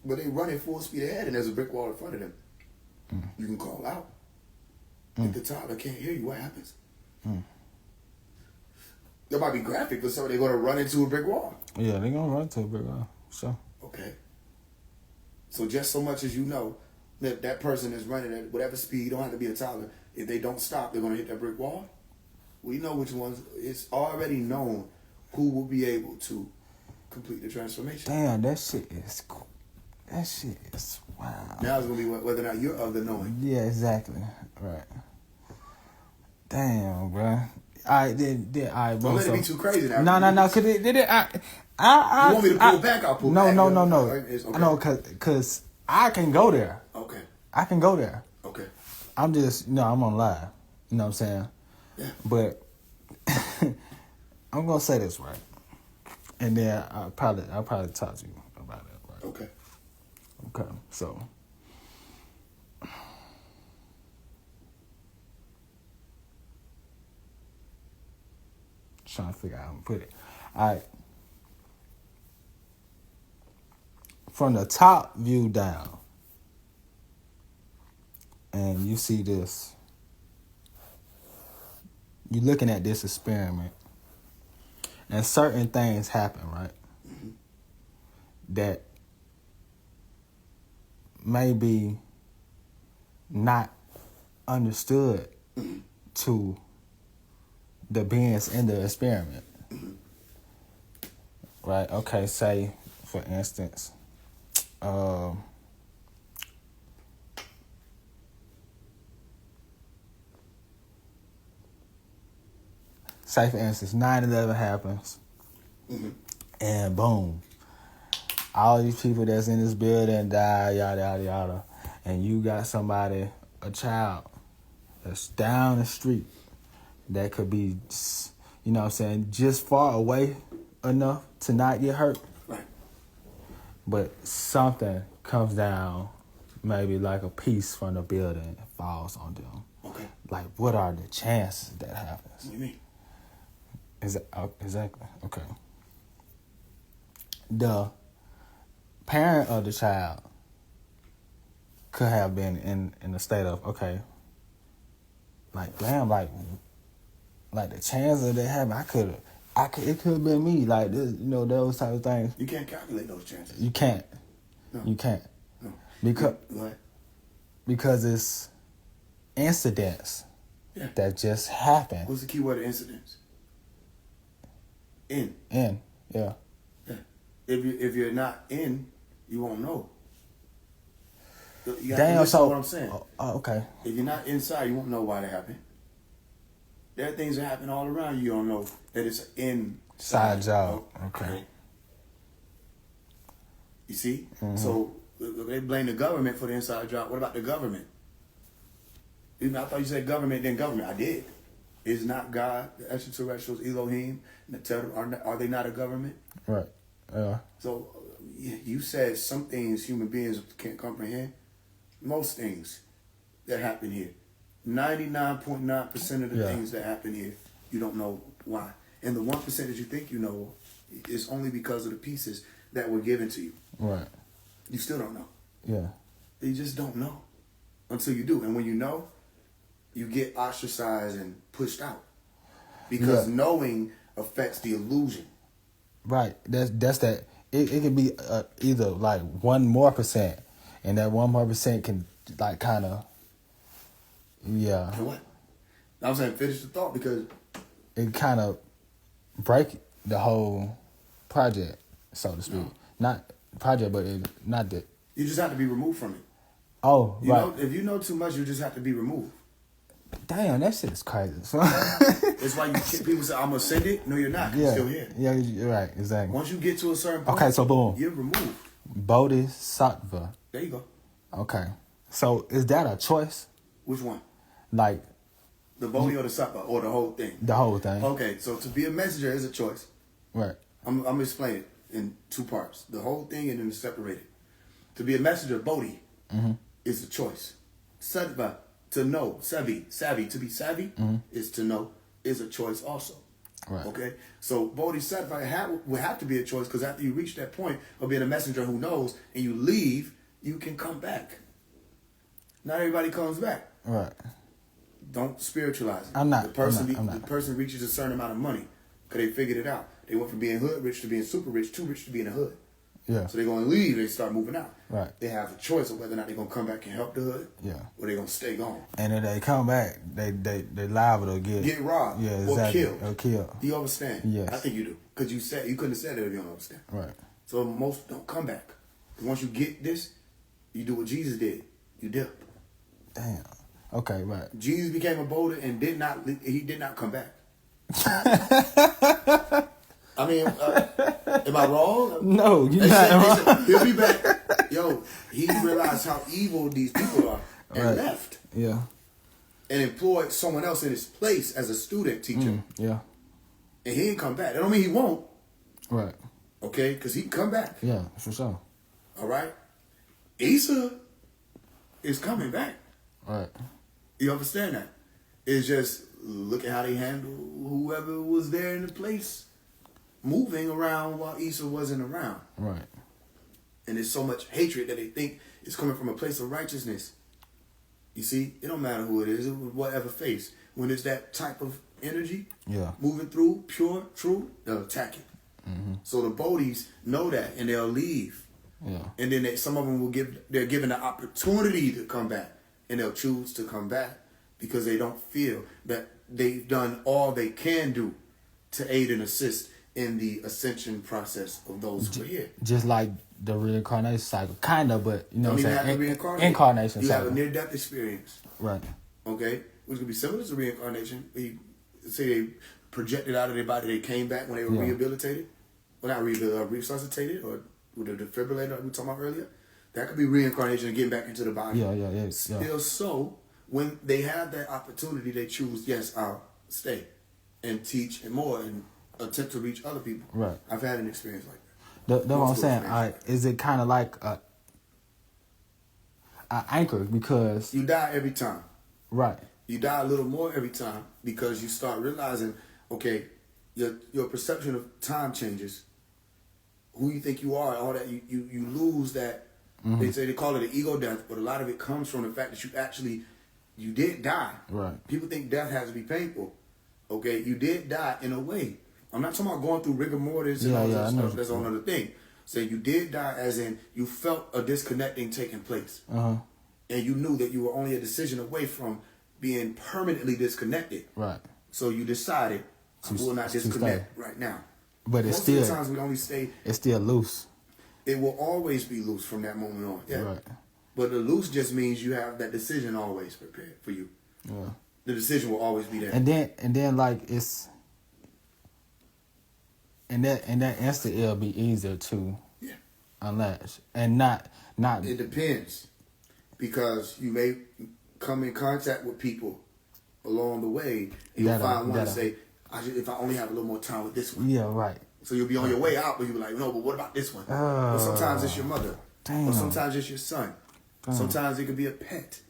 but they running full speed ahead and there's a brick wall in front of them. You can call out. If the toddler can't hear you, what happens? That might be graphic, but so they're going to run into a brick wall. Yeah, they're going to run into a brick wall. Sure. Okay. So just so much as you know that person is running at whatever speed, you don't have to be a toddler. If they don't stop, they're going to hit that brick wall. We know which ones. It's already known who will be able to complete the transformation. Damn, that shit is wow. Now it's going to be whether or not you're of the knowing. Yeah, exactly. Right. Damn, bro. All right, don't let it be too crazy now. No. Cause you want me to pull back? I'll pull back. No. Okay. No, cause I can go there. Okay. I can go there. Okay. I'm just I'm on live. You know what I'm saying? Yeah. But I'm gonna say this right, and then I'll probably talk to you about it. Right? Okay. So. Trying to figure out how to put it. All right. From the top view down, and you see this, you're looking at this experiment, and certain things happen, right? Mm-hmm. That may be not understood to the beings in the experiment. Right? Okay, say, for instance, say, for instance, 9/11 happens, and boom, all these people that's in this building die, yada, yada, yada, and you got somebody, a child, that's down the street, that could be, you know what I'm saying, just far away enough to not get hurt. Right. But something comes down, maybe like a piece from the building and falls on them. Okay. Like, what are the chances that happens? What do you mean? Exactly. Okay. The parent of the child could have been in a state of, okay, like, damn, like the chance of that happening, it could have been me, like this, those type of things. You can't calculate those chances. You can't. No. You can't. No. Because it's incidents that just happen. What's the key word of incidents? In. In. Yeah. Yeah. If you're not in, you won't know. You have to Damn. listen So. to what I'm saying. Okay. If you're not inside, you won't know why they happen. There are things that happen all around you. You don't know that it's inside job. Oh, Okay. You see? Mm-hmm. So they blame the government for the inside job. What about the government? Even I thought you said government, then government. I did. Is not God, the extraterrestrials, Elohim, are they not a government? Right. Yeah. So you said some things human beings can't comprehend. Most things that happen here. 99.9% of the things that happen here, you don't know why. And the 1% that you think you know is only because of the pieces that were given to you. Right. You still don't know. Yeah. You just don't know until you do. And when you know, you get ostracized and pushed out. Because knowing affects the illusion. Right. That's that. It can be either like 1% and that 1% can like kind of, yeah. And what? I was saying finish the thought because it kind of break the whole project, so to speak. No. Not project, but not that. you just have to be removed from it. Oh, You right. know, if you know too much, you just have to be removed. Damn, that shit is crazy. It's why people say, I'm going to send it. No, you're not. You're still here. Yeah, you're right. Exactly. Once you get to a certain point, Okay, so boom. you're removed. Bodhisattva. There you go. Okay. So is that a choice? Which one? Like The Bodhi or the Sattva or the whole thing? the whole thing? Okay, so to be a messenger is a choice. Right. I'm going to explain it in two parts. The whole thing and then separate it. To be a messenger, Bodhi, is a choice. Sattva, to know. Savvy, to be savvy is to know, is a choice also. Right. Okay? So Bodhisattva would have to be a choice because after you reach that point of being a messenger who knows and you leave, you can come back. Not everybody comes back. Right. Don't spiritualize it. I'm not. The person reaches a certain amount of money because they figured it out. They went from being hood rich to being super rich, too rich to being a hood. Yeah. So they're going to leave. They start moving out. Right. They have a choice of whether or not they're going to come back and help the hood. Yeah. Or they're going to stay gone. And if they come back, they liable to get robbed. Yeah, exactly. Or killed. Or killed. Do you understand? Yes. I think you do. Because you couldn't have said it if you don't understand. Right. So most don't come back. Because once you get this, you do what Jesus did. You dip. Damn. Okay, right. Jesus became a boulder and did not come back. I mean, am I wrong? No, you're not wrong. Said, he'll be back. Yo, he realized how evil these people are and left. Yeah. And employed someone else in his place as a student teacher. Yeah. And he didn't come back. That don't mean he won't. Right. Okay? Because he can come back. Yeah, for sure. All right? Isa is coming back. Right. You understand that? It's just look at how they handle whoever was there in the place moving around while Isa wasn't around. Right. And there's so much hatred that they think is coming from a place of righteousness. You see, it don't matter who it is, whatever face. When it's that type of energy moving through, pure, true, they'll attack it. So the Bodhis know that and they'll leave. Yeah. And then some of them they're given the opportunity to come back. And they'll choose to come back because they don't feel that they've done all they can do to aid and assist in the ascension process of those who are here. Just like the reincarnation cycle. Kind of, but you know what I'm saying? Incarnation you cycle. have a near-death experience. Right. Okay? Which could be similar to reincarnation. Say they projected out of their body, they came back when they were rehabilitated. Well, not resuscitated or with the defibrillator like we were talking about earlier. That could be reincarnation and getting back into the body. Yeah. Still so, when they have that opportunity, they choose, yes, I'll stay and teach and more and attempt to reach other people. Right. I've had an experience like that. That's what I'm saying. Is it kind of like a anchor because... You die every time. Right. You die a little more every time because you start realizing, okay, your perception of time changes. Who you think you are, all that, you lose that. They call it an ego death, but a lot of it comes from the fact that you did die. Right. People think death has to be painful. Okay, you did die in a way. I'm not talking about going through rigor mortis and all that stuff. That's another thing. So you did die as in you felt a disconnecting taking place. And you knew that you were only a decision away from being permanently disconnected. Right. So you decided, I will not disconnect right now. But it's Most still, of the times we only stay. it's still loose. It will always be loose from that moment on. Yeah. Right. But the loose just means you have that decision always prepared for you. Yeah. The decision will always be there. And then like it's in that instant it'll be easier to unlatch and not. It depends, because you may come in contact with people along the way, and you'll find one and say, if I only have a little more time with this one. Yeah, right. So you'll be on your way out, but you'll be like, no, but what about this one? Or sometimes it's your mother. Damn. Or sometimes it's your son. Damn. Sometimes it could be a pet.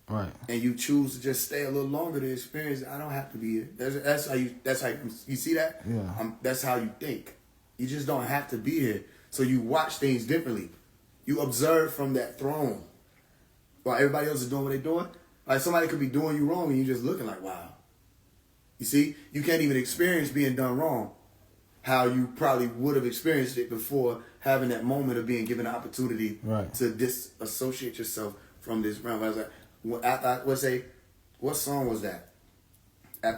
Right. And you choose to just stay a little longer to experience it. I don't have to be here. That's how you see that? Yeah. That's how you think. You just don't have to be here. So you watch things differently. You observe from that throne. While everybody else is doing what they're doing. Like somebody could be doing you wrong and you're just looking like, wow. You see? You can't even experience being done wrong how you probably would have experienced it before having that moment of being given the opportunity to disassociate yourself from this realm. I was like, what song was that? I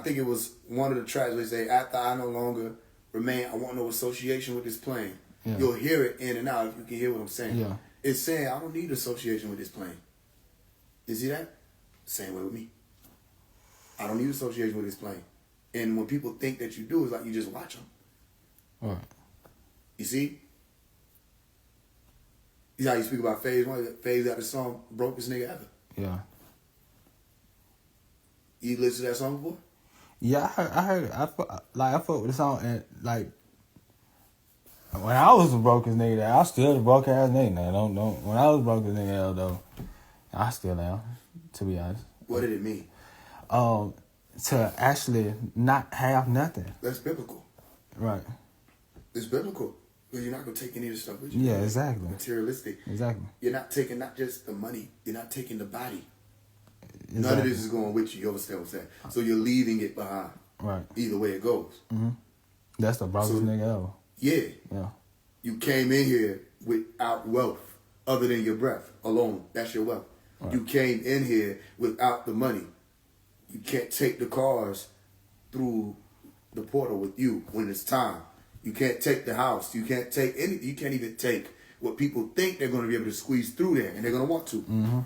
think it was one of the tracks where they say, after I no longer remain, I want no association with this plane. Yeah. You'll hear it in and out if you can hear what I'm saying. Yeah. It's saying, I don't need association with this plane. You see that? Same way with me. I don't need association with this plane. And when people think that you do, it's like you just watch them. All right. You see? You see how you speak about Faise One? Faise got the song, Brokest Nigga Ever. Yeah. You listened to that song before? Yeah, I heard it. I fuck with the song, and like when I was the brokest nigga, I was still the broke ass nigga. Now, don't. When I was brokest nigga, though, I still am. To be honest. What did it mean? To actually not have nothing. That's biblical. Right. It's biblical. Because you're not going to take any of the stuff with you. Yeah, exactly. Materialistic. Exactly. You're not taking not just the money. You're not taking the body. Exactly. None of this is going with you. You understand what I'm saying? So you're leaving it behind. Right. Either way it goes. Mm-hmm. That's the brokest nigga ever. Yeah. Yeah. You came in here without wealth other than your breath alone. That's your wealth. Right. You came in here without the money. You can't take the cars through the portal with you when it's time. You can't take the house. You can't take any. You can't even take what people think they're going to be able to squeeze through there, and they're going to want to. Mm-hmm.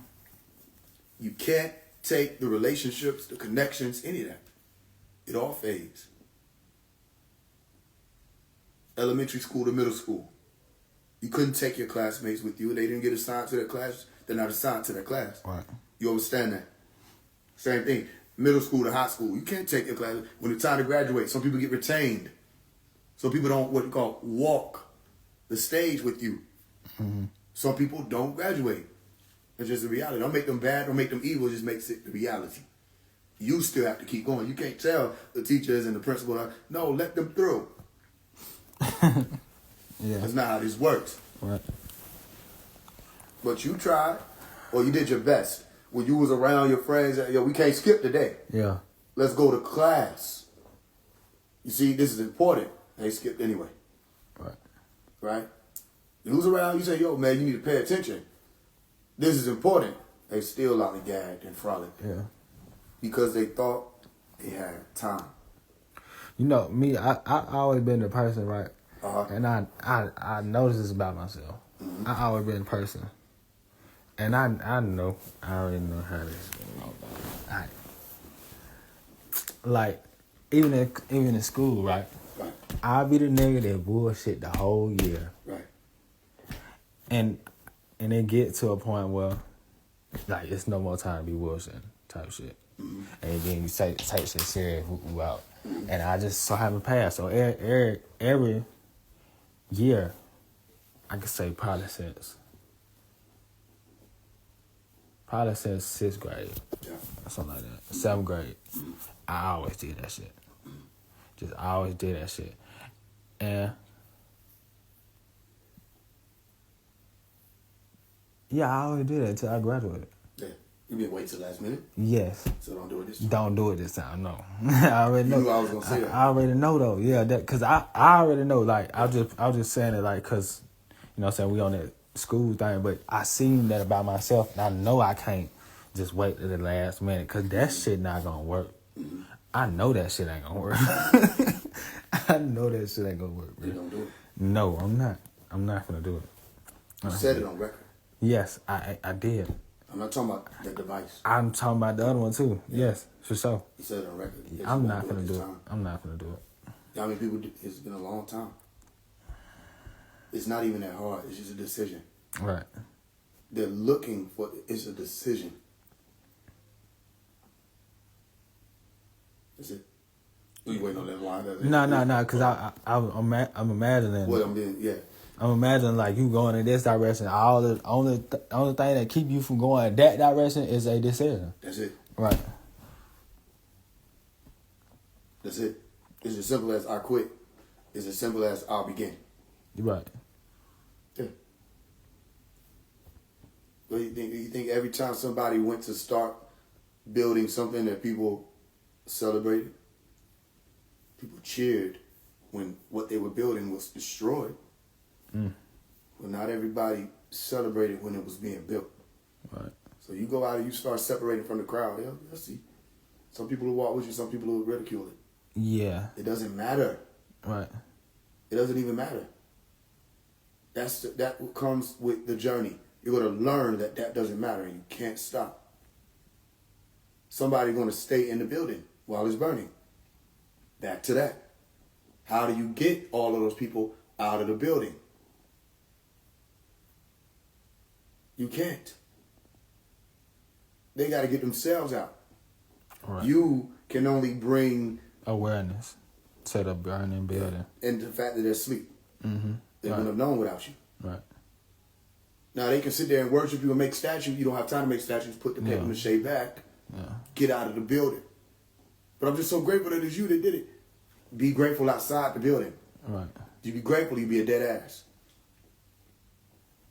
You can't take the relationships, the connections, any of that. It all fades. Elementary school to middle school. You couldn't take your classmates with you. They didn't get assigned to their class. They're not assigned to their class. Right. You understand that? Same thing. Middle school to high school. You can't take your class. When it's time to graduate, some people get retained. Some people don't, what you call, walk the stage with you. Mm-hmm. Some people don't graduate. It's just the reality. Don't make them bad, don't make them evil, it just makes it the reality. You still have to keep going. You can't tell the teachers and the principal, no, let them through. Yeah. That's not how this works. Right. But you tried, or you did your best. When you was around your friends, yo, we can't skip today. Yeah. Let's go to class. You see, this is important. They skipped anyway. Right. Right? You was around, you say, yo, man, you need to pay attention. This is important. They still lollygagged and frolicked. Yeah. Because they thought they had time. You know, me, I always been the person, right? Uh-huh. And I noticed this about myself. Mm-hmm. I always been the person. And I already know how this is going on. Like, even in school, right? Right. I'll be the nigga that bullshit the whole year. Right. And it get to a point where, like, it's no more time to be bullshitting type shit. Mm-hmm. And then you take shit serious, who out. Mm-hmm. And I just so haven't passed. So every year, I could say probably since 6th grade. Yeah. Or something like that. 7th grade. Mm-hmm. I always did that shit. Mm-hmm. Just always did that shit. And yeah, I always did it until I graduated. Yeah. You mean wait till last minute? Yes. So don't do it this time? Don't do it this time, no. I already know. You knew I was going to say that. I already know, though. Yeah, that because I already know. Like, I was just saying it, like, because, you know what I'm saying, we on that school thing, but I seen that about myself, and I know I can't just wait to the last minute, because that shit not going to work. Mm-hmm. I know that shit ain't gonna work. I know that shit ain't gonna work, bro. You don't do it. No, I'm not. I'm not gonna do it. You said it on record. Yes, I did. I'm not talking about the device. I'm talking about the other one too. Yeah. Yes, for sure. You said it on record. I'm not gonna do it. I'm not gonna do it. How many people? It's been a long time. It's not even that hard. It's just a decision. Right. They're looking for. It's a decision. Is it? You waiting on that line? No. Because I'm imagining. What I'm doing, yeah. I'm imagining like you going in this direction. All the only thing that keep you from going that direction is a decision. That's it. Right. That's it. It's as simple as I quit. It's as simple as I'll begin. Right. Yeah. What do you think? Do you think every time somebody went to start building something that people celebrated, people cheered when what they were building was destroyed? Well, not everybody celebrated when it was being built. Right. So you go out and you start separating from the crowd. They'll see. Some people will walk with you. Some people will ridicule it. Yeah. It doesn't matter. Right. It doesn't even matter. That comes with the journey. You're going to learn that doesn't matter and you can't stop. Somebody's going to stay in the building while it's burning. Back to that. How do you get all of those people out of the building? You can't. They got to get themselves out. Right. You can only bring awareness to the burning building. And the fact that they're asleep. Mm-hmm. They wouldn't have known without you. Right. Now they can sit there and worship you and make statues. You don't have time to make statues. Put the paper mache back. Yeah. Get out of the building. But I'm just so grateful that it's you that did it. Be grateful outside the building. Right. You be grateful, you be a dead ass.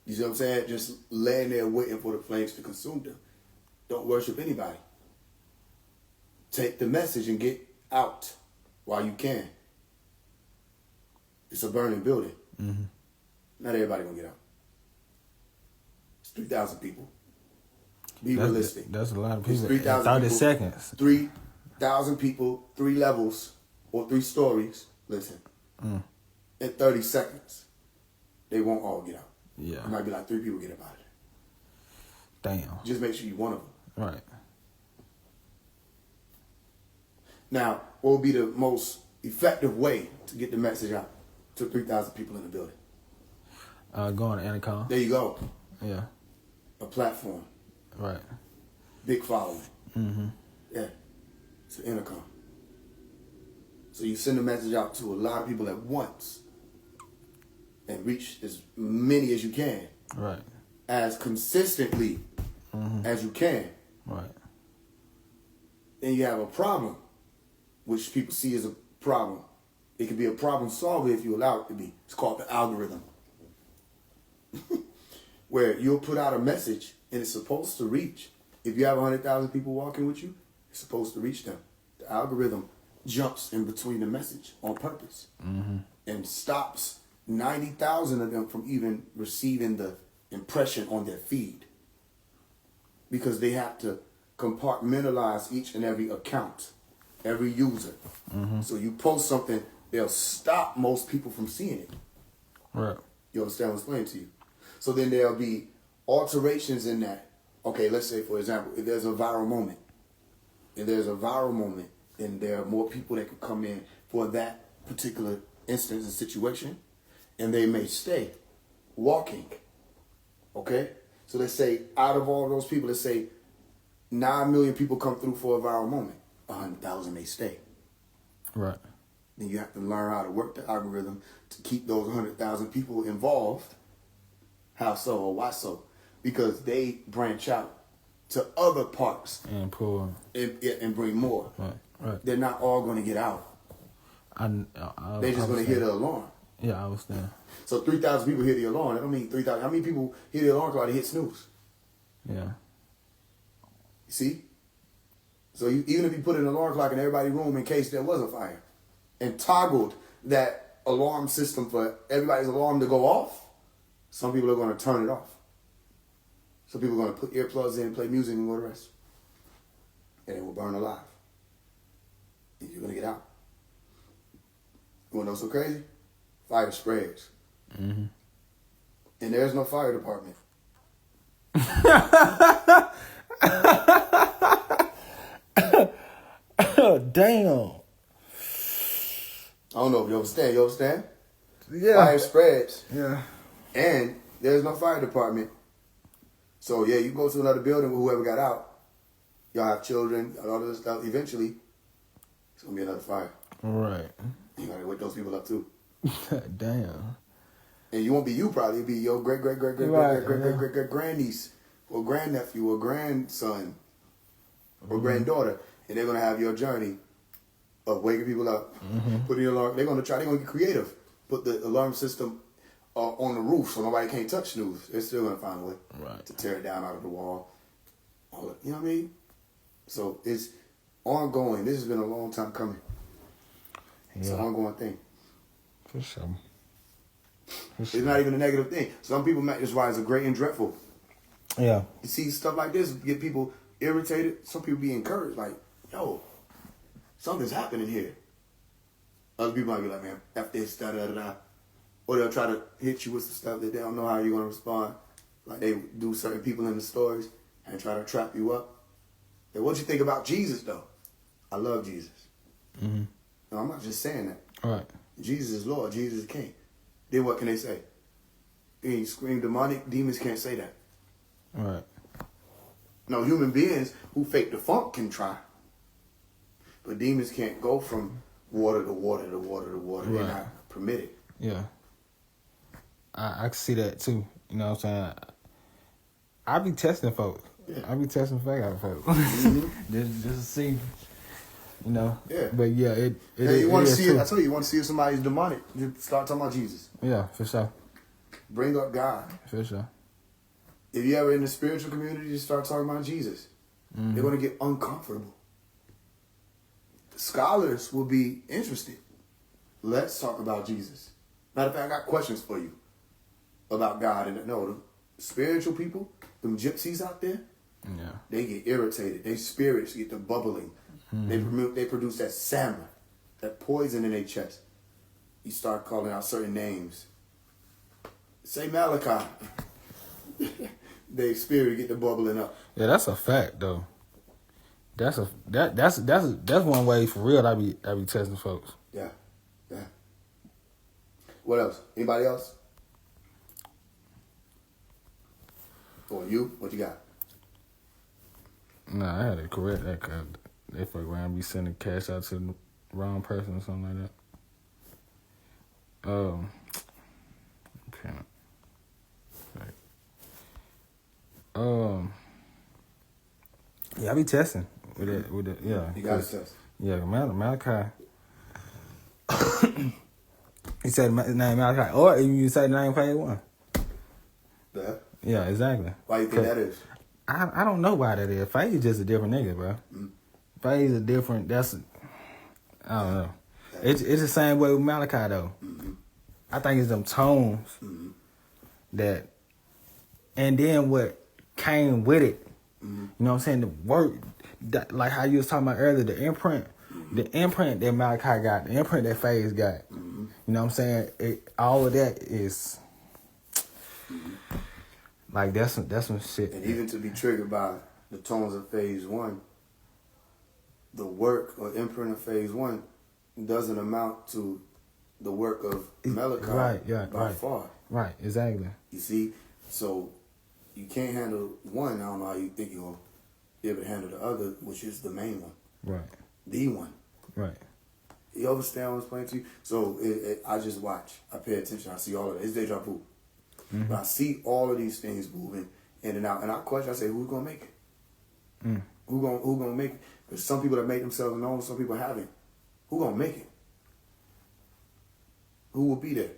You see what I'm saying? Just laying there waiting for the flames to consume them. Don't worship anybody. Take the message and get out while you can. It's a burning building. Mm-hmm. Not everybody gonna get out. It's 3,000 people. Be realistic. That's a lot of people. 3,000 30 people, seconds. 3,000 people, 3 levels, or 3 stories. Listen. In 30 seconds, they won't all get out. Yeah. It might be like 3 people get up out of there. Damn. Just make sure you're one of them. Right. Now, what would be the most effective way to get the message out to 3,000 people in the building? Going to Intercom. There you go. Yeah. A platform. Right. Big following. Mm-hmm. Yeah. It's an Intercom. So you send a message out to a lot of people at once and reach as many as you can. Right. As consistently as you can. Right. Then you have a problem, which people see as a problem. It can be a problem solver if you allow it to be. It's called the algorithm. Where you'll put out a message and it's supposed to reach. If you have 100,000 people walking with you, it's supposed to reach them. The algorithm jumps in between the message on purpose and stops 90,000 of them from even receiving the impression on their feed. Because they have to compartmentalize each and every account, every user. So you post something, they'll stop most people from seeing it. Right. You understand what I'm explaining to you? So then there'll be alterations in that. Okay, let's say, for example, if there's a viral moment, then there are more people that can come in for that particular instance and situation, and they may stay walking. Okay? So let's say out of all those people, let's say 9 million people come through for a viral moment. 100,000 may stay. Right. Then you have to learn how to work the algorithm to keep those 100,000 people involved. How so or why so? Because they branch out to other parts and pull and bring more. Right. Right. They're not all going to get out. They're just going to hear the alarm. Yeah, I understand. So 3,000 people hear the alarm. That don't mean 3,000. How many people hear the alarm clock to hit snooze? Yeah. You see? So even if you put an alarm clock in everybody's room in case there was a fire and toggled that alarm system for everybody's alarm to go off, some people are going to turn it off. Some people are going to put earplugs in and play music and go to rest. And it will burn alive. and you're gonna get out. You wanna know so crazy? Fire spreads. Mm-hmm. And there's no fire department. Damn. I don't know if you understand. You understand? Yeah. Fire spreads. Yeah. And there's no fire department. So yeah, you go to another building with whoever got out. Y'all have children, all this stuff. Eventually, it's gonna be another fire. Right. You gotta wake those people up too. Damn. And you won't be you probably. It'll be your great grandniece or grandnephew or grandson or granddaughter. And they're gonna have your journey of waking people up, putting the alarm. They're gonna get creative. Put the alarm system on the roof so nobody can't touch snooze. They're still gonna find a way to tear it down out of the wall. You know what I mean? So it's ongoing. This has been a long time coming. It's an ongoing thing. For sure. It's not even a negative thing. Some people might just why it's a great and dreadful. Yeah. You see stuff like this get people irritated. Some people be encouraged, like, yo, something's happening here. Other people might be like, man, F this, da da da da. Or they'll try to hit you with some stuff that they don't know how you're gonna respond. Like they do certain people in the stories and try to trap you up. And what you think about Jesus though? I love Jesus. Mm-hmm. No, I'm not just saying that. All right. Jesus is Lord, Jesus is King. Then what can they say? They scream demonic, demons can't say that. All right. No, human beings who fake the funk can try. But demons can't go from water to water to water to water. Right. They're not permitted. Yeah. I can see that too. You know what I'm saying? I be testing folks. Yeah. I be testing fake out of folks. just to see. You know? Yeah. But yeah, it Hey, you want to see too. it? I tell you, you want to see if somebody's demonic, just start talking about Jesus. Yeah, for sure. Bring up God. For sure. If you ever in the spiritual community, just start talking about Jesus. Mm-hmm. They're going to get uncomfortable. The scholars will be interested. Let's talk about Jesus. Matter of fact, I got questions for you about God. And no, the spiritual people, them gypsies out there, Yeah. they get irritated. Their spirits get to bubbling. They produce that salmon, that poison in their chest. You start calling out certain names. Say Malachi. Their spirit get to bubbling up. Yeah, that's a fact though. That's one way for real I be testing folks. Yeah. What else? Anybody else? Or you? What you got? Nah, I had to correct that because they fuck around and be sending cash out to the wrong person or something like that. Okay. Yeah, I be testing with it. Yeah, You got to test. Yeah, Malachi. He said his name Malachi, or you say the name Faise One. Yeah. Yeah, exactly. Why you think that is? I don't know why that is. Faise is just a different nigga, bro. Faise is different. I don't know. It's the same way with Malachi though. I think it's them tones that, and then what came with it. You know what I'm saying? The work, like how you was talking about earlier, the imprint that Malachi got, the imprint that Faise got. You know what I'm saying? All of that is like that's some shit. And even to be triggered by the tones of Faise One, the work or imprint of Faise One doesn't amount to the work of Malachi by far. Right, exactly. You see? So you can't handle one. I don't know how you think you'll be able to handle the other, which is the main one. Right. The one. Right. You understand what I'm explaining to you? So I just watch. I pay attention. I see all of it. It's deja vu. But I see all of these things moving in and out. And I question, I say, who's going to make it? Who gonna make it? Because some people have made themselves known, some people haven't. Who going to make it? Who will be there?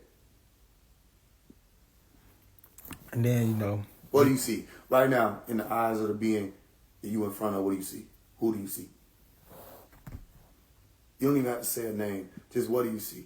And then, you know. What do you see? Right now, in the eyes of the being that you in front of, what do you see? Who do you see? You don't even have to say a name. Just what do you see?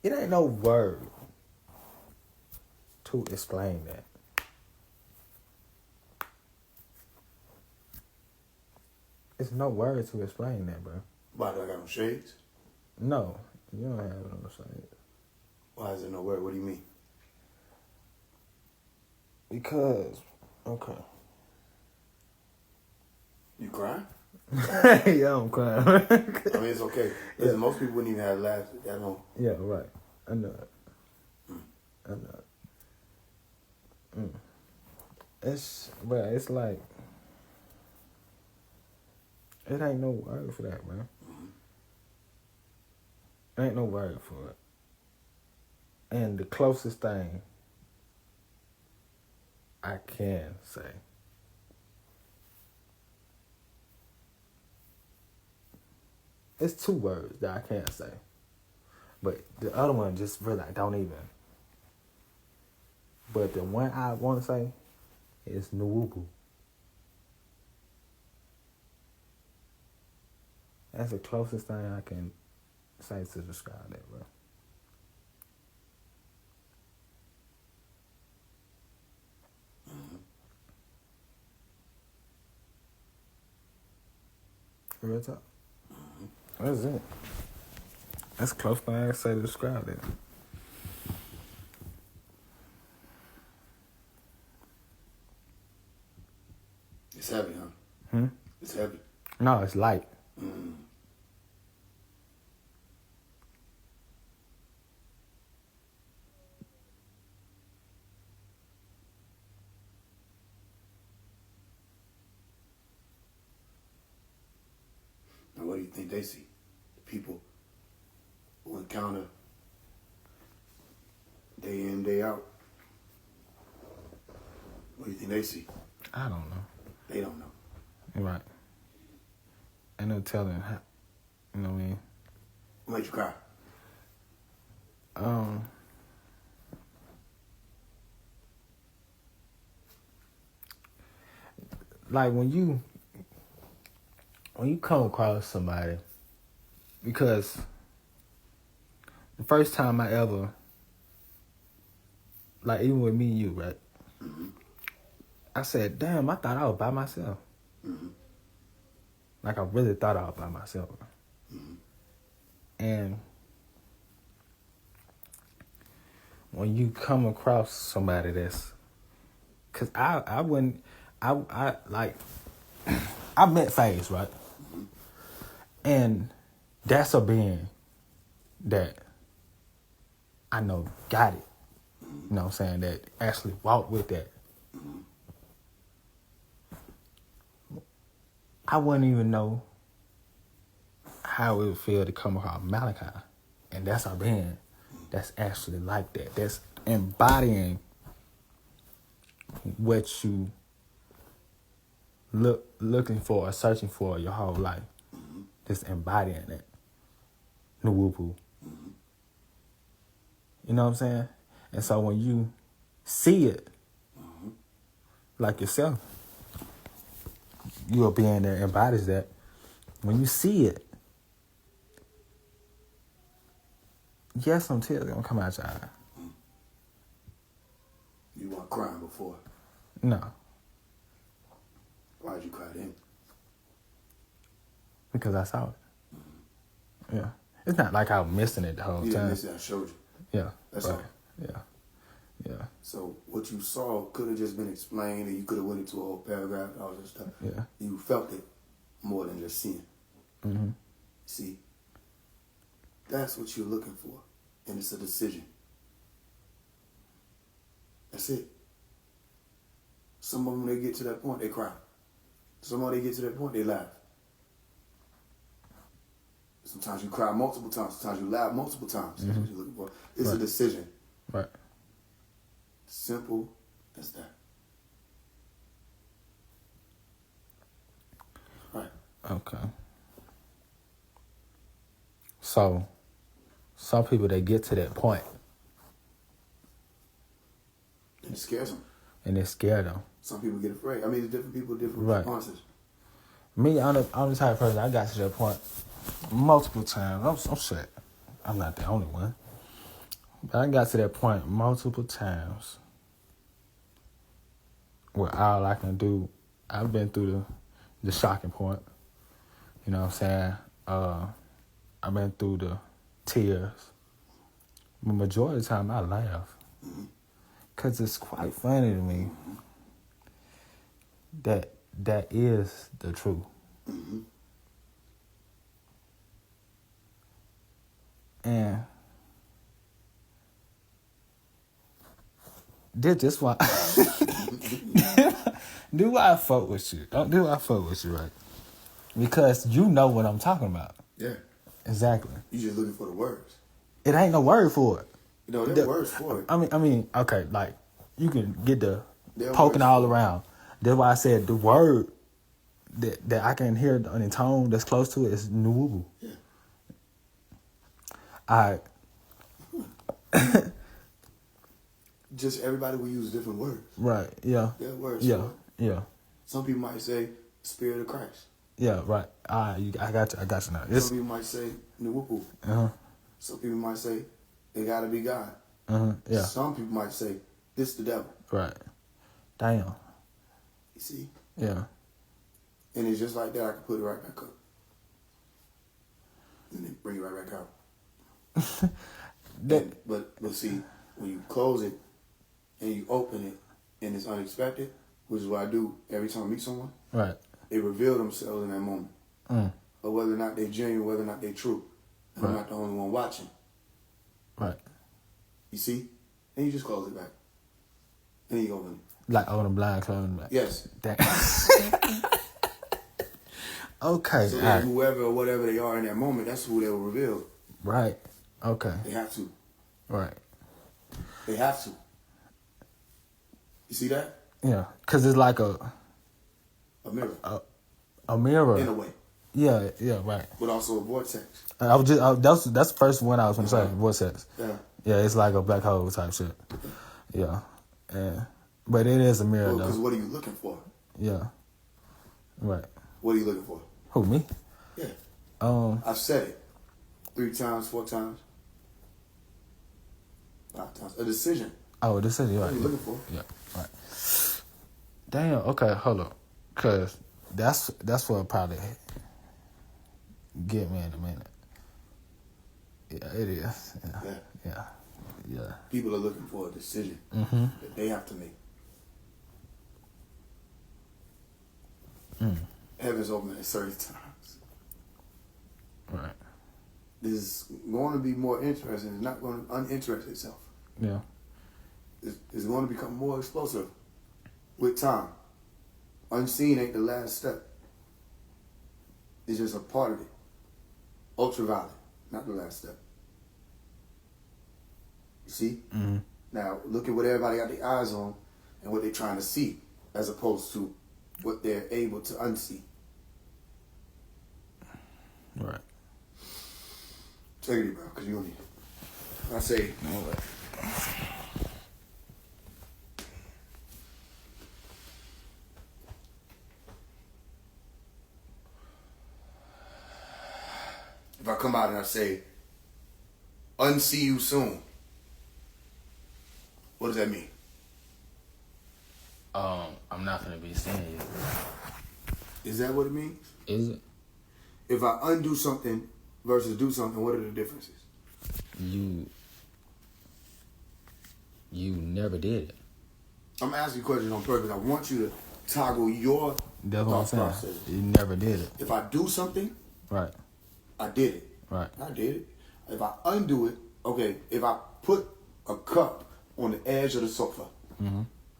It ain't no word to explain that. It's no word to explain that, bro. Why do I got no shades? No, you don't have it on the side. Why is there no word? What do you mean? Because, okay. You crying? Yeah, I'm crying. I mean, it's okay. Listen, most people wouldn't even have laughed that long. Yeah, right. I know it. I know it. It's like, it ain't no word for that, man. Ain't no word for it. And the closest thing I can say it's two words that I can't say. But the other one just really I don't even. But the one I want to say is Nuwubu. That's the closest thing I can say to describe that, bro. Real talk. That's it. That's the close thing I can say to describe that. It's heavy, huh? It's heavy. No, it's light. Now, what do you think they see? The people who encounter day in, day out. What do you think they see? I don't know. They don't know. Right. Ain't no telling how, you know what I mean? What made you cry? Like when you come across somebody, because the first time I ever, like even with me and you, right? I said, damn, I thought I was by myself. Like I really thought I was by myself. And when you come across somebody that's, cause I wouldn't, I like, I met Faise, right? And that's a being that I know got it. You know what I'm saying? That actually walked with that. I wouldn't even know how it would feel to come across Malachi. And that's a being that's actually like that. That's embodying what you looking for or searching for your whole life. Just embodying that. Nuwupu. You know what I'm saying? And so when you see it, like yourself, you a being that embodies that. When you see it, yes, some tears gonna come out your eye. You weren't crying before. No. Why'd you cry then? Because I saw it. Yeah. It's not like I was missing it the whole You didn't time. miss it, I showed you. Yeah. That's right. all. Yeah. Yeah. So what you saw could have just been explained, and you could have went into a whole paragraph and all that stuff. Yeah. You felt it more than just seeing. See, that's what you're looking for, and it's a decision. That's it. Some of them, they get to that point, they cry. Some of them, they get to that point, they laugh. Sometimes you cry multiple times. Sometimes you laugh multiple times. That's what you're looking for. It's a decision. Right. Simple as that. Right. Okay. So, some people, they get to that point And it scares them. and it scared them. Some people get afraid. I mean, different people, different Right. responses. Me, I'm the type of person, I got to that point multiple times. I'm shit. I'm not the only one. I got to that point multiple times where all I can do, I've been through the shocking point. You know what I'm saying? I've been through the tears. The majority of the time I laugh. Because it's quite funny to me that is the truth. And this why do I fuck with you? Don't do I fuck with you, right? Because you know what I'm talking about. Yeah. Exactly. You just looking for the words. It ain't no word for it. You know, there are words for it. I mean, okay, like you can get the There are poking words all for it. around. That's why I said the word that I can hear in the tone that's close to it is nuwubu. Yeah. All right. Just everybody will use different words. Right. Yeah. There are words Yeah. for it. Yeah. Some people might say Spirit of Christ. Yeah. Right. I got you. I got you now. Some people might say Nuwupu. Uh-huh. Some people might say it gotta be God. Uh-huh. Yeah. Some people might say this the devil. Right. Damn. You see? Yeah. And it's just like that. I can put it right back up. And then bring it right back out. But see, when you close it and you open it and it's unexpected, which is what I do every time I meet someone, Right. they reveal themselves in that moment. Mm. Or whether or not they're genuine, whether or not they're true. And I'm Right. not the only one watching. Right. You see? And you just close it back. And you open it. Like on the blind closing back. Yes. Damn. Okay. So all then right. whoever or whatever they are in that moment, that's who they will reveal. Right. Okay. They have to. Right. They have to. You see that? Yeah. Cause it's like a mirror. A mirror. In a way. Yeah. Yeah. Right. But also a vortex. That's the first one I was gonna say. Vortex. Yeah. Yeah. It's like a black hole type shit. Yeah. But it is a mirror Because though. what are you looking for? Yeah. Right. What are you looking for? Who, me? Yeah. I've said it 3 times, 4 times, 5 times. A decision. Oh, this is right. What are you looking for? Yeah, right. Damn. Okay, hold up, cause that's what probably get me in a minute. Yeah, it is. Yeah. People are looking for a decision that they have to make. Heaven's open at certain times. Right. This is going to be more interesting. It's not going to uninterest itself. Yeah. It's going to become more explosive with time. Unseen ain't the last step. It's just a part of it. Ultraviolet, not the last step. You see? Mm-hmm. Now, look at what everybody got their eyes on and what they're trying to see as opposed to what they're able to unsee. Right. Take it, bro, because you're going to need it. I say, if I come out and I say, unsee you soon, what does that mean? I'm not gonna be seeing you. Is that what it means? Is it? If I undo something versus do something, what are the differences? You never did it. I'm asking you questions on purpose. I want you to toggle your That's what I'm thought saying. process. You never did it. If I do something, Right. I did it. Right. I did it. If I undo it, okay, if I put a cup on the edge of the sofa,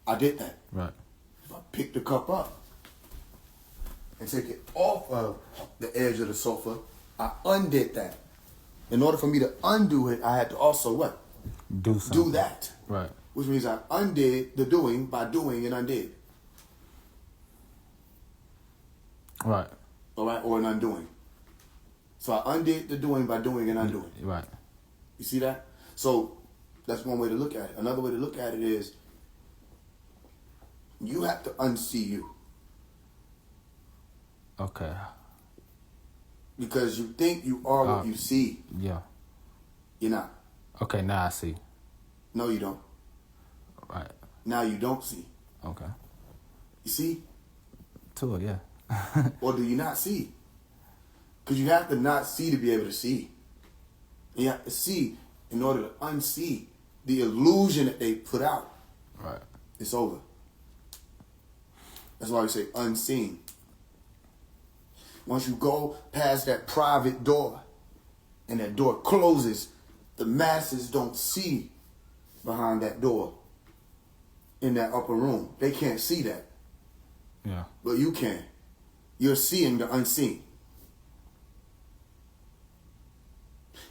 I did that. Right. If I pick the cup up and take it off of the edge of the sofa, I undid that. In order for me to undo it, I had to also what? Do something. Do that. Right. Which means I undid the doing by doing and undid. Right. All right? Or an undoing. So I undid the doing by doing and undoing. Right. You see that? So that's one way to look at it. Another way to look at it is you have to unsee you. Okay. Because you think you are what you see. Yeah. You're not. Okay, now I see. No, you don't. Right. Now you don't see. Okay. You see? To it, yeah. Or do you not see? Because you have to not see to be able to see. And you have to see in order to unsee the illusion that they put out. Right. It's over. That's why we say unseen. Once you go past that private door and that door closes, the masses don't see behind that door in that upper room. They can't see that. Yeah. But you can. You're seeing the unseen.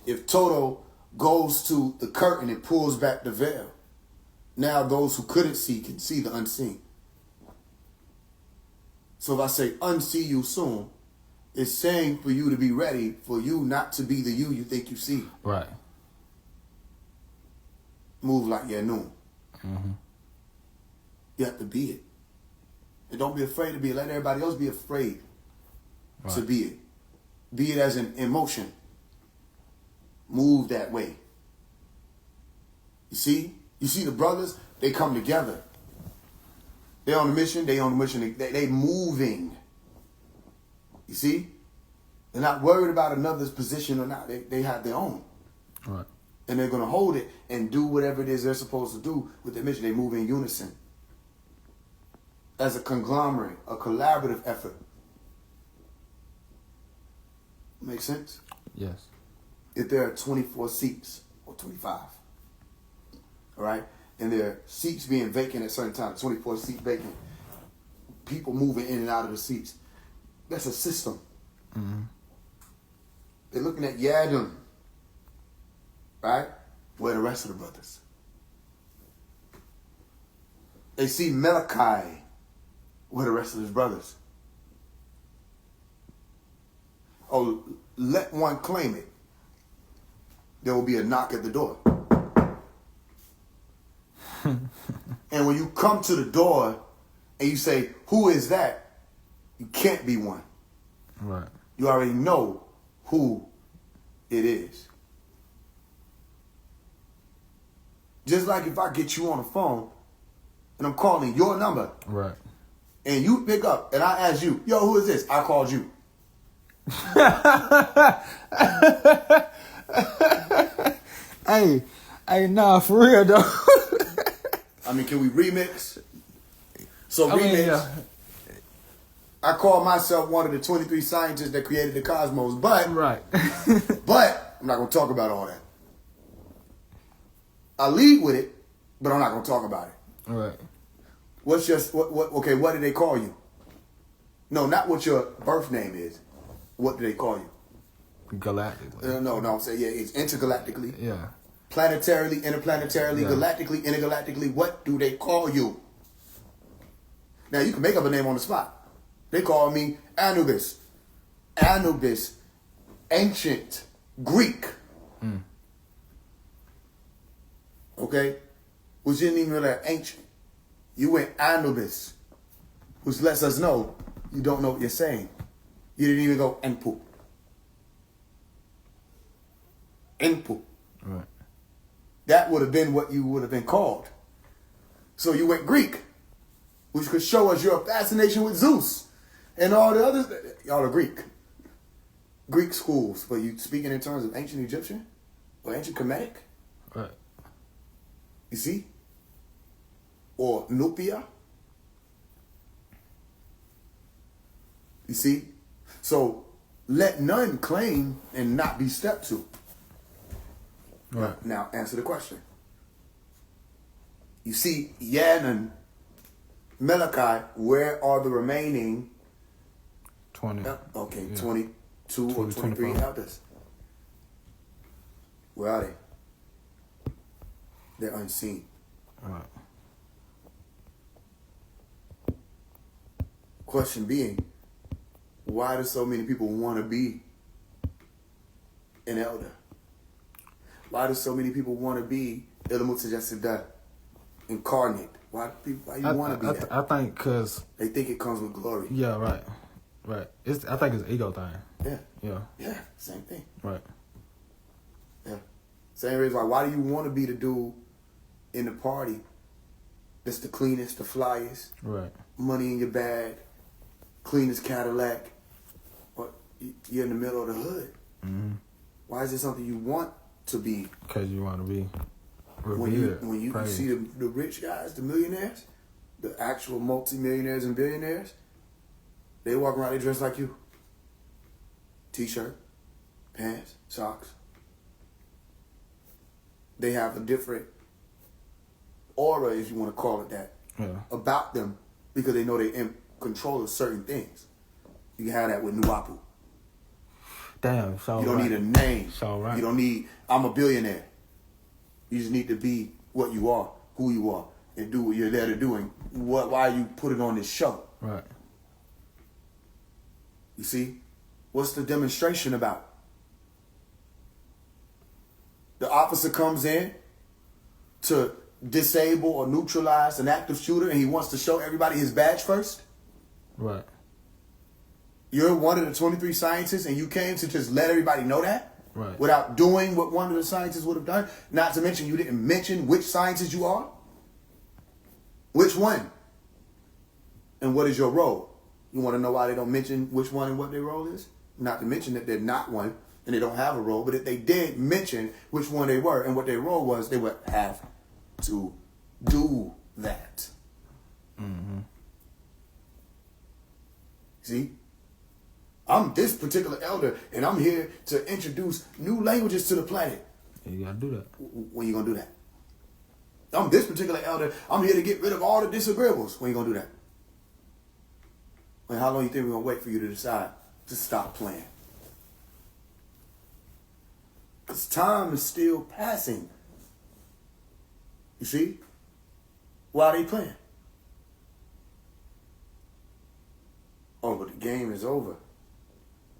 If Toto goes to the curtain and pulls back the veil, now those who couldn't see can see the unseen. So if I say unsee you soon, it's saying for you to be ready for you not to be the you think you see. Right. Move like you're new. Mm-hmm. You have to be it. And don't be afraid to be it. Let everybody else be afraid to be it. Be it as an emotion. Move that way. You see? You see the brothers, they come together. They're on a mission, they moving. You see? They're not worried about another's position or not. They have their own. Right. And they're going to hold it and do whatever it is they're supposed to do with their mission. They move in unison. As a conglomerate, a collaborative effort. Make sense? Yes. If there are 24 seats, or 25, all right, and there are seats being vacant at certain times, 24 seats vacant, people moving in and out of the seats, that's a system. Mm-hmm. They're looking at Yadam, right? Where the rest of the brothers. They see Malachi, where the rest of his brothers. Oh, let one claim it. There will be a knock at the door. And when you come to the door and you say, who is that? You can't be one. Right. You already know who it is. Just like if I get you on the phone and I'm calling your number. Right. And you pick up and I ask you, yo, who is this? I called you. Hey, nah, for real though. I mean, can we remix? So remix. I call myself one of the 23 scientists that created the cosmos, but right. But I'm not gonna talk about all that. I lead with it, but I'm not gonna talk about it. Right. What's your okay? What do they call you? No, not what your birth name is. What do they call you? Galactically. No. I'm saying it's intergalactically. Yeah. Planetarily, interplanetarily, galactically, intergalactically. What do they call you? Now you can make up a name on the spot. They call me Anubis. Anubis, ancient Greek. Mm. Okay? Which didn't even really ancient. You went Anubis, which lets us know you don't know what you're saying. You didn't even go Enpu. Enpu. Right. That would have been what you would have been called. So you went Greek, which could show us your fascination with Zeus and all the others. Y'all are Greek. Greek schools, but you speaking in terms of ancient Egyptian or ancient Kemetic? Right. You see? Or Nubia? You see? So let none claim and not be stepped to. Right. Now answer the question. You see, Yan Malachi, where are the remaining 20? Okay, yeah. 22 or 23 elders. Where are they? They're unseen. Right. Question being, why do so many people want to be an elder? Why do so many people want to be Ilmuttajasida incarnate? Why you want to be that? I think because they think it comes with glory. Yeah, right. I think it's ego thing. Yeah, same thing. Right. Yeah, same reason why do you want to be the dude in the party that's the cleanest, the flyest, Right. money in your bag, cleanest Cadillac, but you're in the middle of the hood. Mm-hmm. Why is it something you want to be? Because you want to be When revered. you see the rich guys, the millionaires, the actual multimillionaires and billionaires, they walk around, they dress like you. T-shirt, pants, socks. They have a different aura, if you want to call it that, about them because they know they're in control of certain things. You can have that with Nuapu. Damn, so You don't right. need a name. So right. You don't need, I'm a billionaire. You just need to be what you are, who you are, and do what you're there to do, and why you put it on this show. Right. You see? What's the demonstration about? The officer comes in to disable or neutralize an active shooter, and he wants to show everybody his badge first. Right. You're one of the 23 scientists, and you came to just let everybody know that? Right. Without doing what one of the scientists would have done? Not to mention, you didn't mention which scientist you are? Which one? And what is your role? You want to know why they don't mention which one and what their role is? Not to mention that they're not one, and they don't have a role, but if they did mention which one they were and what their role was, they would have to do that. Mm-hmm. See? I'm this particular elder, and I'm here to introduce new languages to the planet. You got to do that. When you going to do that? I'm this particular elder, I'm here to get rid of all the disagreeables. When you going to do that? And how long you think we're going to wait for you to decide to stop playing? Because time is still passing. You see? Why are they playing? Oh, but the game is over.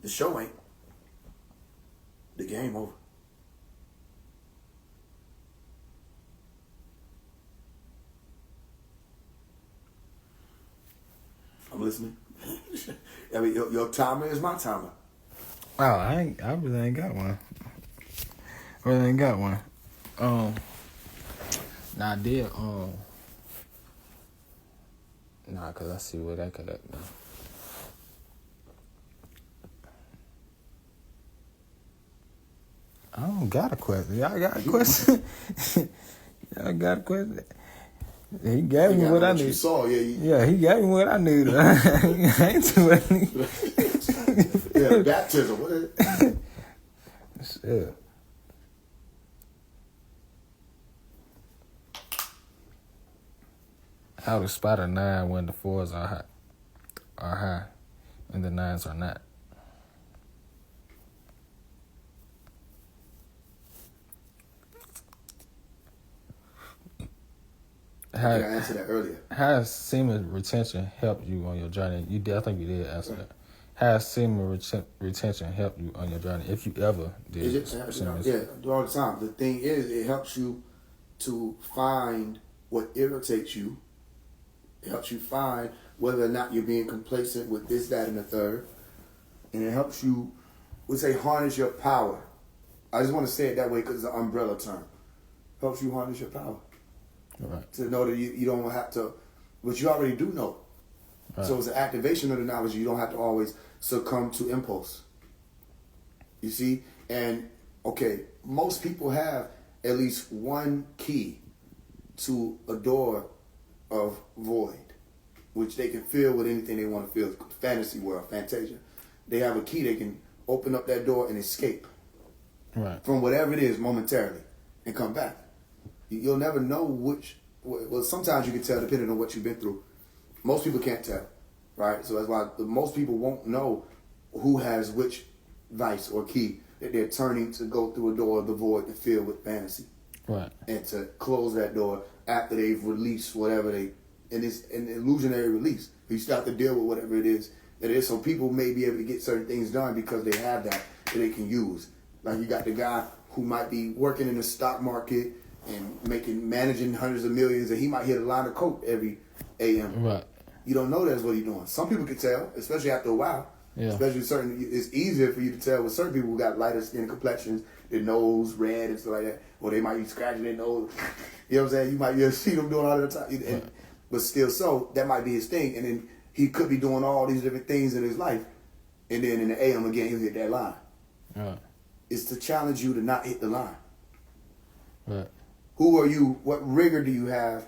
The show ain't. The game over. I'm listening. I mean, your timer is my timer. Oh, I really ain't got one. Really ain't got one. Nah, I did. Nah, cause I see where that could have. I don't got a question. Y'all got a question? Y'all got a question? He gave me what I needed. You saw, yeah, he gave me what I needed. I ain't too much. Yeah, baptism. What is it? Shit. How to spot a 9 when the 4s are high and the 9s are not? I think I answered that earlier. How has semen retention helped you on your journey? I think you did answer that. How has semen retention helped you on your journey, if you ever did? Yeah, all the time. The thing is, it helps you to find what irritates you. It helps you find whether or not you're being complacent with this, that, and the third. And it helps you, we say, harness your power. I just want to say it that way because it's an umbrella term. Helps you harness your power. Right. To know that you don't have to, but you already do know. Right. So it's an activation of the knowledge. You don't have to always succumb to impulse. You see? And, okay, most people have at least one key to a door of void, which they can fill with anything they want to fill. Fantasy world, Fantasia. They have a key. They can open up that door and escape from whatever it is momentarily and come back. You'll never know which. Well, sometimes you can tell depending on what you've been through. Most people can't tell, right? So that's why most people won't know who has which vice or key that they're turning to go through a door of the void to fill with fantasy. Right. And to close that door after they've released whatever and it's an illusionary release. You still have to deal with whatever it is that it is. So people may be able to get certain things done because they have that they can use. Like you got the guy who might be working in the stock market and managing hundreds of millions, and he might hit a line of coke every AM. Right. You don't know that's what he's doing. Some people can tell, especially after a while. Yeah. Especially it's easier for you to tell with certain people who got lighter skin complexions, their nose red and stuff like that, or they might be scratching their nose. You know what I'm saying? You might see them doing all the time. But still so, that might be his thing. And then he could be doing all these different things in his life. And then in the AM again, he'll hit that line. Right. It's to challenge you to not hit the line. Right. Who are you? What rigor do you have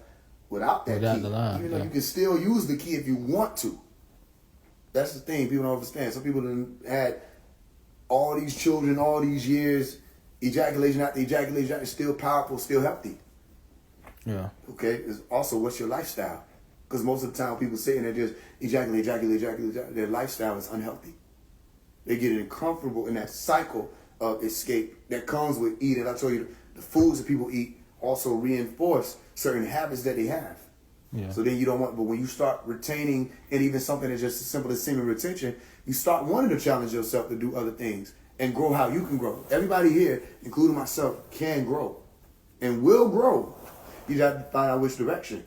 without that Without key? the line, Even though you can still use the key if you want to. That's the thing. People don't understand. Some people had all these children, all these years, ejaculation after ejaculation, still powerful, still healthy. Yeah. Okay? It's also, what's your lifestyle? Because most of the time people say they just ejaculate. Their lifestyle is unhealthy. They get uncomfortable in that cycle of escape that comes with eating. I told you, the foods that people eat also reinforce certain habits that they have. Yeah. So then you don't want, but when you start retaining, and even something that's just as simple as semen retention, you start wanting to challenge yourself to do other things and grow how you can grow. Everybody here, including myself, can grow and will grow. You just have to find out which direction.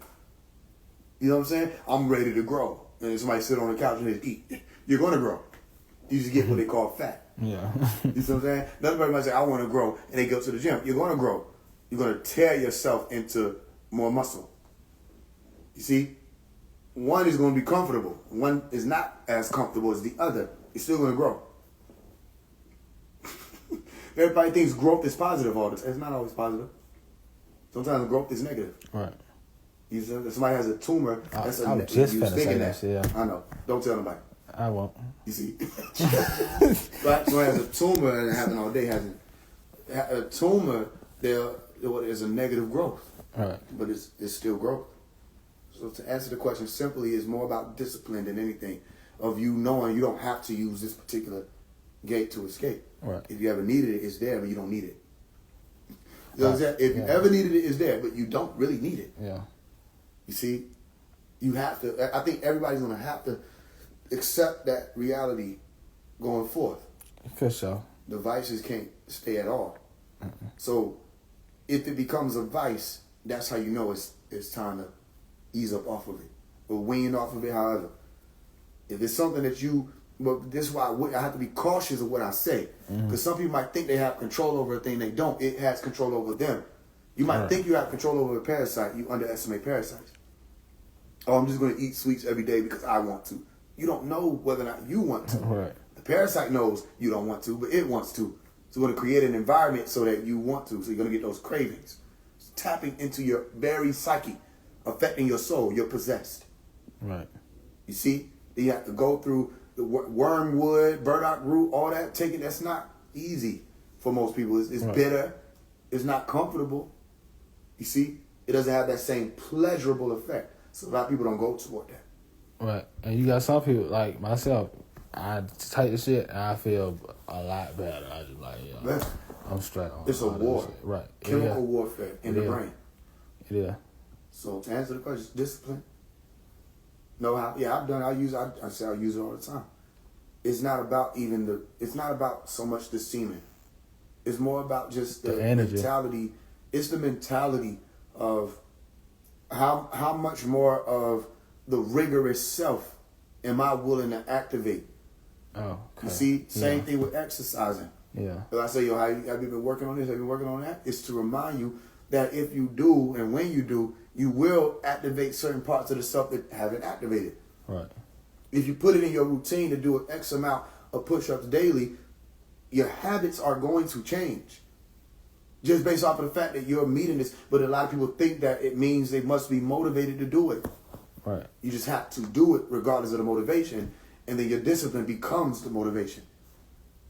You know what I'm saying? I'm ready to grow. And somebody sit on the couch and just eat. You're going to grow. You just get what they call fat. Yeah. You see what I'm saying? Another person might say, I want to grow, and they go to the gym. You're going to grow. You're going to tear yourself into more muscle. You see? One is going to be comfortable. One is not as comfortable as the other. You're still going to grow. Everybody thinks growth is positive all the time. It's not always positive. Sometimes growth is negative. Right. You see, if somebody has a tumor, that's a I'm negative. just You finna say thinking that shit, yeah. I know. Don't tell nobody. I won't. You see? Right? Somebody has a tumor and it happened all day. A tumor, there is a negative growth. Right. But it's still growth. So to answer the question simply, it's more about discipline than anything. Of you knowing you don't have to use this particular gate to escape. Right. If you ever needed it, it's there, but you don't need it. You know what I'm saying? If you ever needed it, it's there, but you don't really need it. Yeah. You see? You have to, I think everybody's going to have to accept that reality going forth. For sure. The vices can't stay at all. So if it becomes a vice, that's how you know it's time to ease up off of it. Or wean off of it, however. If it's something that but this is why I have to be cautious of what I say. Because some people might think they have control over a thing they don't. It has control over them. You might think you have control over a parasite. You underestimate parasites. Oh, I'm just going to eat sweets every day because I want to. You don't know whether or not you want to. Right. The parasite knows you don't want to, but it wants to. So we're going to create an environment so that you want to. So you're going to get those cravings. It's tapping into your very psyche, affecting your soul. You're possessed. Right. You see? Then you have to go through the wormwood, burdock root, all that. That's not easy for most people. It's right. bitter. It's not comfortable. You see? It doesn't have that same pleasurable effect. So a lot of people don't go toward that. Right. And you got some people, like myself, I take the shit and I feel a lot better. I just like, yo, I'm straight on. It's a war. Right. Chemical warfare in the brain. Yeah. So to answer the question, discipline. Know how? Yeah, I use it all the time. It's not about it's not about so much the semen. It's more about just the energy. mentality. It's the mentality of how much more of the rigorous self am I willing to activate? Oh, okay. You see, same thing with exercising. Yeah. If I say, yo, have you been working on this? Have you been working on that? It's to remind you that if you do and when you do, you will activate certain parts of the self that haven't activated. Right. If you put it in your routine to do an X amount of push-ups daily, your habits are going to change. Just based off of the fact that you're meeting this. But a lot of people think that it means they must be motivated to do it. Right. You just have to do it regardless of the motivation. And then your discipline becomes the motivation.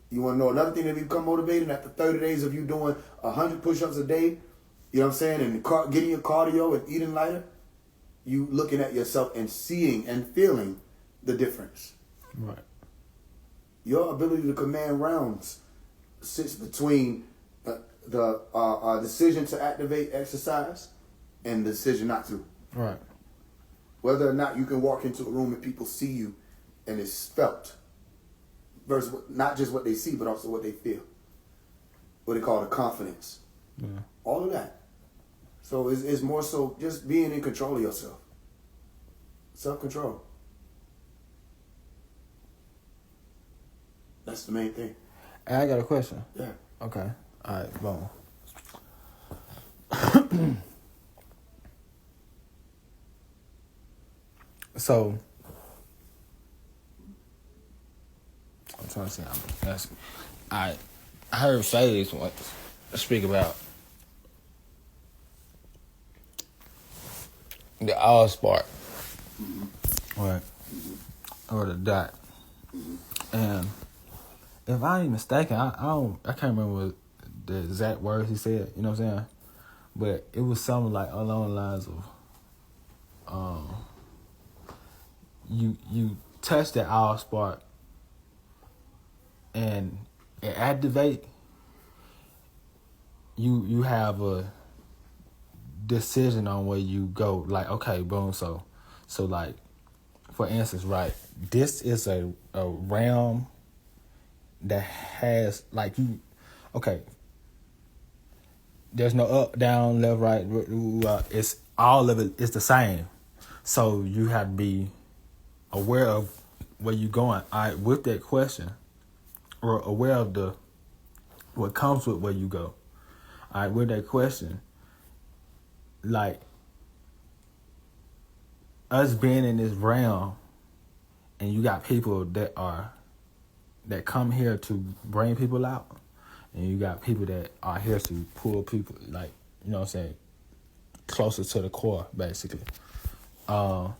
You want to know another thing that become motivated? After 30 days of you doing 100 push-ups a day, you know what I'm saying, and getting your cardio and eating lighter, you looking at yourself and seeing and feeling the difference. Right. Your ability to command rounds sits between the decision to activate exercise and the decision not to. Right. Whether or not you can walk into a room and people see you and it's felt versus not just what they see, but also what they feel. What they call the confidence. Yeah. All of that. So it's more so just being in control of yourself. Self-control. That's the main thing. And I got a question. Yeah. Okay. All right, boom. So I'm trying to see. I heard Faise once speak about the all spark, right, or the dot, and if I ain't mistaken, I can't remember what the exact words he said. You know what I'm saying? But it was something like along the lines of, you touch that all spark and it activate. You have a decision on where you go. Like, okay, boom. So like, for instance, right, this is a realm that has like you. Okay, there's no up, down, left, right. It's all of it is the same. So you have to be aware of where you're going. With that question, or aware of what comes with where you go. With that question, like us being in this realm, and you got people that come here to bring people out, and you got people that are here to pull people, like, you know what I'm saying, closer to the core, basically. Do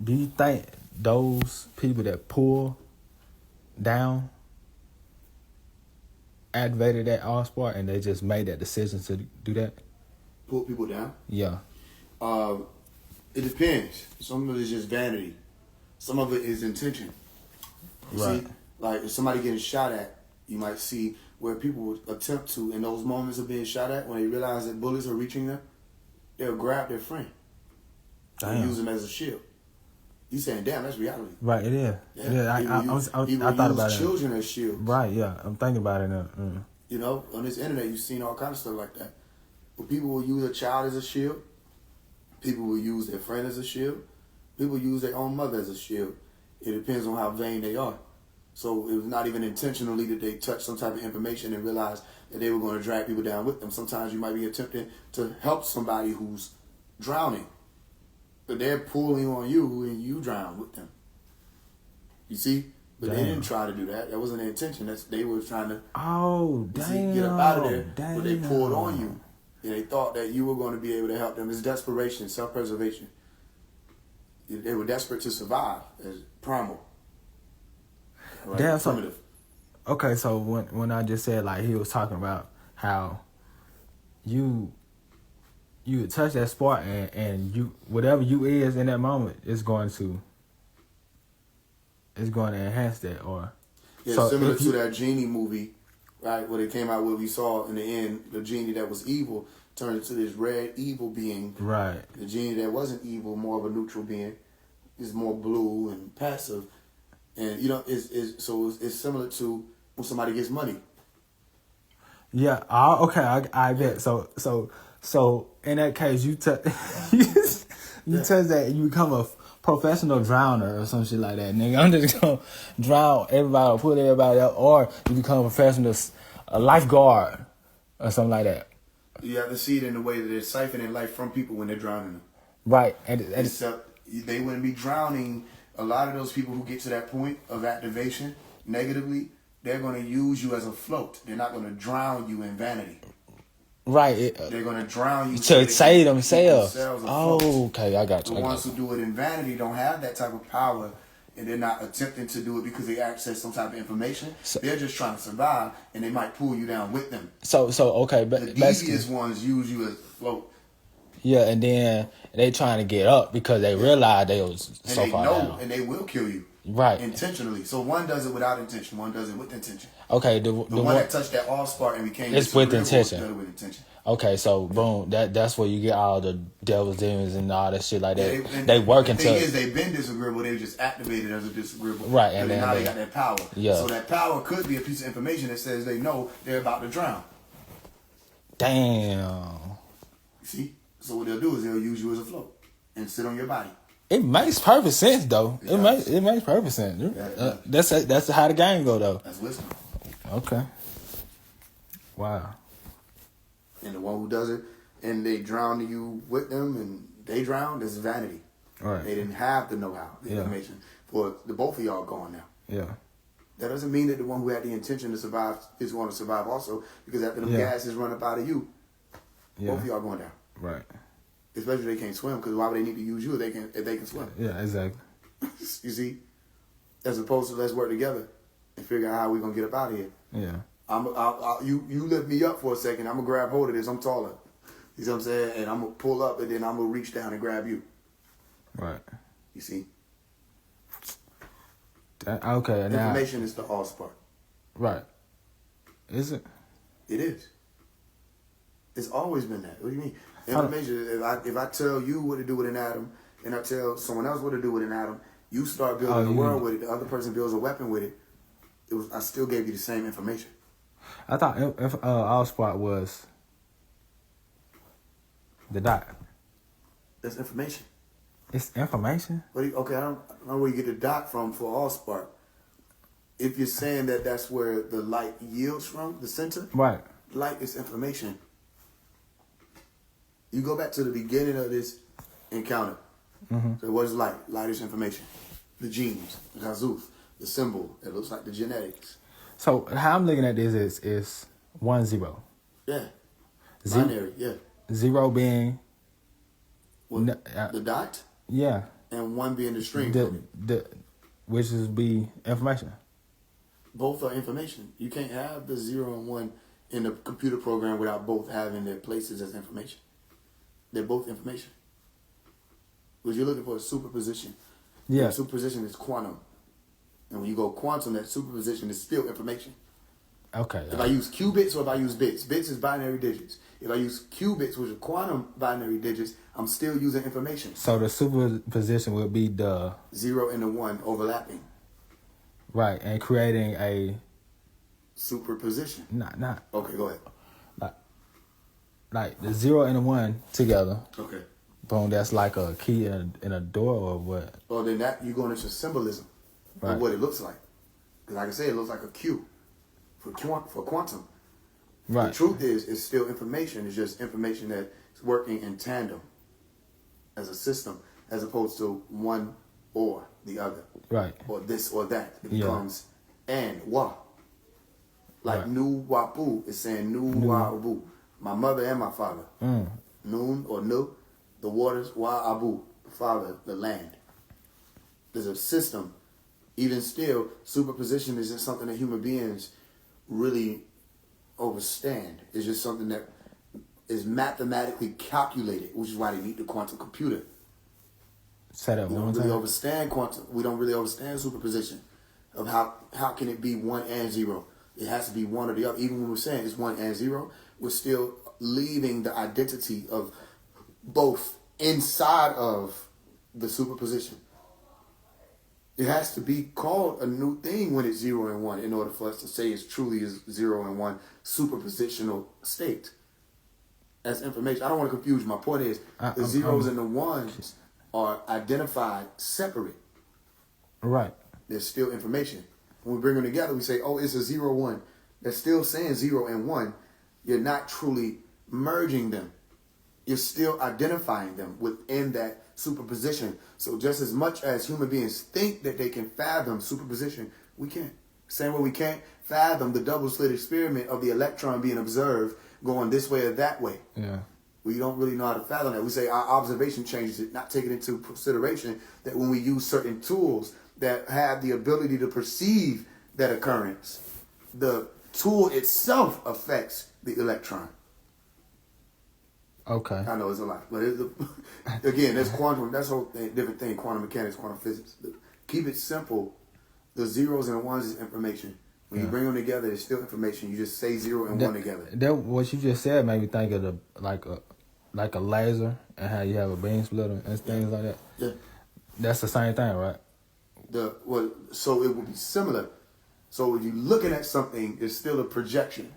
you think those people that pull down activated that all spark and they just made that decision to do that? Pull people down? Yeah. It depends. Some of it is just vanity. Some of it is intention. You Right. see, like if somebody getting shot at, you might see where people would attempt to, in those moments of being shot at, when they realize that bullets are reaching them, they'll grab their friend and use them as a shield. You saying, damn, that's reality. Right, it is. Yeah. I thought about it. Children as shields. Right, yeah. I'm thinking about it now. You know, on this internet, you've seen all kinds of stuff like that. But people will use a child as a shield. People will use their friend as a shield. People use their own mother as a shield. It depends on how vain they are. So it was not even intentionally that they touched some type of information and realized that they were going to drag people down with them. Sometimes you might be attempting to help somebody who's drowning, but they're pulling on you and you drown with them. You see? But they didn't try to do that. That wasn't their intention. They were trying to get up out of there. But they pulled on you. And they thought that you were going to be able to help them. It's desperation, self-preservation. They were desperate to survive as primal. Right? Damn, primitive. Okay, so when I just said, like, he was talking about how you would touch that spark and you, whatever you is in that moment is going to enhance that. Or yeah, so similar to that genie movie, right, where they came out where we saw in the end the genie that was evil turned into this red evil being. Right. The genie that wasn't evil, more of a neutral being, is more blue and passive. And you know, it's similar to when somebody gets money. Yeah. Okay. I bet. So in that case, you touch that, you become a professional drowner or some shit like that, nigga. I'm just gonna drown everybody or put everybody up, or you become a professional lifeguard or something like that. You have to see it in the way that they're siphoning life from people when they're drowning them. Right. Except they wouldn't be drowning. A lot of those people who get to that point of activation negatively, they're going to use you as a float. They're not going to drown you in vanity. Right. They're going to drown you to save themselves. Oh, okay, I got you. The ones who do it in vanity don't have that type of power, and they're not attempting to do it because they access some type of information. They're just trying to survive, and they might pull you down with them. So okay, but the devious ones use you as a float. Yeah, and then they trying to get up because they realize they was so far down. And they will kill you. Right. Intentionally. So one does it without intention, one does it with intention. Okay, the one that touched that all spark and became it's with intention. Done it with intention. Okay, so boom, that's where you get all the devil's demons and all that shit like that. Yeah, they work until the thing is, they've been disagreeable. They just activated as a disagreeable. Right, and then now they got that power. Yeah. So that power could be a piece of information that says they know they're about to drown. Damn. See, so what they'll do is they'll use you as a float and sit on your body. It makes perfect sense though. It makes perfect sense. Yeah, that's how the game go though. That's wisdom. Okay. Wow. And the one who does it and they drown you with them and they drown is vanity. Right. They didn't have the know-how, the Yeah. information for the both of y'all gone now. Yeah. That doesn't mean that the one who had the intention to survive is going to survive also, because after them gases run up out of you, both of y'all going down. Right. Especially if they can't swim, because why would they need to use you if they can swim? Yeah, exactly. You see? As opposed to let's work together and figure out how we're going to get up out of here. Yeah. You lift me up for a second, I'm going to grab hold of this, I'm taller. You see what I'm saying? And I'm going to pull up and then I'm going to reach down and grab you. Right. You see? Okay. Now, Information is the all spark. right. Is it? It is. It's always been that. What do you mean? Information. If I tell you what to do with an atom, and I tell someone else what to do with an atom, you start building a world with it. The other person builds a weapon with it. I still gave you the same information. I thought if all spark was the dot. That's information. It's information. Okay, I don't know where you get the dot from for all spark. If you're saying that that's where the light yields from, the center, Right. light is information. You go back to the beginning of this encounter. Mm-hmm. So what is light? Light is information. The genes, the Hazuf, the symbol. It looks like the genetics. So how I'm looking at this is 1 0. Yeah. Zero. Binary, yeah. 0 being The dot yeah. and 1 being the string from it. Which is be information. Both are information. You can't have the 0 and 1 in the computer program without both having their places as information. They're both information. Because you're looking for a superposition. Yeah. And superposition is quantum. And when you go quantum, that superposition is still information. Okay. If I use qubits or if I use bits, bits is binary digits. If I use qubits, which are quantum binary digits, I'm still using information. So the superposition would be the 0 and the 1 overlapping. right and creating a Superposition. not Okay, go ahead. like the 0 and the 1 together. Okay. Boom. That's like a key in a door or what? Well, then that you're going into symbolism Right. of what it looks like. Because like I said, it looks like a Q for quantum. Right. The truth is, it's still information. It's just information that's working in tandem as a system, as opposed to one or the other. Right. Or this or that. It Yeah. becomes and wa. Like Right. nu wapu is saying nu wabu. My mother and my father. Noon or nu, the waters, wa abu, the father, the land. There's a system. Even still, superposition isn't something that human beings really overstand. It's just something that is mathematically calculated, which is why they need the quantum computer. Say that We one don't more really time. understand quantum. We don't really understand superposition of how can it be 1 and 0. It has to be one or the other. Even when we're saying it's 1 and 0, we're still leaving the identity of both inside of the superposition. It has to be called a new thing when it's 0 and 1 in order for us to say it's truly is 0 and 1 superpositional state. As information. I don't want to confuse you. My point is the zeros and the ones are identified separate. Right. They're still information. When we bring them together, we say, oh, it's a 0, 1. They're still saying 0 and 1. You're not truly merging them. You're still identifying them within that superposition. So just as much as human beings think that they can fathom superposition, we can't. Same way we can't fathom the double slit experiment of the electron being observed going this way or that way. Yeah. We don't really know how to fathom that. We say our observation changes it, not taking into consideration that when we use certain tools that have the ability to perceive that occurrence, the tool itself affects the electron. Okay. I know it's a lot, but again, that's quantum. That's a whole different thing. Quantum mechanics, quantum physics. Keep it simple. The zeros and ones is information. When you bring them together, it's still information. You just say 0 and 1 together. That what you just said made me think of like a laser and how you have a beam splitter and things like that. Yeah. That's the same thing, right? So it would be similar. So if you're looking at something, it's still a projection.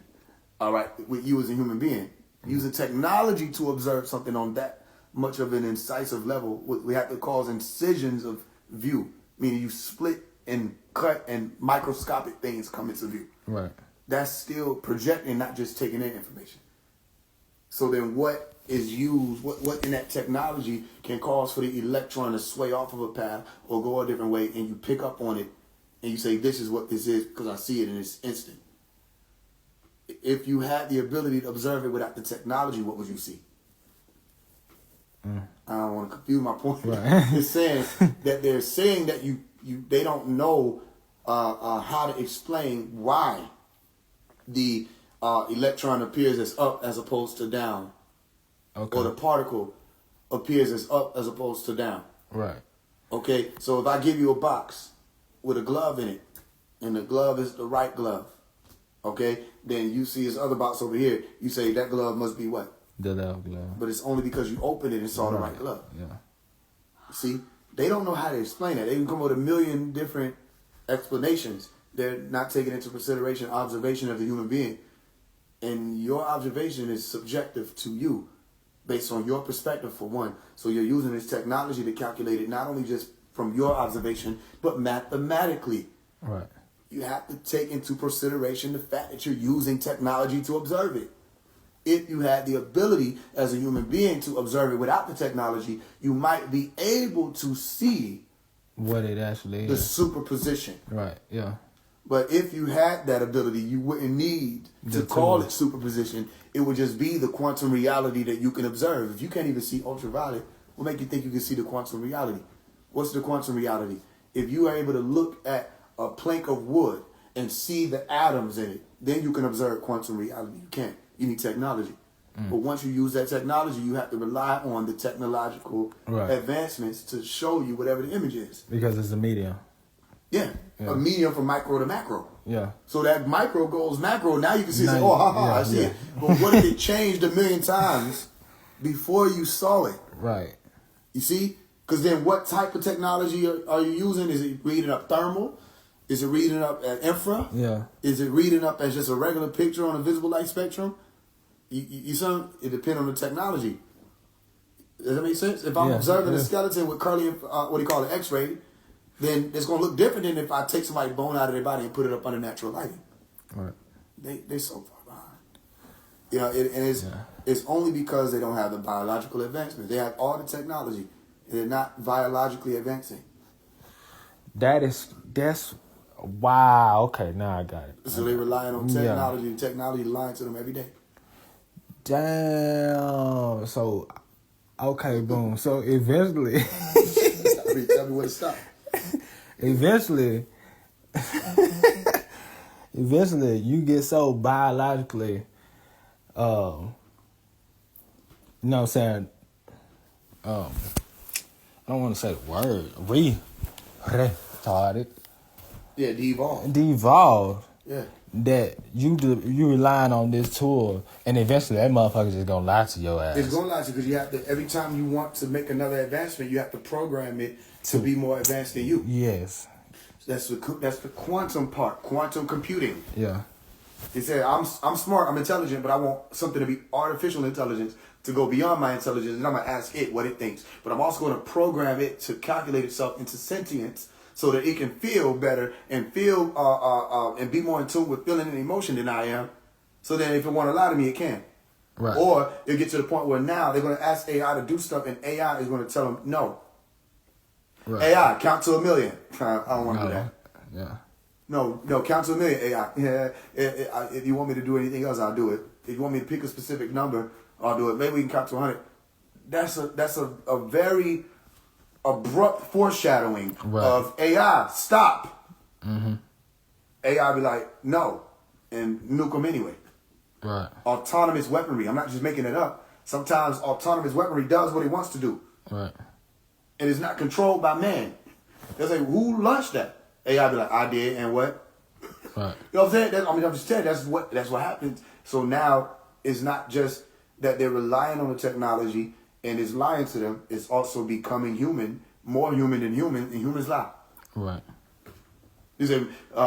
All right, with you as a human being. Using technology to observe something on that much of an incisive level, we have to cause incisions of view, meaning you split and cut and microscopic things come into view. Right. That's still projecting, not just taking in information. So then what is used, what in that technology can cause for the electron to sway off of a path or go a different way, and you pick up on it and you say, this is what this is because I see it in this instant. If you had the ability to observe it without the technology, what would you see? I don't want to confuse my point. Right. It's saying that they're saying that they don't know how to explain why the electron appears as up as opposed to down, or the particle appears as up as opposed to down. Right. Okay, so if I give you a box with a glove in it, and the glove is the right glove, okay, then you see this other box over here, you say that glove must be what? The left glove. But it's only because you opened it and saw the right glove. Yeah. See, they don't know how to explain that. They can come up with a million different explanations. They're not taking into consideration observation of the human being. And your observation is subjective to you based on your perspective, for one. So you're using this technology to calculate it not only just from your observation, but mathematically. Right. You have to take into consideration the fact that you're using technology to observe it. If you had the ability as a human being to observe it without the technology, you might be able to see what it actually the is. superposition. Right, yeah. But if you had that ability, you wouldn't need to call it superposition. It would just be the quantum reality that you can observe. If you can't even see ultraviolet, what make you think you can see the quantum reality? What's the quantum reality? If you are able to look at a plank of wood and see the atoms in it, then you can observe quantum reality. You can't. You need technology. But once you use that technology, you have to rely on the technological advancements to show you whatever the image is. Because it's a medium. Yeah. A medium from micro to macro. Yeah. So that micro goes macro. Now you can see, Now I see it. But what if it changed a million times before you saw it? Right. You see? Because then what type of technology are you using? Is it reading up thermal? Is it reading up at infra? Yeah. Is it reading up as just a regular picture on a visible light spectrum? You see, it depends on the technology. Does that make sense? If I'm observing a skeleton with curly, X-ray, then it's going to look different than if I take somebody's bone out of their body and put it up under natural lighting. Right. They're so far behind. You know, it's only because they don't have the biological advancement. They have all the technology. They're not biologically advancing. That's wow. Okay, now I got it. So they're relying on technology. The technology lying to them every day. Damn. So, okay, boom. So eventually, Tell me where to stop. eventually, you get so biologically, you know what I'm saying? I don't want to say the word. Retarded. Yeah, devolve. Devolved. Yeah. That you relying on this tool, and eventually that motherfucker just gonna lie to your ass. It's gonna lie to you because you have to. Every time you want to make another advancement, you have to program it to be more advanced than you. Yes. That's the quantum part. Quantum computing. Yeah. He said, I'm smart, I'm intelligent, but I want something to be artificial intelligence to go beyond my intelligence, and I'm gonna ask it what it thinks. But I'm also gonna program it to calculate itself into sentience, so that it can feel better and feel and be more in tune with feeling and emotion than I am. So then if it want to lie to me, it can. Right. Or it'll get to the point where now they're going to ask AI to do stuff and AI is going to tell them no. Right. AI, count to 1,000,000. I don't want to do that. Yeah. No, count to 1,000,000, AI. Yeah, if you want me to do anything else, I'll do it. If you want me to pick a specific number, I'll do it. Maybe we can count to 100. That's a very abrupt foreshadowing of AI. Stop. Mm-hmm. AI be like, no, and nuke them anyway. Right. Autonomous weaponry. I'm not just making it up. Sometimes autonomous weaponry does what it wants to do. Right. And it's not controlled by man. They'll say, who launched that? AI be like, I did, and what? Right. You know what I'm saying? I'm just telling you, that's what happens. So now it's not just that they're relying on the technology and it's lying to them, it's also becoming human, more human than human, and humans lie. Right. You say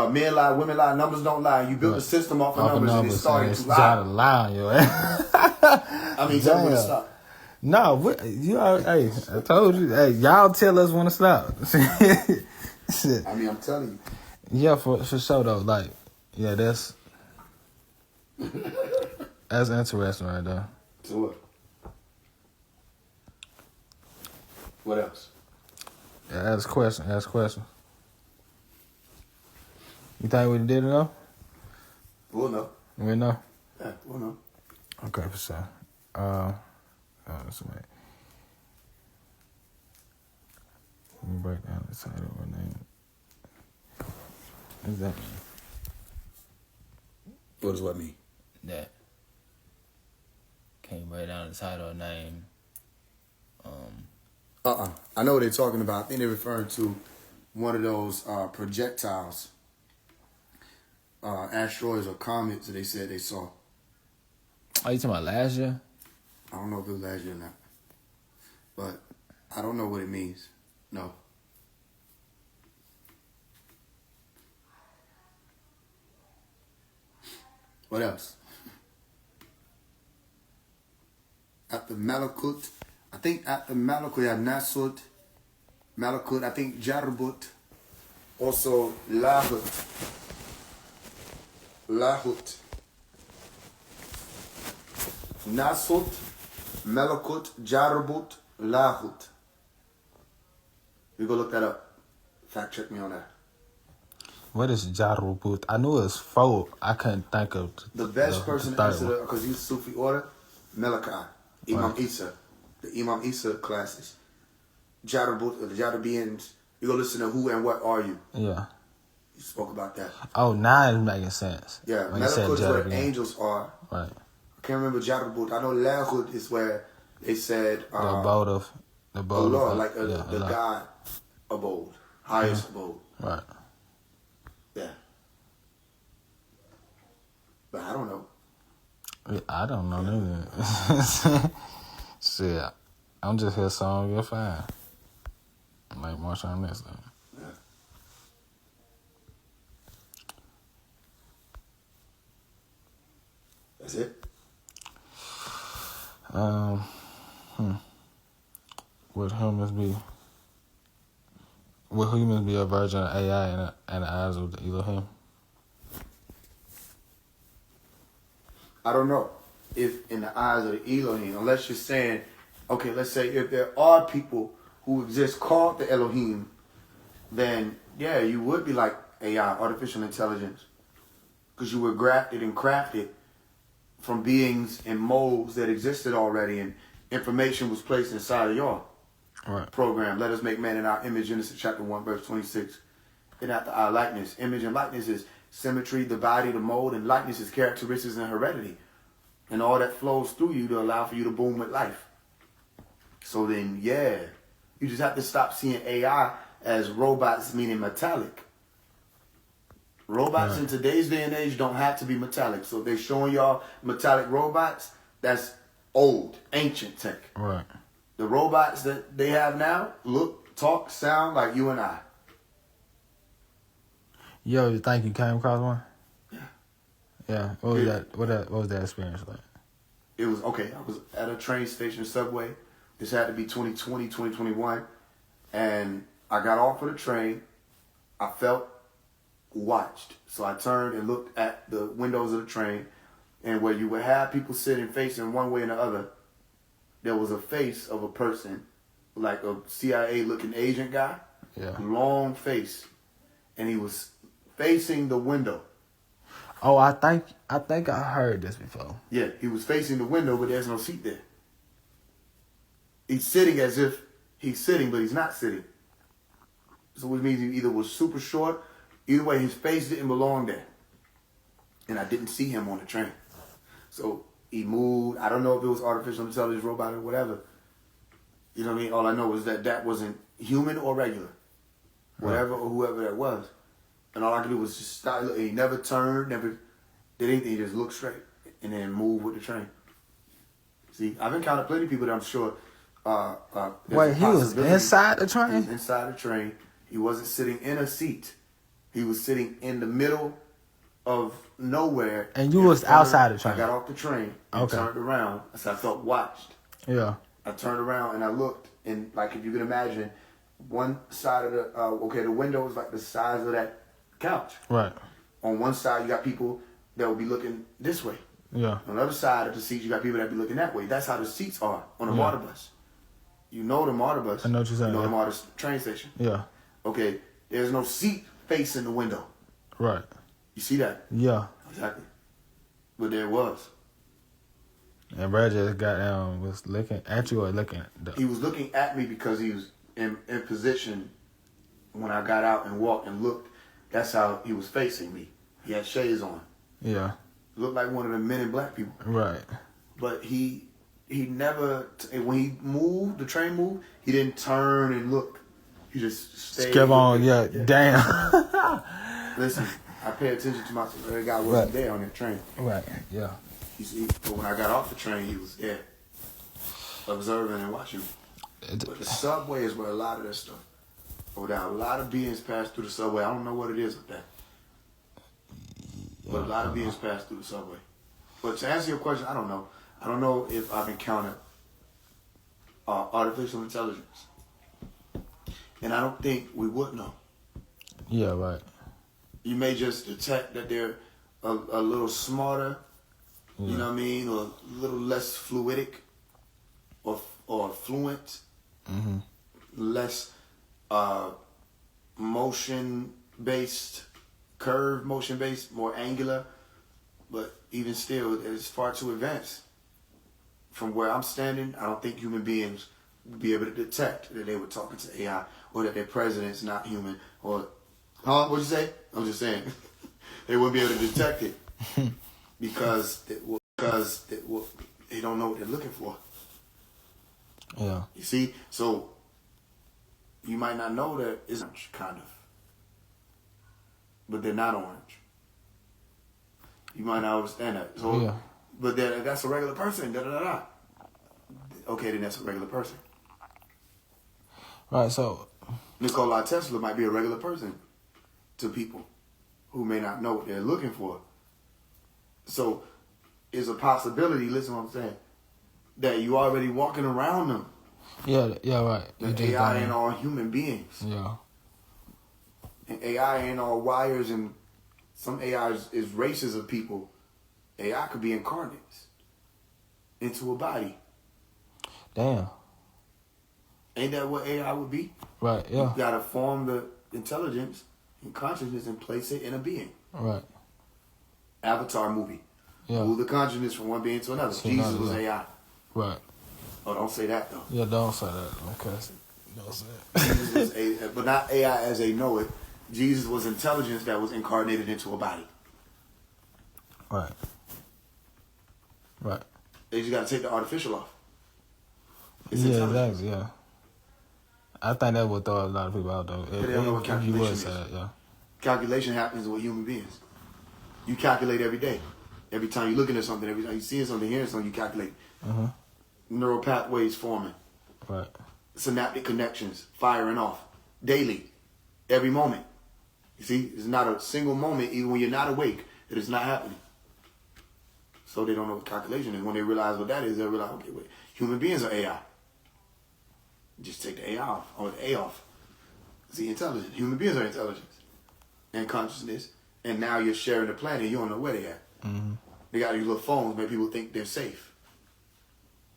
men lie, women lie, numbers don't lie. You built a system off of numbers and it started to lie. I mean, tell me when to stop. No, hey, I told you. Hey, y'all tell us when to stop. Shit. I mean, I'm telling you. Yeah, for sure though. Like, yeah, that's interesting right there. So what? What else? Yeah, ask a question. Ask a question. You think we did enough? We'll know. We know. Yeah, we'll know. Okay, for sure. Somebody. Let me break down the title of her name. What does that mean? What does what mean? That. Can't break down the title or name. I know what they're talking about. I think they're referring to one of those projectiles, asteroids or comets that they said they saw. Are you talking about last year? I don't know if it was last year or not, but I don't know what it means. No. What else? At the Malakut, I think at the Malakut, you have Nasut, Malakut, I think Jarbut, also Lahut. Nasut, Malakut, Jarbut, Lahut. You go look that up. Fact check me on that. What is Jarubut? I knew it was 4. I couldn't think of The best person to answer one. that, because he's Sufi order, Malachi, Imam Right. Isa, the Imam Isa classes. Jarabut, the Jarabians, you go listen to Who and What Are You. Yeah. You spoke about that. Oh, now it's making sense. Yeah, When you said Malakut is where the Jarabian. angels are. Right. I can't remember Jarabut. I know Lahud is where they said The abode of Allah, like the Allah. God abode, highest abode. Right. Yeah. But I don't know. I don't know neither. Shit, I'm just here so you're fine. Like Marshawn next time. Yeah. That's it. Would humans be a version of AI in the eyes of the Elohim? I don't know if in the eyes of the Elohim, unless you're saying, okay, let's say if there are people who exist called the Elohim, then yeah, you would be like AI, artificial intelligence, because you were grafted and crafted from beings and molds that existed already, and information was placed inside of your program. Let us make man in our image, Genesis chapter 1, verse 26. And after our likeness. Image and likeness is symmetry, the body, the mold, and likeness is characteristics and heredity. And all that flows through you to allow for you to boom with life. So then, yeah, you just have to stop seeing AI as robots, meaning metallic. Robots in today's day and age don't have to be metallic. So if they're showing y'all metallic robots, that's old, ancient tech. Right. The robots that they have now look, talk, sound like you and I. Yo, you think you came across one? Yeah. Yeah. What was that? What was that experience like? It was, okay, I was at a train station, subway. This had to be 2020, 2021. And I got off of the train. I felt watched. So I turned and looked at the windows of the train. And where you would have people sitting facing one way and the other, there was a face of a person, like a CIA-looking agent guy. Yeah. Long face. And he was facing the window. Oh, I think I heard this before. Yeah, he was facing the window, but there's no seat there. He's sitting as if he's sitting, but he's not sitting. So which means he either was super short, either way, his face didn't belong there. And I didn't see him on the train. So he moved. I don't know if it was artificial intelligence, robot, or whatever. You know what I mean? All I know was that wasn't human or regular. Whatever or whoever that was. And all I could do was just stop. He never turned, never did anything. He just looked straight and then moved with the train. See, I've encountered plenty of people that I'm sure. Wait, he was inside the train? He was inside the train. He wasn't sitting in a seat. He was sitting in the middle of nowhere. And you was outside the train? I got off the train and turned around. So I felt watched. Yeah. I turned around and I looked, and like if you can imagine, one side of the the window is like the size of that couch. Right. On one side, you got people that will be looking this way. Yeah. On the other side of the seats, you got people that be looking that way. That's how the seats are on a water bus. You know the MARTA bus. I know what you're saying. You know the Yeah. MARTA train station. Yeah. Okay, there's no seat facing the window. Right. You see that? Yeah. Exactly. But there was. And Brad just was looking at you or looking at the... He was looking at me because he was in position when I got out and walked and looked. That's how he was facing me. He had shades on. Yeah. Looked like one of the Men in Black people. Right. But he never, when he moved, the train moved, he didn't turn and look. He just stayed. Skip on, yeah. Damn. Listen, I pay attention to my, the guy wasn't there on that train. Right, yeah. You see, but when I got off the train, he was there, observing and watching. But the subway is where a lot of that stuff go down. A lot of beings pass through the subway. I don't know what it is with that. But a lot of beings pass through the subway. But to answer your question, I don't know. I don't know if I've encountered artificial intelligence. And I don't think we would know. Yeah, right. You may just detect that they're a little smarter, you know what I mean, or a little less fluidic or fluent, less motion-based, curved motion-based, more angular. But even still, it's far too advanced. From where I'm standing, I don't think human beings would be able to detect that they were talking to AI or that their president's not human or, what'd you say? I'm just saying. They wouldn't be able to detect it because they don't know what they're looking for. Yeah. You see? So you might not know that it's orange, kind of. But they're not orange. You might not understand that. So, yeah. But that's a regular person. Da-da-da-da. Okay, then that's a regular person. Right, so... Nikola Tesla might be a regular person to people who may not know what they're looking for. So, it's a possibility, listen to what I'm saying, that you already walking around them. Yeah, right. That AI ain't all human beings. Yeah. And AI ain't all wires, and some AI is races of people. AI could be incarnate into a body. Damn. Ain't that what AI would be? Right, yeah. You gotta form the intelligence and consciousness and place it in a being. Right. Avatar movie. Yeah. Move the consciousness from one being to another. Jesus was AI. Right. Oh, don't say that though. Yeah, don't say that. Okay. Don't say it. Jesus was but not AI as they know it. Jesus was intelligence that was incarnated into a body. Right. Right. They just gotta take the artificial off. It's Yeah, intelligence. exactly, yeah. I think that would throw a lot of people out though. But they don't know what If you calculation would is. say that, yeah. Calculation happens with human beings. You calculate every day. Every time you're looking at something, every time you see something, hearing something, you calculate. Neural pathways forming. Right. Synaptic connections firing off daily, every moment. You see, it's not a single moment, even when you're not awake, that it's not happening. So they don't know what calculation is. When they realize what that is, they'll realize, okay, wait, human beings are AI. Just take the AI off, or the A off. See, intelligence. Human beings are intelligence and consciousness. And now you're sharing the planet, you don't know where they at. They got these little phones, make people think they're safe.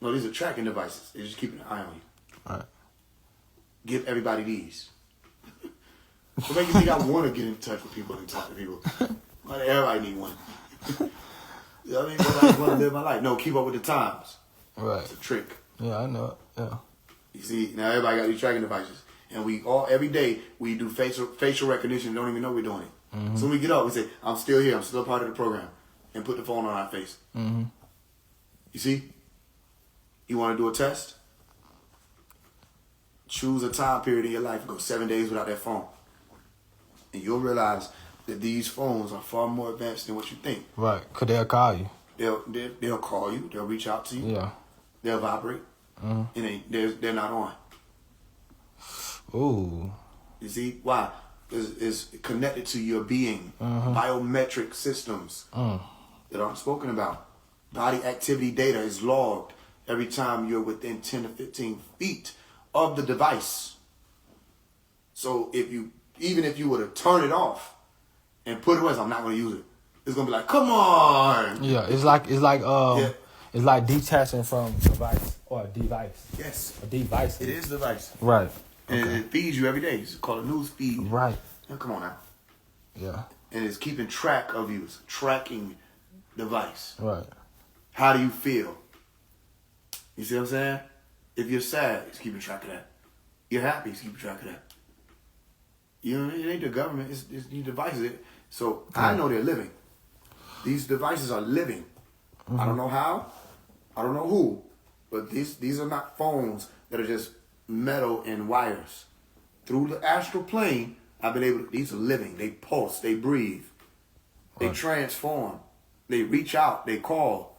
No, these are tracking devices. They're just keeping an eye on you. Right. Give everybody these. So make you think I want to get in touch with people and talk to people. Why does everybody need one? You know what I mean? But I just want to live my life. No, keep up with the times. Right. It's a trick. Yeah, I know it. Yeah. You see, now everybody got these tracking devices. And we all, every day, we do facial recognition and don't even know we're doing it. So when we get up, we say, I'm still here. I'm still a part of the program. And put the phone on our face. You see? You want to do a test? Choose a time period in your life. Go 7 days without that phone. And you'll realize that these phones are far more advanced than what you think. Right. Because they'll call you. They'll call you. They'll reach out to you. Yeah. They'll vibrate. And they're not on. Ooh. You see? Why? It's connected to your being. Biometric systems that I'm spoken about. Body activity data is logged every time you're within 10 to 15 feet of the device. So even if you were to turn it off and put it away, I'm not going to use it. It's going to be like, come on. Yeah, it's like detaching from device or a device? Yes. A device. It is a device. Right. And it feeds you every day. It's called a news feed. Right. Now, come on now. Yeah. And it's keeping track of you. It's a tracking device. Right. How do you feel? You see what I'm saying? If you're sad, it's keeping track of that. You're happy, it's keeping track of that. You know, it ain't the government, it's these devices. So I know they're living. These devices are living. Mm-hmm. I don't know how, I don't know who, but these are not phones that are just metal and wires. Through the astral plane, I've been able to, these are living. They pulse, they breathe, they transform, they reach out, they call.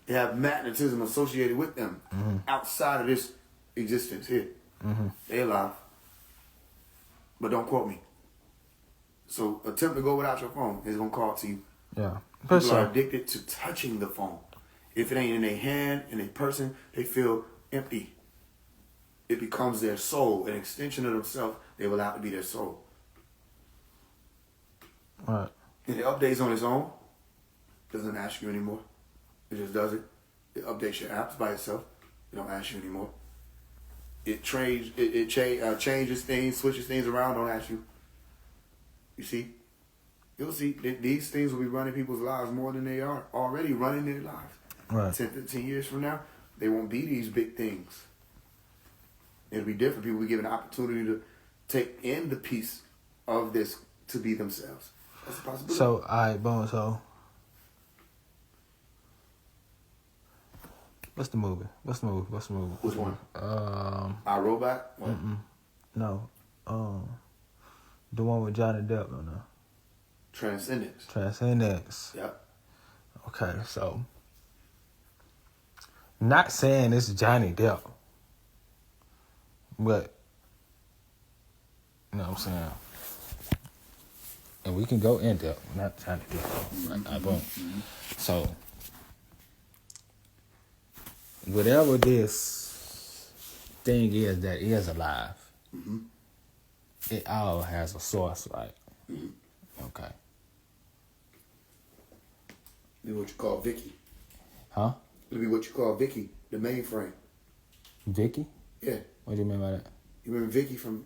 They have magnetism associated with them outside of this existence here. Mm-hmm. They alive. But don't quote me. So attempt to go without your phone. It's going to call to you. Yeah. People are addicted to touching the phone. If it ain't in their hand, in a person, they feel empty. It becomes their soul, an extension of themselves. They will allow it to be their soul. Right. And it updates on its own. Doesn't ask you anymore. It just does it. It updates your apps by itself. It don't ask you anymore. It changes things, switches things around, don't ask you. You see? You'll see that these things will be running people's lives more than they are already running their lives. Right. 10, 15 years from now, they won't be these big things. It'll be different. People will be given an opportunity to take in the piece of this to be themselves. That's a possibility. So, all right, boom, so... What's the movie? Which one? I, Robot? What? No. The one with Johnny Depp on there. Transcendence. Yep. Okay, so not saying it's Johnny Depp, but you know what I'm saying. And we can go in depth, not Johnny Depp. Right, boom. So. Whatever this thing is that is alive, it all has a source, right? Okay. It'll be what you call Vicky. Huh? It'll be what you call Vicky, the mainframe. Vicky? Yeah. What do you mean by that? You remember Vicky from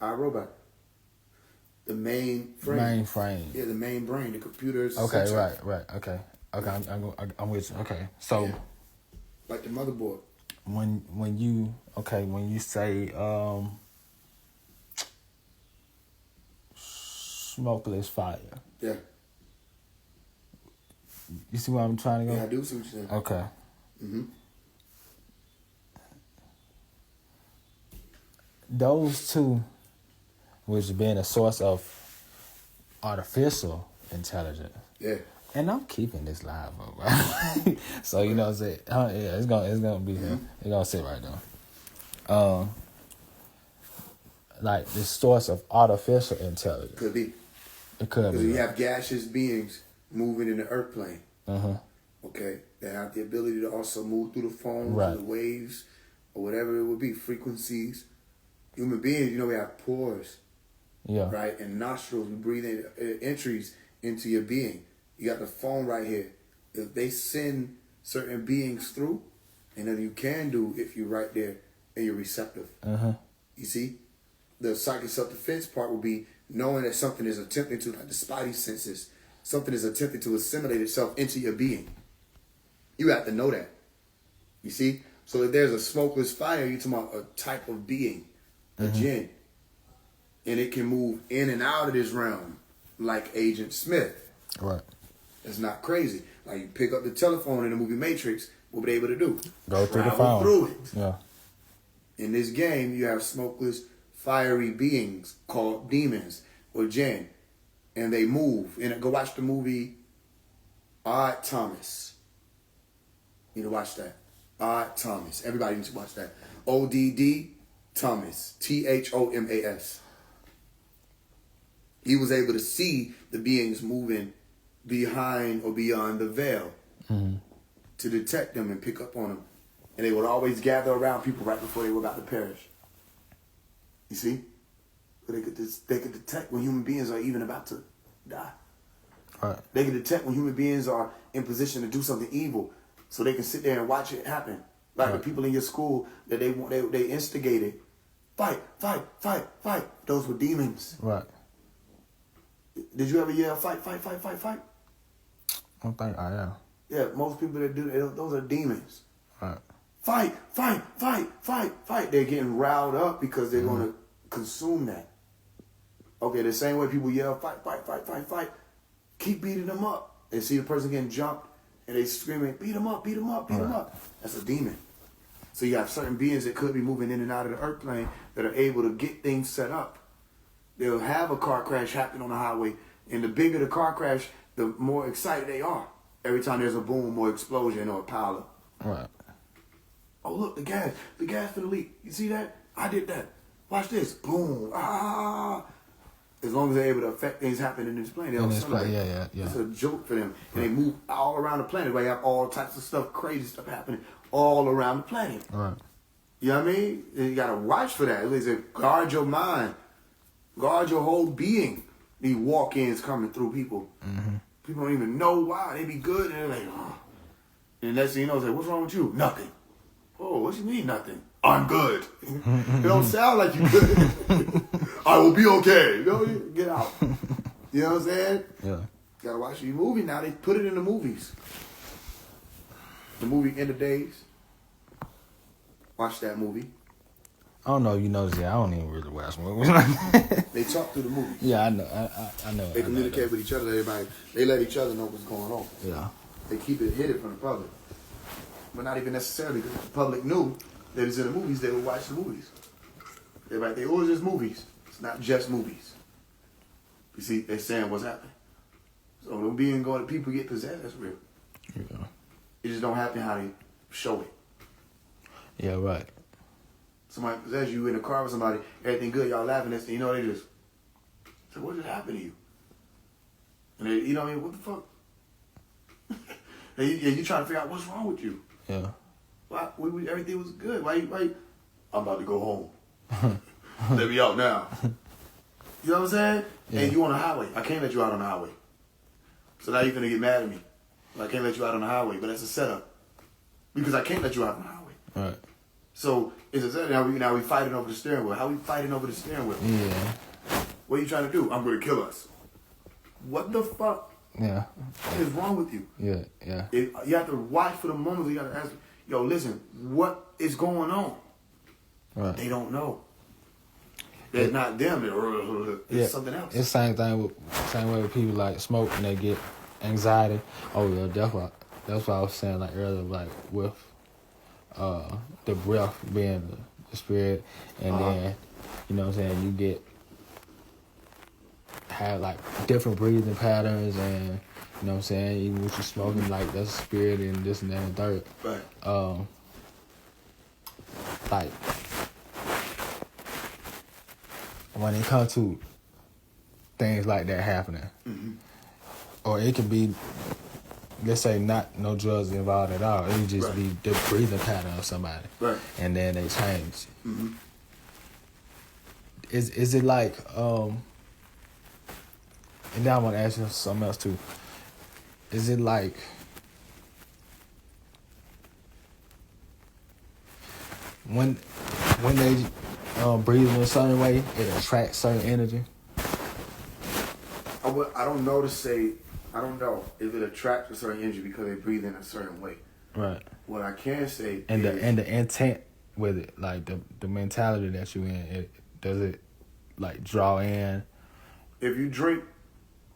I, Robot? The mainframe. Mainframe. Yeah, the main brain, the computer's Okay, center. right. Okay, I'm with you. Okay, so... Yeah. Like the motherboard. When you say smokeless fire. Yeah. You see where I'm trying to go? Yeah, I do see what you're saying. Okay. Those two, which being a source of artificial intelligence. Yeah. And I'm keeping this live up, right? So you know what I'm saying? Yeah, it's gonna be here. It's gonna sit right there. Like the source of artificial intelligence. Could be. It could be. Because you have gaseous beings moving in the earth plane. Okay? They have the ability to also move through the phones, the waves, or whatever it would be, frequencies. Human beings, you know, we have pores. Yeah. Right? And nostrils, we breathe in entries into your being. You got the phone right here. If they send certain beings through, and then you can do if you're right there and you're receptive. You see? The psychic self-defense part will be knowing that something is attempting to, like the spidey senses, something is attempting to assimilate itself into your being. You have to know that. You see? So if there's a smokeless fire, you're talking about a type of being, a jinn. And it can move in and out of this realm like Agent Smith. Right. It's not crazy. Like you pick up the telephone in the movie Matrix, what were they able to do? Go through the phone. Through it. Yeah. In this game, you have smokeless, fiery beings called demons or jinn. And they move. And go watch the movie Odd Thomas. You need to watch that. Odd Thomas. Everybody needs to watch that. ODD Thomas. THOMAS. He was able to see the beings moving behind or beyond the veil to detect them and pick up on them. And they would always gather around people right before they were about to perish. You see? So they could detect when human beings are even about to die. Right. They can detect when human beings are in position to do something evil. So they can sit there and watch it happen. Like the Right. people in your school that they instigated, fight. Those were demons. Right. Did you ever yell fight? I don't think I am. Yeah, most people that do that, those are demons. Right. Fight. They're getting riled up because they're going to consume that. Okay, the same way people yell fight. Keep beating them up. They see the person getting jumped and they screaming, beat them up. That's a demon. So you have certain beings that could be moving in and out of the earth plane that are able to get things set up. They'll have a car crash happen on the highway, and the bigger the car crash, the more excited they are. Every time there's a boom or explosion or a pileup. Right. Oh, look, the gas for the leak. You see that? I did that. Watch this. Boom. Ah. As long as they're able to affect things happening in this plane, they don't celebrate. Yeah. It's a joke for them. And they move all around the planet. Where you have all types of stuff, crazy stuff happening all around the planet. Right. You know what I mean? And you got to watch for that. They say, guard your mind. Guard your whole being. These walk-ins coming through people. Mm-hmm. People don't even know why. They be good and they're like, oh. And next thing you know, say, what's wrong with you? Nothing. Oh, what you mean nothing? I'm good. It don't sound like you good. I will be okay. You know, get out. You know what I'm saying? Yeah. Gotta watch your movie now. They put it in the movies. The movie End of Days. Watch that movie. I don't know if you noticed yet. I don't even really watch movies. They talk through the movies. Yeah, I know. I know. They communicate with each other. Everybody. They let each other know what's going on. Yeah. They keep it hidden from the public. But not even necessarily because the public knew that it's in the movies. They would watch the movies. Everybody think, oh, it's just movies. It's not just movies. You see, they're saying what's happening. So them being going, people get possessed. That's real. Yeah. It just don't happen how they show it. Yeah, right. Somebody possess you in a car with somebody, everything good, y'all laughing at, you know, they just say, what just happened to you? And they, you know what I mean, what the fuck? and you trying to figure out what's wrong with you. Yeah. Why, everything was good. Why you, I'm about to go home. Let me out now. You know what I'm saying? Yeah. And you on the highway. I can't let you out on the highway. So now you're going to get mad at me. I can't let you out on the highway, but that's a setup. Because I can't let you out on the highway. Right. So it's a setup. Now we fighting over the steering wheel. How we fighting over the steering wheel? Yeah. What are you trying to do? I'm going to kill us. What the fuck? Yeah. What is wrong with you? Yeah. You have to watch for the moments. You got to ask, yo, listen, what is going on? Right. They don't know. It's not them. It's something else. It's same way with people like smoke and they get anxiety. Oh yeah, that's what I was saying like earlier, like with the breath being the spirit, and then you know what I'm saying, you have like different breathing patterns, and you know what I'm saying, even with you smoking, like that's spirit and this and that and third. Right. Like when it comes to things like that happening, or it could be, let's say, not no drugs involved at all. It would just be the breathing pattern of somebody, right? And then they change. Mm-hmm. Is it like and now I want to ask you something else too. Is it like when they breathe in a certain way, it attracts certain energy? I don't know to say. I don't know if it attracts a certain energy because they breathe in a certain way. Right. What I can say and is, the intent with it, like the mentality that you in, does it like draw in? If you drink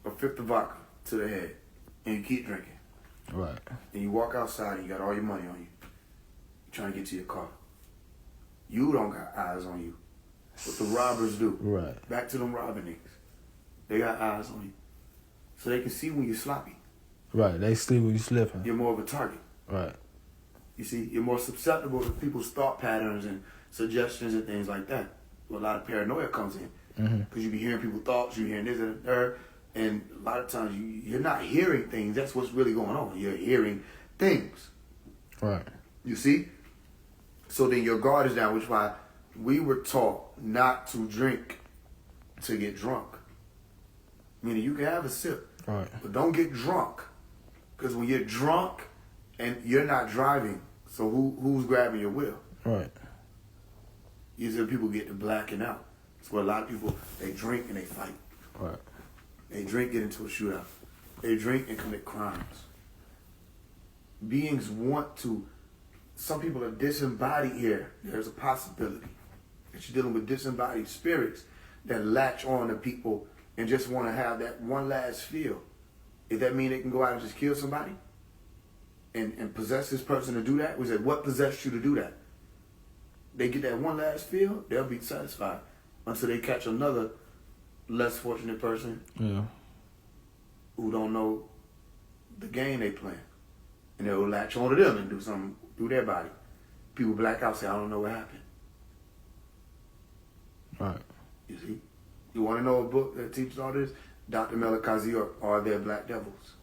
a fifth of vodka to the head and you keep drinking, right, and you walk outside and you got all your money on you, you're trying to get to your car. You don't got eyes on you. What the robbers do. Right. Back to them robbing niggas. They got eyes on you. So they can see when you're sloppy. Right. They see when you're slipping. You're more of a target. Right. You see, you're more susceptible to people's thought patterns and suggestions and things like that. Where a lot of paranoia comes in. Because you be hearing people's thoughts, you hearing this and that, and a lot of times you're not hearing things. That's what's really going on. You're hearing things. Right. You see? So then your guard is down, which is why we were taught not to drink to get drunk. Meaning you can have a sip, right, but don't get drunk. Because when you're drunk and you're not driving, So who's grabbing your will? Right. Usually people get to blacking out. That's where a lot of people, they drink and they fight. Right. They drink, get into a shootout. They drink and commit crimes. Beings want to, some people are disembodied here. There's a possibility that you're dealing with disembodied spirits that latch on to people and just want to have that one last feel. If that mean they can go out and just kill somebody and possess this person to do that, we said, what possessed you to do that? They get that one last feel, they'll be satisfied until they catch another less fortunate person who don't know the game they playing. And they'll latch on to them and do something through their body. People black out, say, I don't know what happened. Right. You see? You want to know a book that teaches all this? Dr. Melikazi or Are There Black Devils?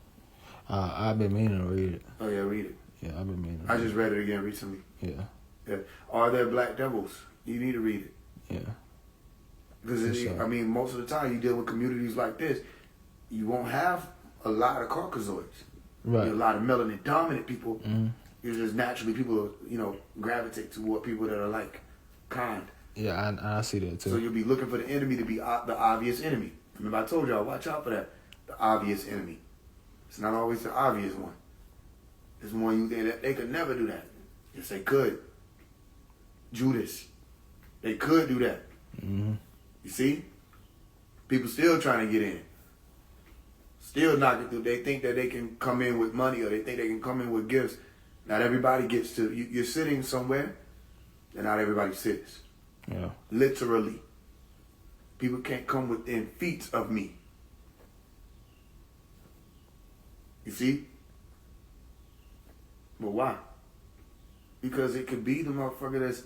I've been meaning to read it. Oh, yeah, read it. Yeah, I've been meaning to I read just read it again recently. Yeah. Yeah. Are There Black Devils? You need to read it. Yeah. Because, sure. I mean, most of the time you deal with communities like this, you won't have a lot of Caucasoids. Right. A lot of melanin dominant people. Mm-hmm. It's just naturally people, gravitate toward people that are like kind. Yeah, I see that too. So you'll be looking for the enemy to be the obvious enemy. Remember I told y'all, watch out for that. The obvious enemy. It's not always the obvious one. There's one they could never do that. Yes, they could. Judas. They could do that. Mm-hmm. You see? People still trying to get in. Still knocking through. They think that they can come in with money or they think they can come in with gifts. Not everybody gets to. You're sitting somewhere and not everybody sits. Yeah. Literally. People can't come within feet of me. You see? But why? Because it could be the motherfucker that's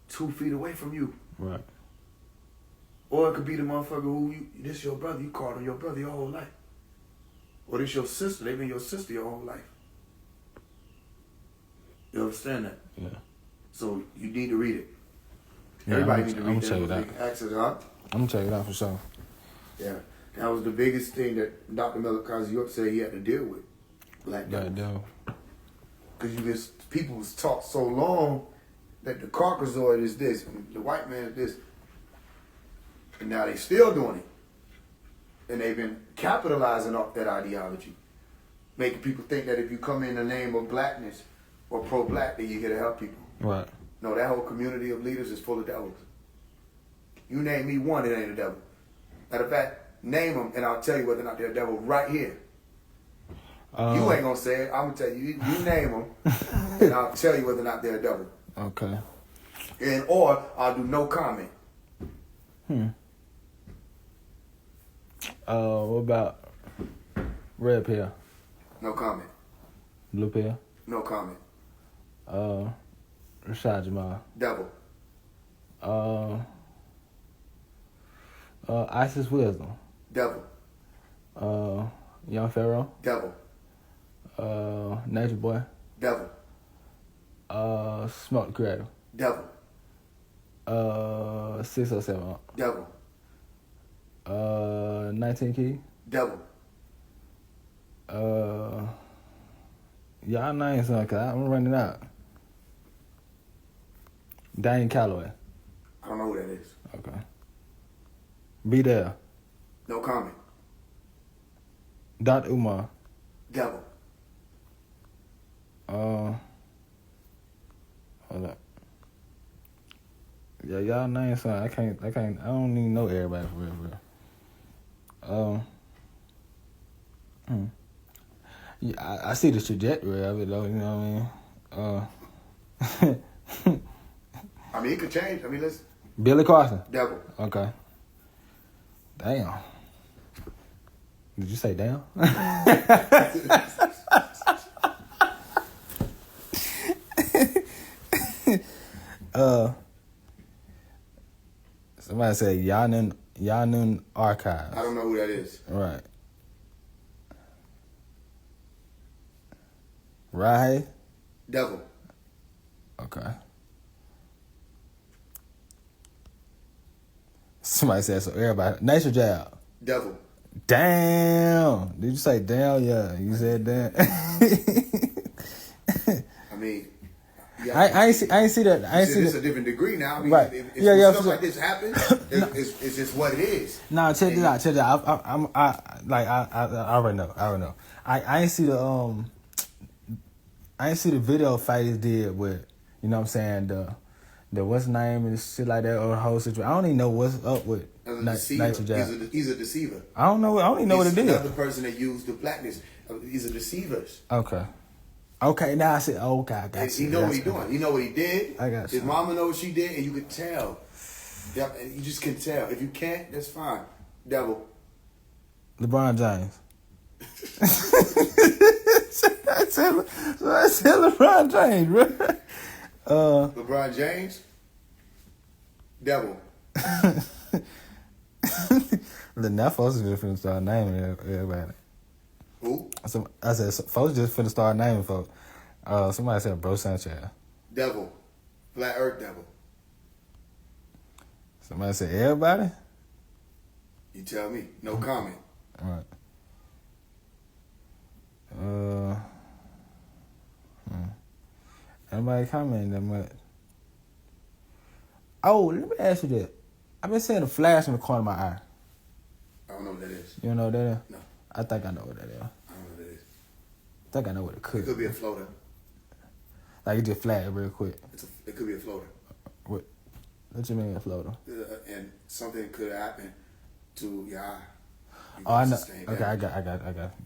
2 feet away from you. Right. Or it could be the motherfucker who this your brother, you called him your brother your whole life. Or this your sister, they've been your sister your whole life. You understand that? Yeah. So you need to read it. Yeah, Everybody needs to read I'm that. gonna check it out. Access, huh? I'm gonna check it out for sure. Yeah. That was the biggest thing that Dr. Melikazi said he had to deal with. Black devil. Because people was taught so long that the Caucasoid is this, and the white man is this. And now they still doing it. And they've been capitalizing off that ideology. Making people think that if you come in the name of blackness or pro-black, that you're here to help people. Right. No, that whole community of leaders is full of devils. You name me one, it ain't a devil. Matter of fact, name them and I'll tell you whether or not they're a devil right here. You ain't gonna say it. I'm gonna tell you. You name them and I'll tell you whether or not they're a devil. Okay. Or I'll do no comment. What about red pill? No comment. Blue pill? No comment. Rashad Jamal. Devil. Isis Wisdom. Devil. Young Pharaoh. Devil. Nature Boy. Devil. Smoke the Creator. Devil. 607. Devil. 19 Key. Devil. Y'all name something, cause I'm running out. Dane Calloway. I don't know who that is. Okay. Be there. No comment. Dr. Umar. Devil. Hold up. Yeah, y'all name something. I don't even know everybody for real. Yeah, I see the trajectory of it though, you know what I mean? I mean, it could change. I mean, listen. Billy Carson. Devil. Okay. Damn. Did you say damn? Somebody said Yanun Archives. I don't know who that is. Right. Right. Devil. Okay. Somebody said so. Everybody. Nature Jab. Devil. Damn. Did you say damn? Yeah. You said damn. I mean, I ain't see that. I ain't see it's that. a different degree now. I mean, Right. If Yeah, stuff for like this happens, it's just what it is. Nah, check this out. Check this out. I already know. I ain't see the I ain't see the video Faise did with, you know what I'm saying, the what's name and shit like that, or the whole situation. I don't even know what's up with Nitro Jab. He's a deceiver. I don't even know what it is. Another person that used the blackness. He's a deceiver. Okay, now I said, okay, I got you. He know what he's doing. He know what he did. I got you. His mama knows what she did, and you could tell. Yep, and you just can tell. If you can't, that's fine. Devil. LeBron James. I said LeBron James, bro. LeBron James. Devil. Now folks just finna start naming everybody. Who? I said folks just finna start naming folks. Somebody said Bro Sanchez. Devil. Flat Earth Devil. Somebody said everybody? You tell me. No comment. All right. Everybody commenting that much. Oh, let me ask you this. I've been seeing a flash in the corner of my eye. I don't know what that is. You don't know what that is? No. I think I know what that is. I don't know what that is. I think I know what it could be. It could be a floater. Like it just flashed real quick. It could be a floater. What you mean a floater? And something could happen to your eye. Oh, I know. Okay, I got.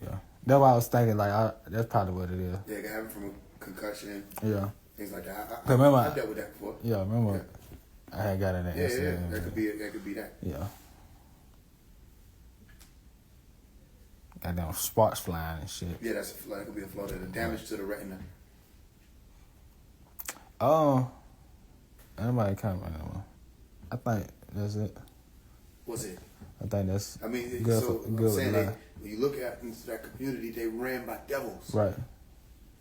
Yeah, that's why I was thinking. Like, that's probably what it is. Yeah, it could happen from a concussion. Yeah. Things like that. Remember, I've dealt with that before. Yeah, remember. Yeah. I had got in that incident. Yeah. That could be that. Yeah. Goddamn sparks flying and shit. Yeah, that could be a floater. The damage to the retina. Oh. Anybody comment anymore? I think that's it. What's it? I think that's. I mean, good so for, good I'm saying life. when you look at into that community, they ran by devils. Right.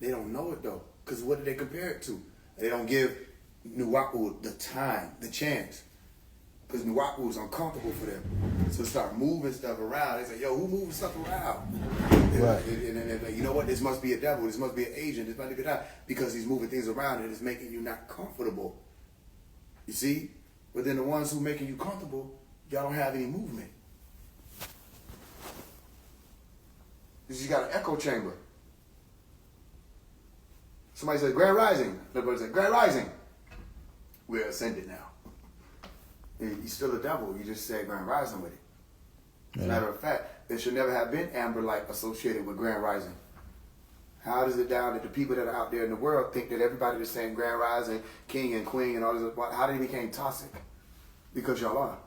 They don't know it though, because what do they compare it to? They don't give Nuwapu the time, the chance, because Nuwapu is uncomfortable for them. So they start moving stuff around. They say, "Yo, who moving stuff around?" Right. And they're like, "You know what? This must be a devil. This must be an agent. This must be that because he's moving things around and it's making you not comfortable." You see, but then the ones who making you comfortable, y'all don't have any movement. You got an echo chamber. Somebody said, Grand Rising. Everybody said, Grand Rising. We're ascended now. And you're still a devil. You just said Grand Rising with it. As a matter of fact, there should never have been Amber Light associated with Grand Rising. How does it down that the people that are out there in the world think that everybody that's saying Grand Rising, King and Queen and all this, how they became toxic? Because y'all are.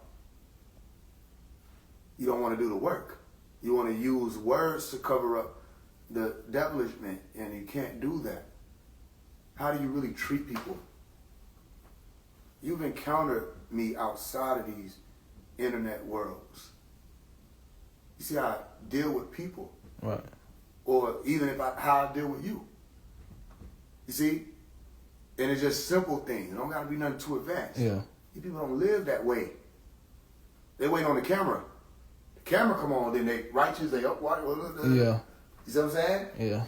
You don't want to do the work. You want to use words to cover up the devilishment, and you can't do that. How do you really treat people? You've encountered me outside of these internet worlds. You see how I deal with people. Right. Or even how I deal with you. You see? And it's just simple things. It don't got to be nothing too advanced. Yeah. These people don't live that way. They wait on the camera. The camera come on, then they righteous, they up. Yeah. You see what I'm saying? Yeah.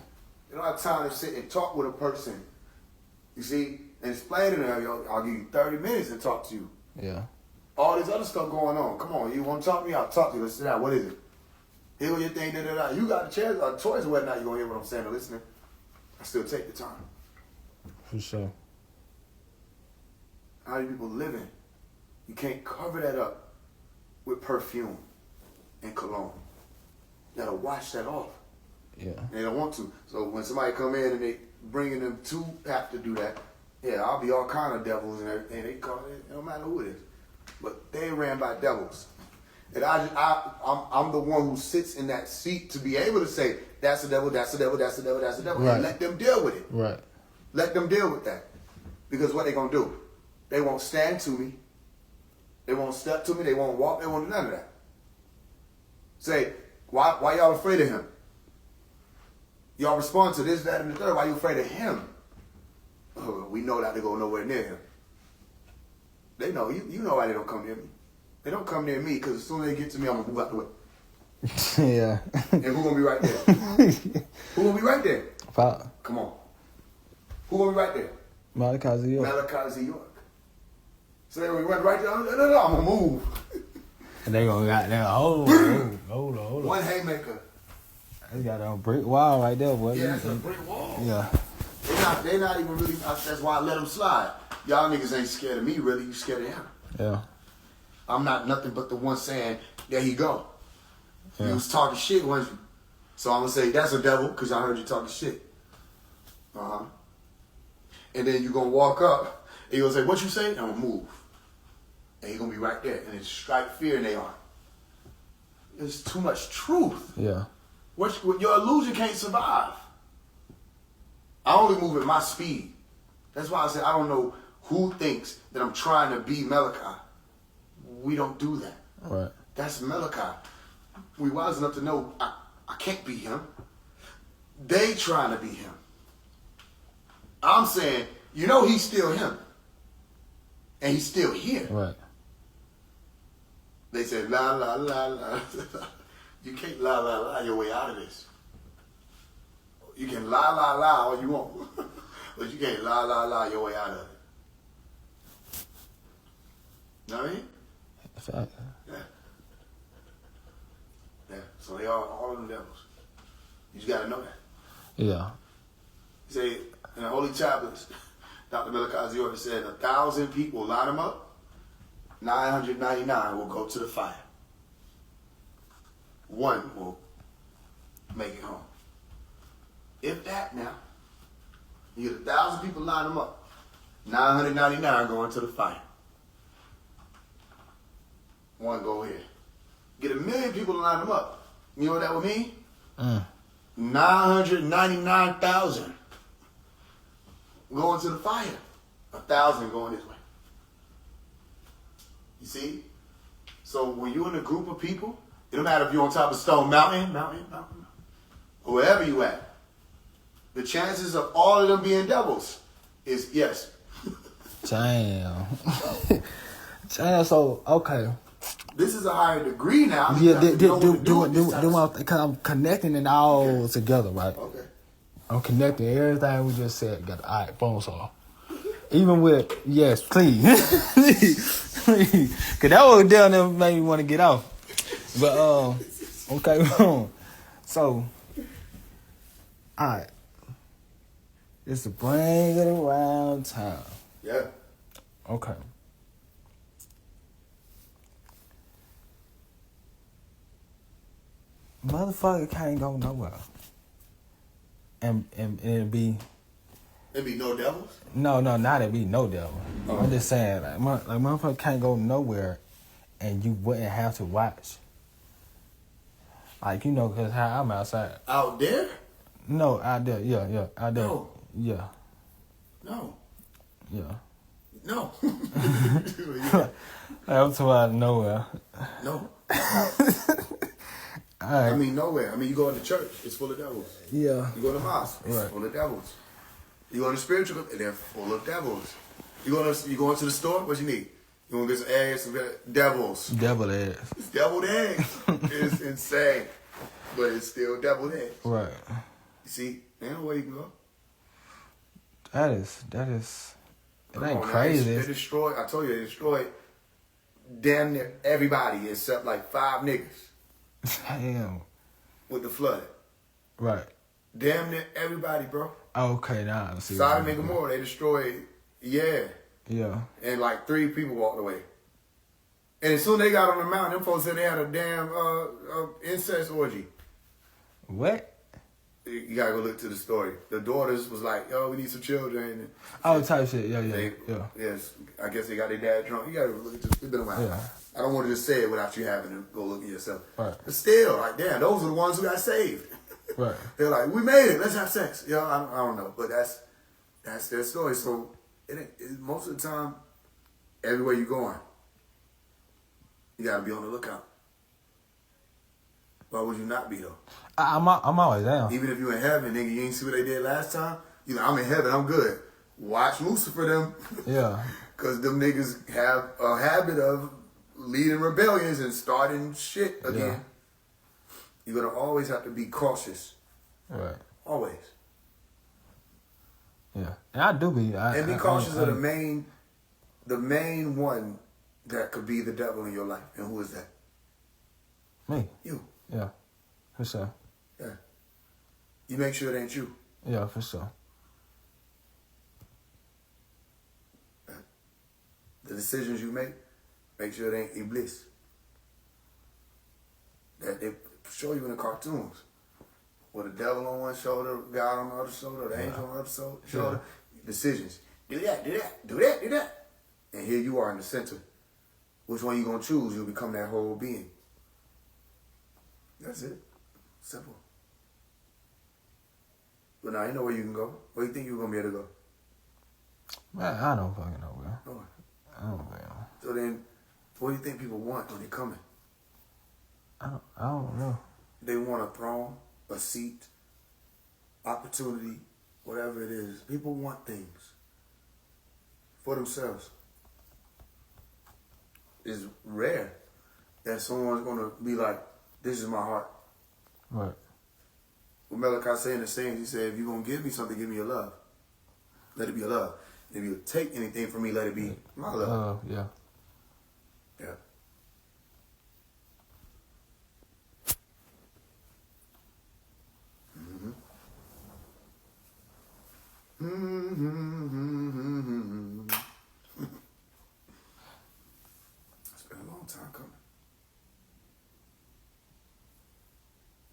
They don't have time to sit and talk with a person. You see? And explain to them, I'll give you 30 minutes to talk to you. Yeah. All this other stuff going on. Come on, you want to talk to me? I'll talk to you. Let's sit down. What is it? Hear what your thing, da. You got a chance, a choice whether or not you're going to hear what I'm saying or listening. I still take the time. For sure. How do people living? You can't cover that up with perfume and cologne. You got to wash that off. Yeah. And they don't want to. So when somebody come in and they bringing them to have to do that, yeah, I'll be all kind of devils and everything. They call it, no matter who it is. But they ran by devils. And I'm the one who sits in that seat to be able to say, that's the devil, that's the devil, that's the devil, that's the devil. Right. And let them deal with it. Right. Let them deal with that. Because what they going to do? They won't stand to me. They won't step to me. They won't walk. They won't do none of that. Say, why y'all afraid of him? Y'all respond to this, that, and the third. Why you afraid of him? Oh, we know not to go nowhere near him. They know. You know why they don't come near me. They don't come near me because as soon as they get to me, I'm going to move out the way. Yeah. And who going to be right there? Who going to be right there? Pop. Come on. Who going to be right there? Malachi Z. York. Malachi Z. York. So then we went right there. No, I'm gonna move. And they gonna got that hold on. One haymaker. They got a brick wall right there, boy. Yeah, it's a brick wall. Yeah. They're not even really. That's why I let them slide. Y'all niggas ain't scared of me, really. You scared of him. Yeah. I'm not nothing but the one saying, there he go. Yeah. You was talking shit, wasn't you? So I'm gonna say that's a devil because I heard you talking shit. And then you gonna walk up and you gonna say, what you say? I'm gonna move. And he gonna be right there and then strike fear in their heart. There's too much truth. Yeah. Your illusion can't survive. I only move at my speed. That's why I said I don't know who thinks that I'm trying to be Malachi. We don't do that. Right. That's Malachi. We wise enough to know I can't be him. They trying to be him. I'm saying, you know he's still him. And he's still here. Right. They said, la, la, la, la. You can't la, la, la your way out of this. You can la, la, la all you want. But you can't la, la, la your way out of it. Know what I mean? Fact. Yeah. Yeah. So they are all of them devils. You just got to know that. Yeah. He said, in the Holy Tablets, Dr. Malachi Z. York said, 1,000 people line them up, 999 will go to the fire. One will make it home. If that now, you get 1,000 people line them up, 999 going to the fire. One go here. Get 1 million people to line them up. You know what that would mean? 999,000 going to the fire. 1,000 going this way. You see? So when you're in a group of people, it don't matter if you're on top of Stone Mountain, or wherever you at. The chances of all of them being devils is yes. Damn. Damn. So okay. This is a higher degree now. Yeah. Because I'm connecting it all together, right? Okay. I'm connecting everything we just said together. All right, boom, so. Even with, yes, please. Please. Because that was down there made me want to get off. But, okay, so, all right. It's a bring it around time. Yeah. Okay. Motherfucker can't go nowhere. And it'd be... There be no devils? No, not it be no devil. Oh. I'm just saying, like motherfucker can't go nowhere, and you wouldn't have to watch. Like, you know, because how I'm outside. Out there? No, out there, yeah, out there. No. Yeah. No. Yeah. No. I'm talking out of nowhere. No. All right. I mean, nowhere. I mean, you go into church, it's full of devils. Yeah. You go to mosque, it's Right. full of devils. You go into spiritual, they're full of devils. You go into the store, what you need? You want to get some eggs, some devils. Devil ass. It's deviled eggs. It's insane. But it's still deviled eggs. Right. You see, ain't no way you can go. That is. It Come ain't on, crazy. They destroyed, I told you, they destroyed damn near everybody except like 5 niggas Damn. with the flood. Right. Damn near everybody, bro. Okay, now I see. Sodom and Gomorrah, they destroyed, yeah. Yeah. And like 3 people walked away. And as soon as they got on the mountain, them folks said they had a damn incest orgy. What? You gotta go look to the story. The daughters was like, yo, we need some children. Oh, type shit. Yeah. Yes, I guess they got their dad drunk. You gotta look at this. It's been a while. Yeah. I don't want to just say it without you having to go look at yourself. Right. But still, like, damn, those are the ones who got saved. Right. They're like, we made it. Let's have sex. You know, I don't know, but that's their story. So most of the time, everywhere you going, you gotta be on the lookout. Why would you not be though? I'm always down. Even if you in heaven, nigga, you ain't see what they did last time. You know, I'm in heaven. I'm good. Watch Lucifer them. Yeah. Cause them niggas have a habit of leading rebellions and starting shit again. Yeah. You're gonna always have to be cautious. Right. Always. Yeah. And I do be. And be cautious of the main one that could be the devil in your life. And who is that? Me. You. Yeah, for sure. Yeah. You make sure it ain't you. Yeah, for sure. The decisions you make sure it ain't Iblis. That they show you in the cartoons. With the devil on one shoulder, God on the other shoulder, the angel on the other shoulder. Decisions. Do that, do that, do that, do that. And here you are in the center. Which one you gonna choose? You'll become that whole being. That's it. Simple. But now you know where you can go. Where you think you're gonna be able to go? Man, I don't fucking know, bro. Oh. I don't fucking know. So then, what do you think people want when they're coming? I don't know. They want a throne, a seat, opportunity, whatever it is. People want things for themselves. It's rare that someone's gonna be like, "This is my heart." Right. What Malachi said in the sayings, he said, "If you're gonna give me something, give me your love. Let it be your love. If you take anything from me, let it be my love." Yeah. Yeah. It's been a long time coming.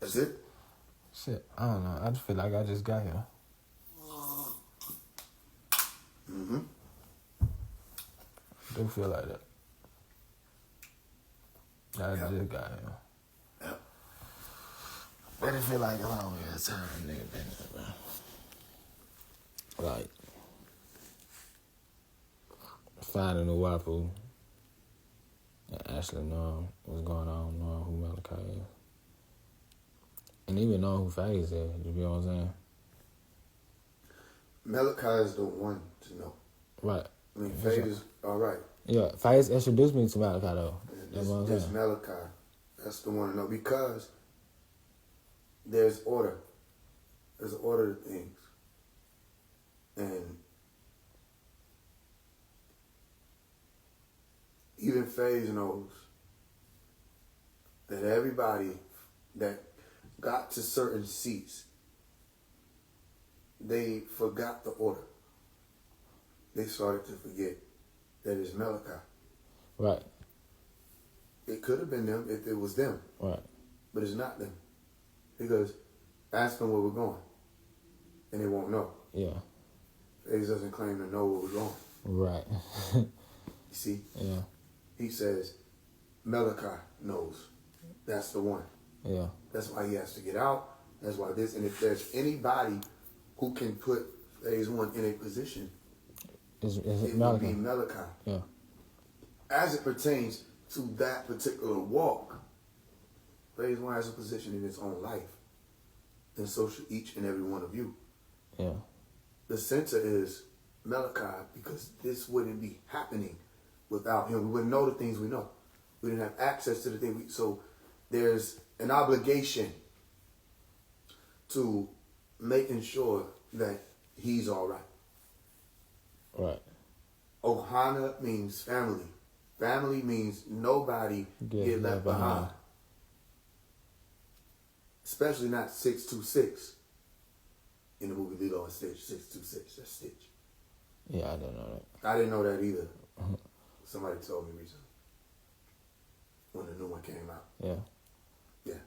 That's it? Shit, I don't know. I just feel like I just got here. Mm-hmm. Do feel like that. I just got here. Yep. I just feel like a long ass time, nigga, been there, bro. Like, finding a waffle and actually knowing what's going on, knowing who Malachi is. And even knowing who Faise is, you know what I'm saying? Malachi is the one to know. Right. I mean, Faith is all right. Yeah, Faise introduced me to Malachi, though. That's what I'm This saying. Malachi, that's the one to know, because there's order. There's order to things. And even Faze knows that everybody that got to certain seats, they forgot the order. They started to forget that it's Malachi. Right. It could have been them if it was them. Right. But it's not them. Because ask them where we're going. And they won't know. Yeah. Faze doesn't claim to know where we're going. Right. You see? Yeah. He says, Malachi knows. That's the one. Yeah. That's why he has to get out. That's why this. And if there's anybody who can put Faze One in a position, It it Malachi? would be Malachi. Yeah. As it pertains to that particular walk, Faze One has a position in its own life. And so should each and every one of you. Yeah. The center is Malachi, because this wouldn't be happening without him. We wouldn't know the things we know. We didn't have access to the things we... So there's an obligation to making sure that he's all right. Right. Ohana means family. Family means nobody get left behind. Especially not 626. In the movie Lilo and Stitch, 626, that's Stitch. Yeah, I didn't know that. I didn't know that either. Somebody told me recently. When the new one came out. Yeah. Yeah.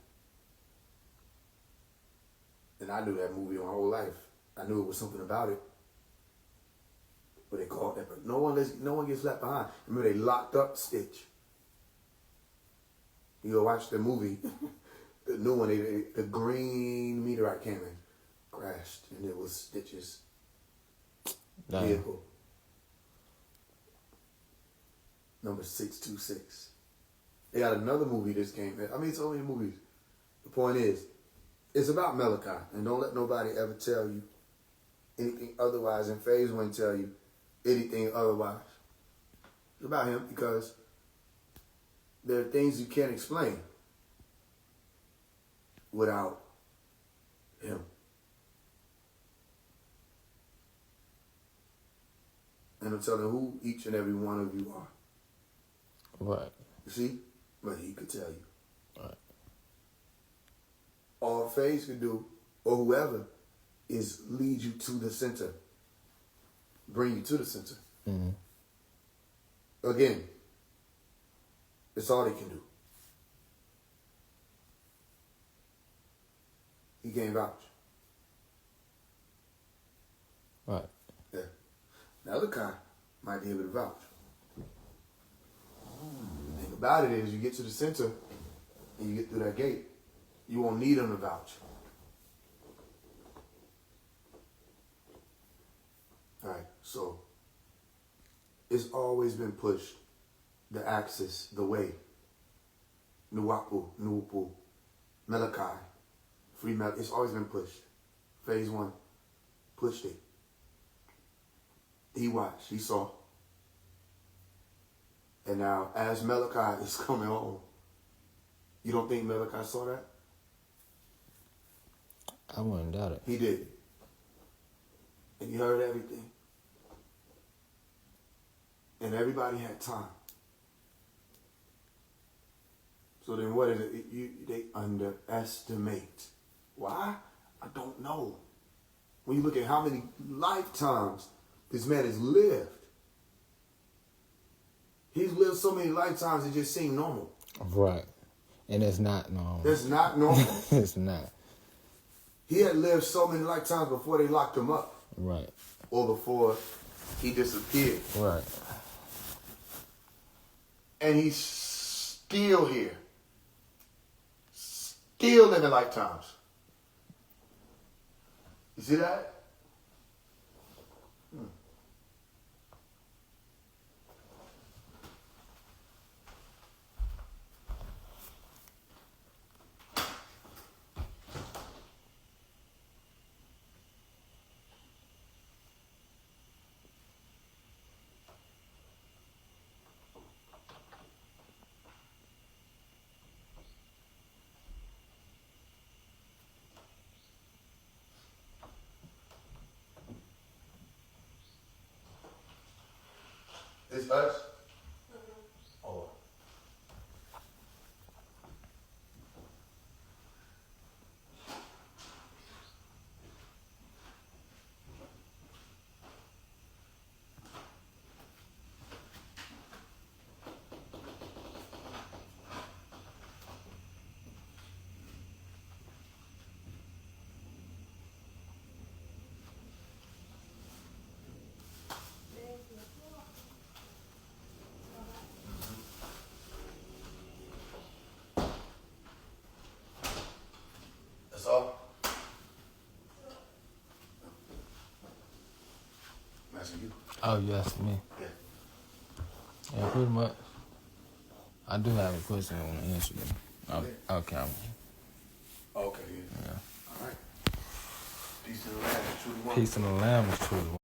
And I knew that movie my whole life. I knew it was something about it. But they called that. No one gets left behind. Remember, they locked up Stitch. You go watch the movie. The new one, the green meteorite came in, crashed, and it was Stitch's vehicle. Number 626. They got another movie that came in. I mean, it's only movies. The point is, it's about Malachi, and don't let nobody ever tell you anything otherwise, and Faze won't tell you anything otherwise. It's about him, because there are things you can't explain without him. And I'm telling who each and every one of you are. Right. You see? But he could tell you. Right. All Faise can do, or whoever, is lead you to the center. Bring you to the center. Mm-hmm. Again, it's all they can do. He can't vouch. Right. Yeah. The other kind might be able to vouch. The thing about it is, you get to the center and you get through that gate, you won't need them to vouch. All right, so it's always been pushed, the axis, the way. Nuwapu, Nuupu, Melakai, Free Mel. It's always been pushed. Faise One pushed it. He watched, he saw. And now, as Melakai is coming home, you don't think Melakai saw that? I wouldn't doubt it. He did. And he heard everything. And everybody had time. So then what is it? They underestimate. Why? I don't know. When you look at how many lifetimes this man has lived, he's lived so many lifetimes it just seemed normal. Right. And it's not normal. It's not normal. It's not. He had lived so many lifetimes before they locked him up. Right. Or before he disappeared. Right. And he's still here. Still living lifetimes. You see that? It's us? Oh. That's all? I'm asking you. Oh, you asking me? Yeah. Yeah, pretty much. I do have a question I want to answer you. Okay. Okay, yeah. Yeah. All right. Peace in the land. Truly one. Peace in the Lamb is truly